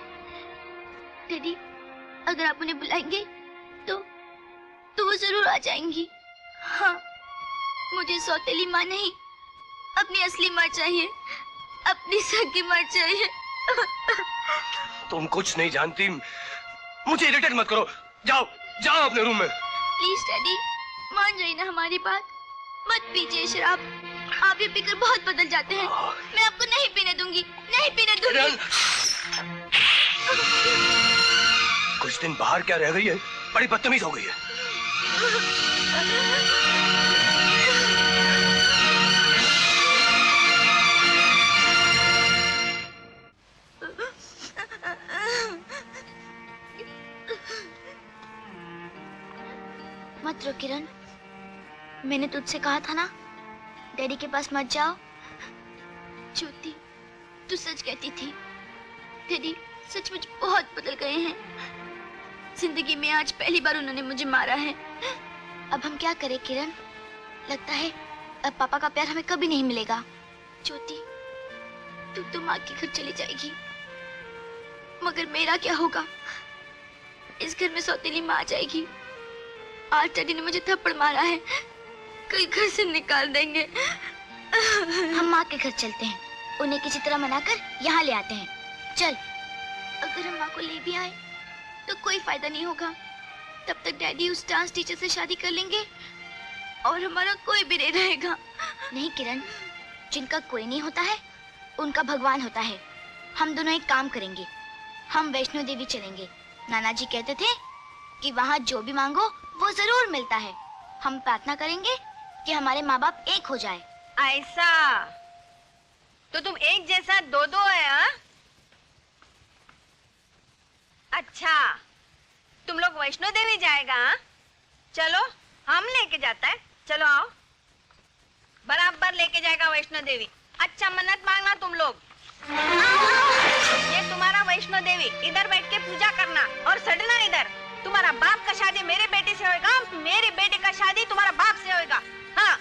डैडी, अगर आप उन्हें बुलाएंगे तो वो जरूर आ जाएंगी। हाँ, मुझे सौतेली माँ नहीं, अपनी असली माँ चाहिए, अपनी सगी माँ चाहिए। तुम कुछ नहीं जानती, मुझे इरिटेट मत करो। जाओ जाओ अपने रूम में। प्लीज डैडी, मान जाइए ना हमारी बात। मत पीजिए शराब, आप ये पीकर बहुत बदल जाते हैं। मैं आपको नहीं पीने दूंगी, नहीं पीने दूंगी। कुछ दिन बाहर क्या रह गई है, बड़ी बदतमीज हो गई है। मत रो किरण, मैंने तुझसे कहा था ना, डैडी के पास मत जाओ। ज्योति, तू सच कहती थी। डैडी सचमुच बहुत बदल गए हैं। जिंदगी में आज पहली बार उन्होंने मुझे मारा है। अब हम क्या करें किरण? लगता है अब पापा का प्यार हमें कभी नहीं मिलेगा। ज्योति, तू तो माँ के घर चली जाएगी, मगर मेरा क्या होगा? इस घर में सौतेली माँ आ जाएगी। आज डैडी ने मुझे थप्पड़ मारा है, कल घर से निकाल देंगे। हम माँ के घर चलते हैं, उन्हें किसी तरह मनाकर यहाँ ले आते हैं। चल। अगर हम माँ को ले भी आए तो कोई फायदा नहीं होगा। तब तक डैडी उस डांस टीचर से शादी कर लेंगे और हमारा कोई भी नहीं रहेगा। नहीं किरण, जिनका कोई नहीं होता है उनका भगवान होता है। हम दोनों एक काम करेंगे, हम वैष्णो देवी चलेंगे। नाना जी कहते थे कि वहाँ जो भी मांगो वो जरूर मिलता है। हम प्रार्थना करेंगे कि हमारे माँ बाप एक हो जाए। ऐसा तो तुम एक जैसा दो दो है हा? अच्छा, तुम लोग वैष्णो देवी जाएगा हा? चलो हम लेके जाता है। चलो आओ, बराबर लेके जाएगा वैष्णो देवी। अच्छा मन्नत मांगना तुम लोग। ये तुम्हारा वैष्णो देवी, इधर बैठ के पूजा करना और सड़ना इधर। तुम्हारा बाप का शादी मेरे बेटे से होएगा, मेरे बेटे का शादी तुम्हारा बाप से होएगा। हाँ।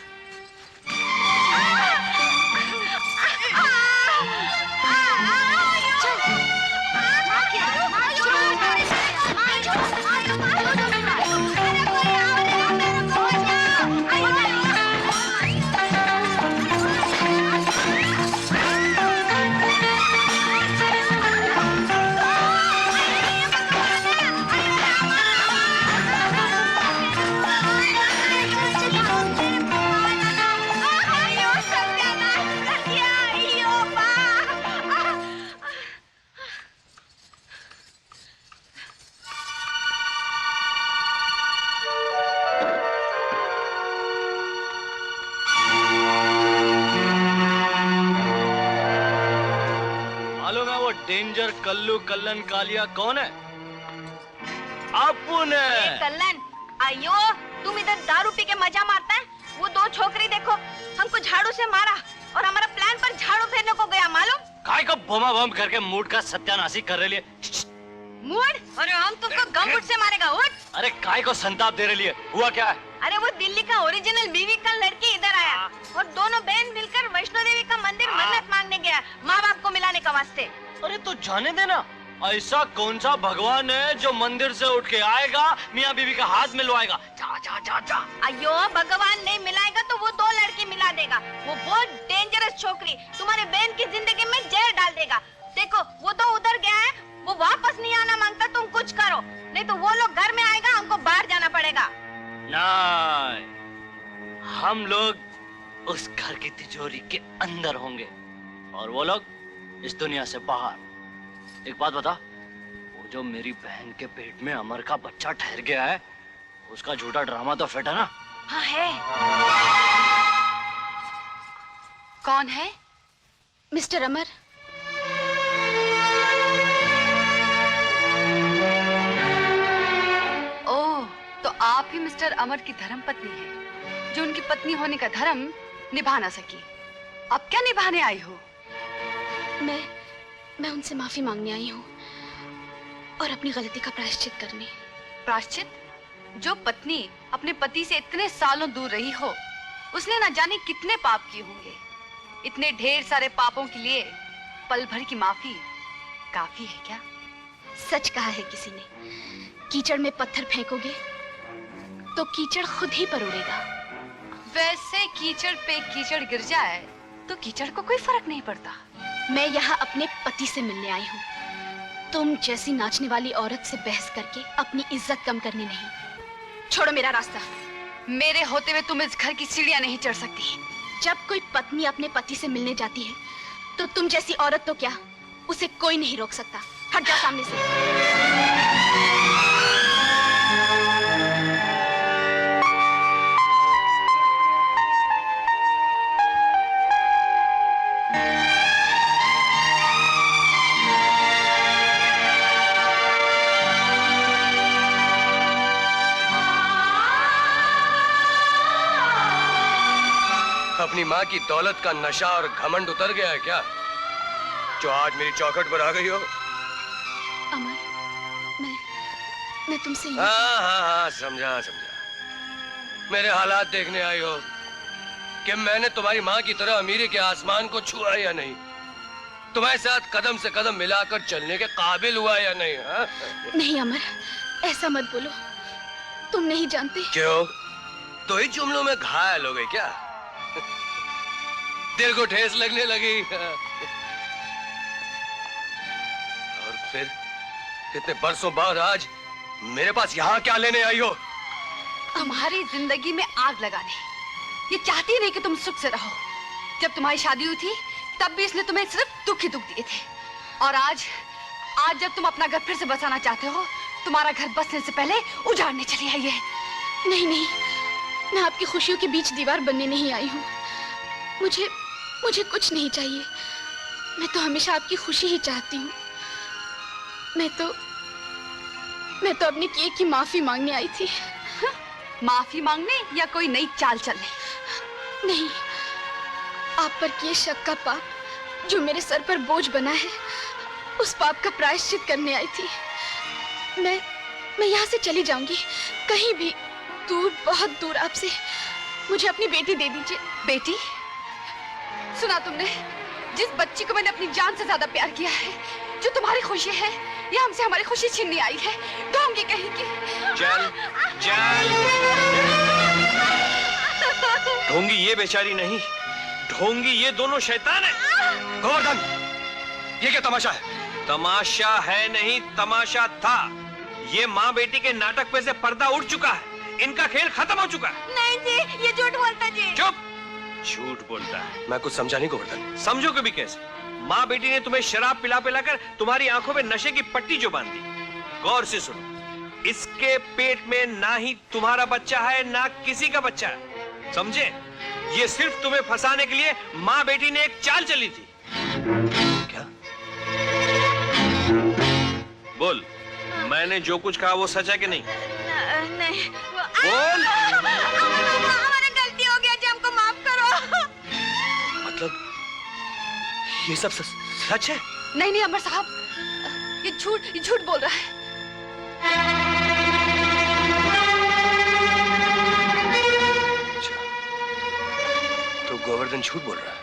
डेंजर कल्लू कल्लन कालिया कौन है? अपुन है। कल्लन, आयो तुम इधर दारू पी के मजा मारता है। वो दो छोकरी देखो, हमको झाड़ू से मारा और हमारा प्लान पर झाड़ू फेरने को गया मालूम? काय को बम बम करके मूड का सत्यानाशी कर रही है। मूड? अरे हम तुमको गमबुट से मारेगा। उठ। अरे काय को संताप दे रही है? हुआ क्या है? अरे वो दिल्ली का ओरिजिनल बीवी का लड़की इधर आया और दोनों बहन मिलकर वैष्णो देवी का मंदिर मन्नत मांगने गया, माँ बाप को मिलाने का वास्ते। अरे तो जाने देना, ऐसा कौन सा भगवान है जो मंदिर से उठ के आएगा मियाँ बीवी का हाथ मिलवाएगा? जा जा जा जा। अयो भगवान नहीं मिलाएगा तो वो दो लड़की मिला देगा। वो बहुत डेंजरस छोकरी तुम्हारे बहन की जिंदगी में जहर डाल देगा। देखो वो तो उधर गया है, वो वापस नहीं आना मांगता। तुम कुछ करो, नहीं तो वो लोग घर में आएगा, हमको बाहर जाना पड़ेगा। नहीं, हम लोग उस घर की तिजोरी के अंदर होंगे और वो लोग इस दुनिया से बाहर। एक बात बता, वो जो मेरी बहन के पेट में अमर का बच्चा ठहर गया है, उसका झूठा ड्रामा तो फिट है ना? हाँ है। कौन है? मिस्टर अमर। ओह, तो आप ही मिस्टर अमर की धर्म पत्नी है, जो उनकी पत्नी होने का धर्म निभा ना सकी। अब क्या निभाने आई हो? मैं उनसे माफी मांगने आई हूँ और अपनी गलती का प्रायश्चित करने। प्रायश्चित? जो पत्नी अपने पति से इतने सालों दूर रही हो, उसने ना जाने कितने पाप किए होंगे। इतने ढेर सारे पापों के लिए पल भर की माफी काफी है क्या? सच कहा है किसी ने, कीचड़ में पत्थर फेंकोगे तो कीचड़ खुद ही पर उड़ेगा। वैसे कीचड़ पे कीचड़ गिर जाए तो कीचड़ को कोई फर्क नहीं पड़ता। मैं यहाँ अपने पति से मिलने आई हूँ, तुम जैसी नाचने वाली औरत से बहस करके अपनी इज्जत कम करने नहीं। छोड़ो मेरा रास्ता। मेरे होते हुए तुम इस घर की सीढ़ियां नहीं चढ़ सकती। जब कोई पत्नी अपने पति से मिलने जाती है तो तुम जैसी औरत तो क्या, उसे कोई नहीं रोक सकता। हट जा सामने से। अपनी माँ की दौलत का नशा और घमंड उतर गया है क्या? जो आज मेरी चौखट पर आ गई हो? अमर, मैं तुमसे हाँ, समझा। मेरे हालात देखने आई हो कि मैंने तुम्हारी माँ की तरह अमीरी के आसमान को छुआ या नहीं, तुम्हारे साथ कदम से कदम मिलाकर चलने के काबिल हुआ या नहीं? हाँ? नहीं अमर, ऐसा मत बोलो, तुम नहीं जानते। क्यों? तो ही जुमलों में घायल हो गए क्या? दिल को ठेस लगने लगी? और फिर इतने बरसों बाद आज मेरे पास यहाँ क्या लेने आई हो? तुम्हारी जिंदगी में आग लगाने। ये चाहती नहीं कि तुम सुख से रहो। जब तुम्हारी शादी हुई थी तब भी इसने तुम्हें सिर्फ दुख ही दुख दिए थे, और आज जब तुम अपना घर फिर से बसाना चाहते हो, तुम्हारा घर बसने से पहले उजाड़ने चली आई है। नहीं, मैं आपकी खुशियों के बीच दीवार बनने नहीं आई हूँ। मुझे कुछ नहीं चाहिए। मैं तो हमेशा आपकी खुशी ही चाहती हूँ। मैं तो अपने किए की माफी मांगने आई थी। माफी मांगने या कोई नई चाल चलने? नहीं, आप पर किए शक का पाप जो मेरे सर पर बोझ बना है, उस पाप का प्रायश्चित करने आई थी। मैं यहाँ से चली जाऊंगी, कहीं भी दूर, बहुत दूर आपसे। मुझे अपनी बेटी दे दीजिए। बेटी? सुना तुमने? जिस बच्ची को मैंने अपनी जान से ज्यादा प्यार किया है, जो तुम्हारी खुशी है, ये हमसे हमारी खुशी छीनने आई है। ढोंगी कहीं की। चल। ढोंगी ये बेचारी नहीं, ढोंगी ये दोनों शैतान है। गोवर्धन, ये क्या तमाशा है? तमाशा है नहीं, तमाशा था। ये माँ बेटी के नाटक पे से पर्दा उठ चुका है। इनका खेल खत्म हो चुका है। नहीं जी, ये झूठ बोलता जी। चुप! झूठ बोलता है। मैं कुछ समझा नहीं गोवर्धन। समझो कभी कैसे? माँ बेटी ने तुम्हें शराब पिला कर तुम्हारी आंखों में नशे की पट्टी जो बांध दी। गौर से सुनो, इसके पेट में ना ही तुम्हारा बच्चा है, ना किसी का बच्चा है, समझे? ये सिर्फ तुम्हें फंसाने के लिए माँ बेटी ने एक चाल चली थी। क्या? बोल, मैंने जो कुछ कहा वो सच है कि नहीं? नहीं। बोल। हमारा गलती हो गया जी, हमको माफ करो। मतलब ये सब सच है? नहीं अमर साहब, ये झूठ बोल रहा है। अच्छा, तो गोवर्धन झूठ बोल रहा है?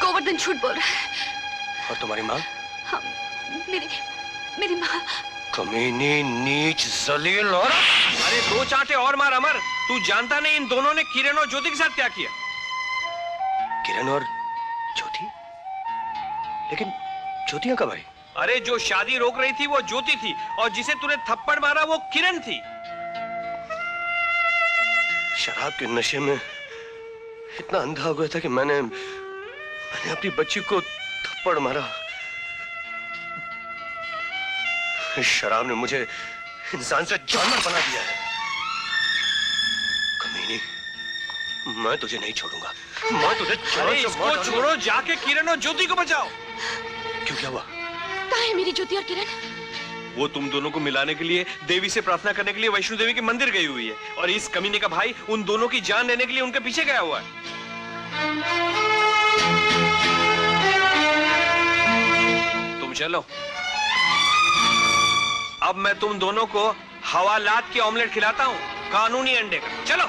गोवर्धन झूठ बोल रहा है। और तुम्हारी माँ? हाँ, मेरी माँ। कमीनी, नीच, जलील और... अरे दो चांटे और मार अमर। तू जानता नहीं इन दोनों ने किरण और ज्योति के साथ क्या किया? किरण और ज्योति? लेकिन ज्योति कब आई? अरे जो शादी रोक रही थी वो ज्योति थी, और जिसे तूने थप्पड़ मारा वो किरण थी। शराब के नशे में इतना अंधा हो गया था कि मैंने अपनी बच्ची को थप्पड़ मारा। इस शराब ने मुझे इंसान से जानवर बना दिया है। कमीनी, मैं तुझे नहीं छोड़ूंगा। मैं तुझे इसको छोड़ो, जाके किरण और ज्योति को बचाओ। क्यों, क्या हुआ? कहाँ है मेरी ज्योति और किरण? वो तुम दोनों को मिलाने के लिए देवी से प्रार्थना करने के लिए वैष्णो देवी के मंदिर गई हुई है, और इस कमीने का भाई उन दोनों की जान लेने के लिए उनके पीछे गया हुआ है। तुम चलो, अब मैं तुम दोनों को हवालात के ऑमलेट खिलाता हूँ, कानूनी अंडे का। चलो।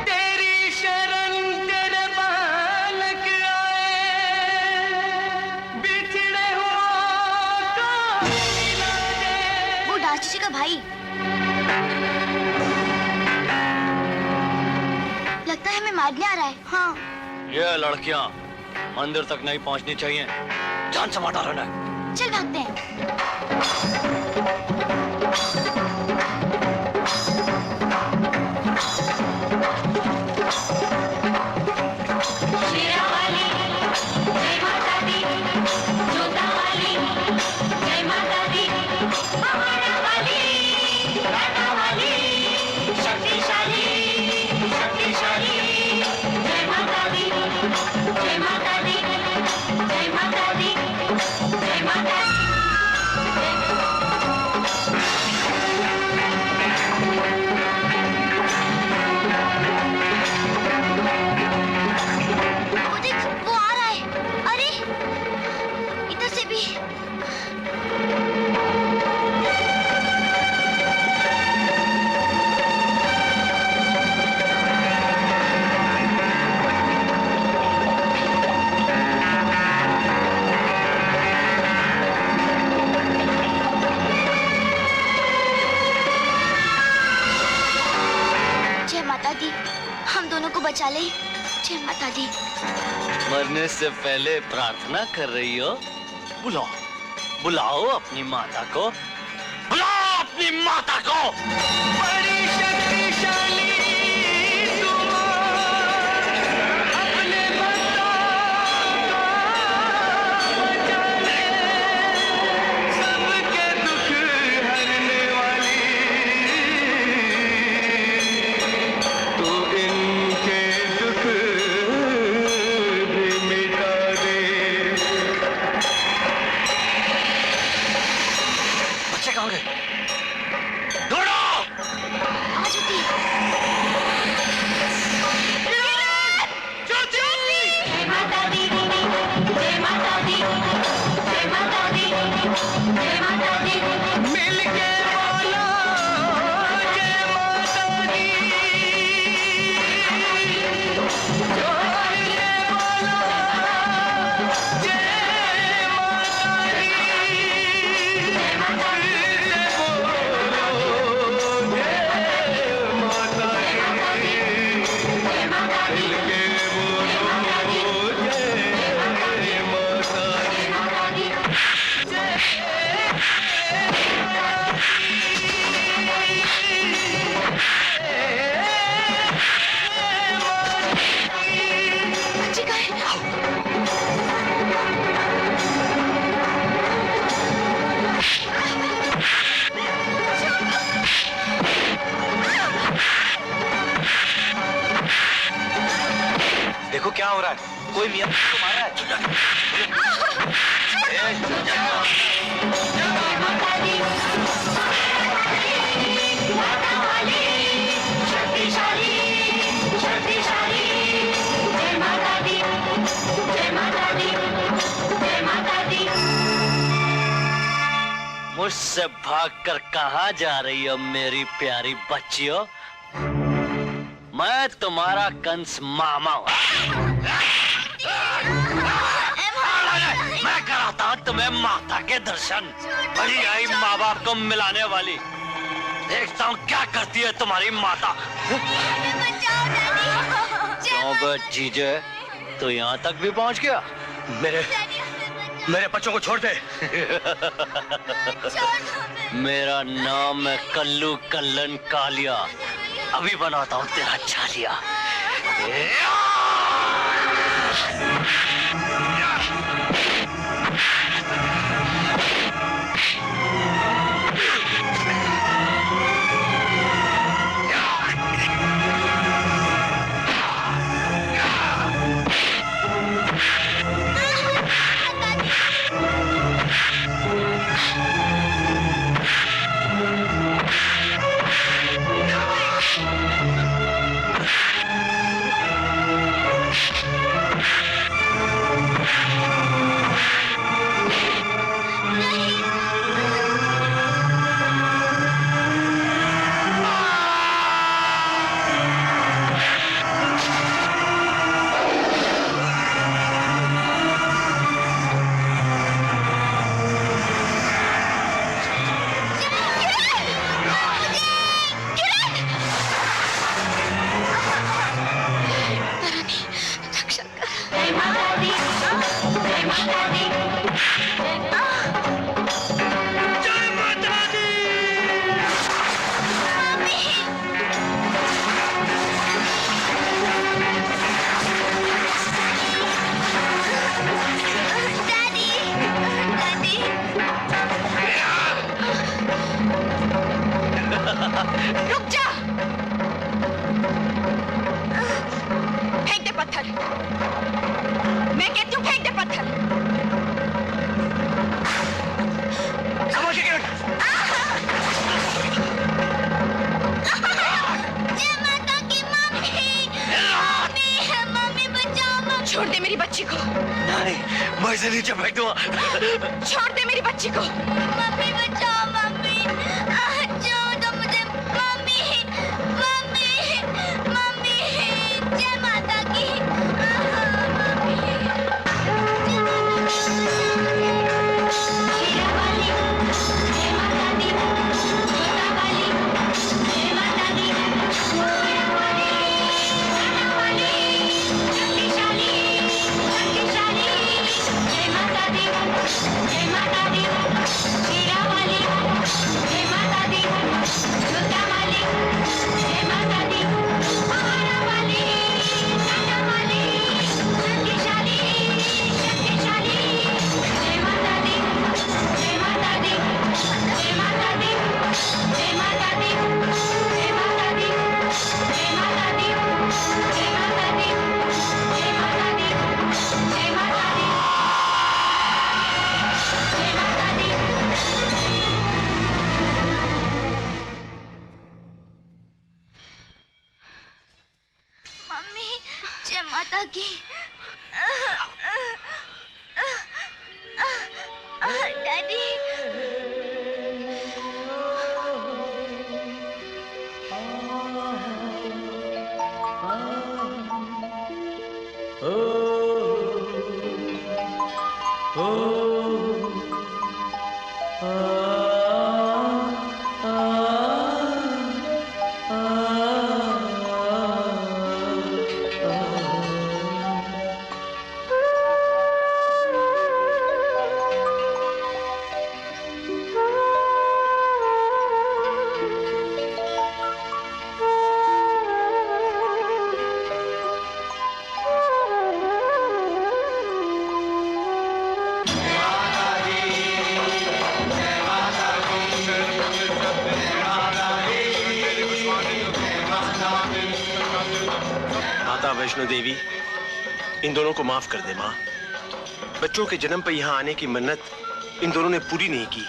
तेरी शरण तेरे बालक आए, बिछड़े हो तो मिला दे। वो दास जी का भाई। लगता है हमें मारने आ रहा है। हाँ। ये लड़कियां मंदिर तक नहीं पहुंचनी चाहिए। जान से मार डालना है। चल भागते हैं। बचा ले। जय माता दी। मरने से पहले प्रार्थना कर रही हो? बुलाओ, बुलाओ अपनी माता को, बुलाओ अपनी माता को। बड़ी शक्तिशाली अपने सबके दुख हरने वाली, तू इनके दुख भी मिटा दे। बच्चे कहाँ गए? दौड़ो! देखो क्या हो रहा है, कोई मियां को मार रहा मुझसे भागकर कहाँ जा रही हो मेरी प्यारी बच्चियों? मैं तुम्हारा कंस मामा हूँ। मैं कराता हूँ तुम्हें माता के दर्शन। बड़ी आई माँ बाप को मिलाने वाली। देखता हूँ क्या करती है तुम्हारी माता। क्यों बे जीजे, तो यहाँ तक भी पहुँच गया? मेरे बच्चों को छोड़ दे। मेरा नाम है कल्लू कल्लन कालिया। अभी बनाता हूँ तेरा छालिया। रुक जा! फेंक दे पत्थर। मैं कहती हूँ फेंक दे पत्थर। समझ गए? जय माता की मम्मी, मम्मी बचाओ मम्मी। छोड़ दे मेरी बच्ची को। नहीं, मैं इसे नीचे फेंक दूंगा। छोड़ दे मेरी बच्ची को। मम्मी बचाओ मम्मी, छोड़ दो मुझे मम्मी, मम्मी, मम्मी, जय माता की मम्मी। माता वैष्णो देवी, इन दोनों को माफ कर दे माँ। बच्चों के जन्म पर यहाँ आने की मन्नत इन दोनों ने पूरी नहीं की,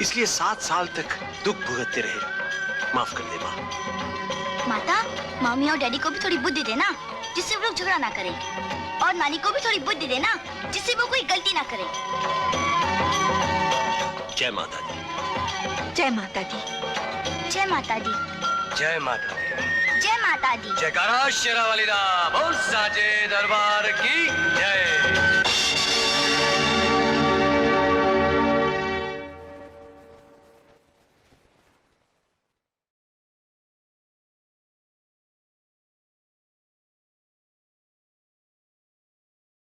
इसलिए 7 साल तक दुख भुगतते रहे। माफ कर दे माँ। माता, मम्मी और डैडी को भी थोड़ी बुद्धि देना, जिससे वो लोग झगड़ा ना करें, और नानी को भी थोड़ी बुद्धि देना, जिससे वो कोई गलती ना करे। जय माता दी। जय माता दी। जय माता दी। जय माता दी। जय माता दी। जयकारा शेरा वाली दा, बोल साचे दरबार की जय।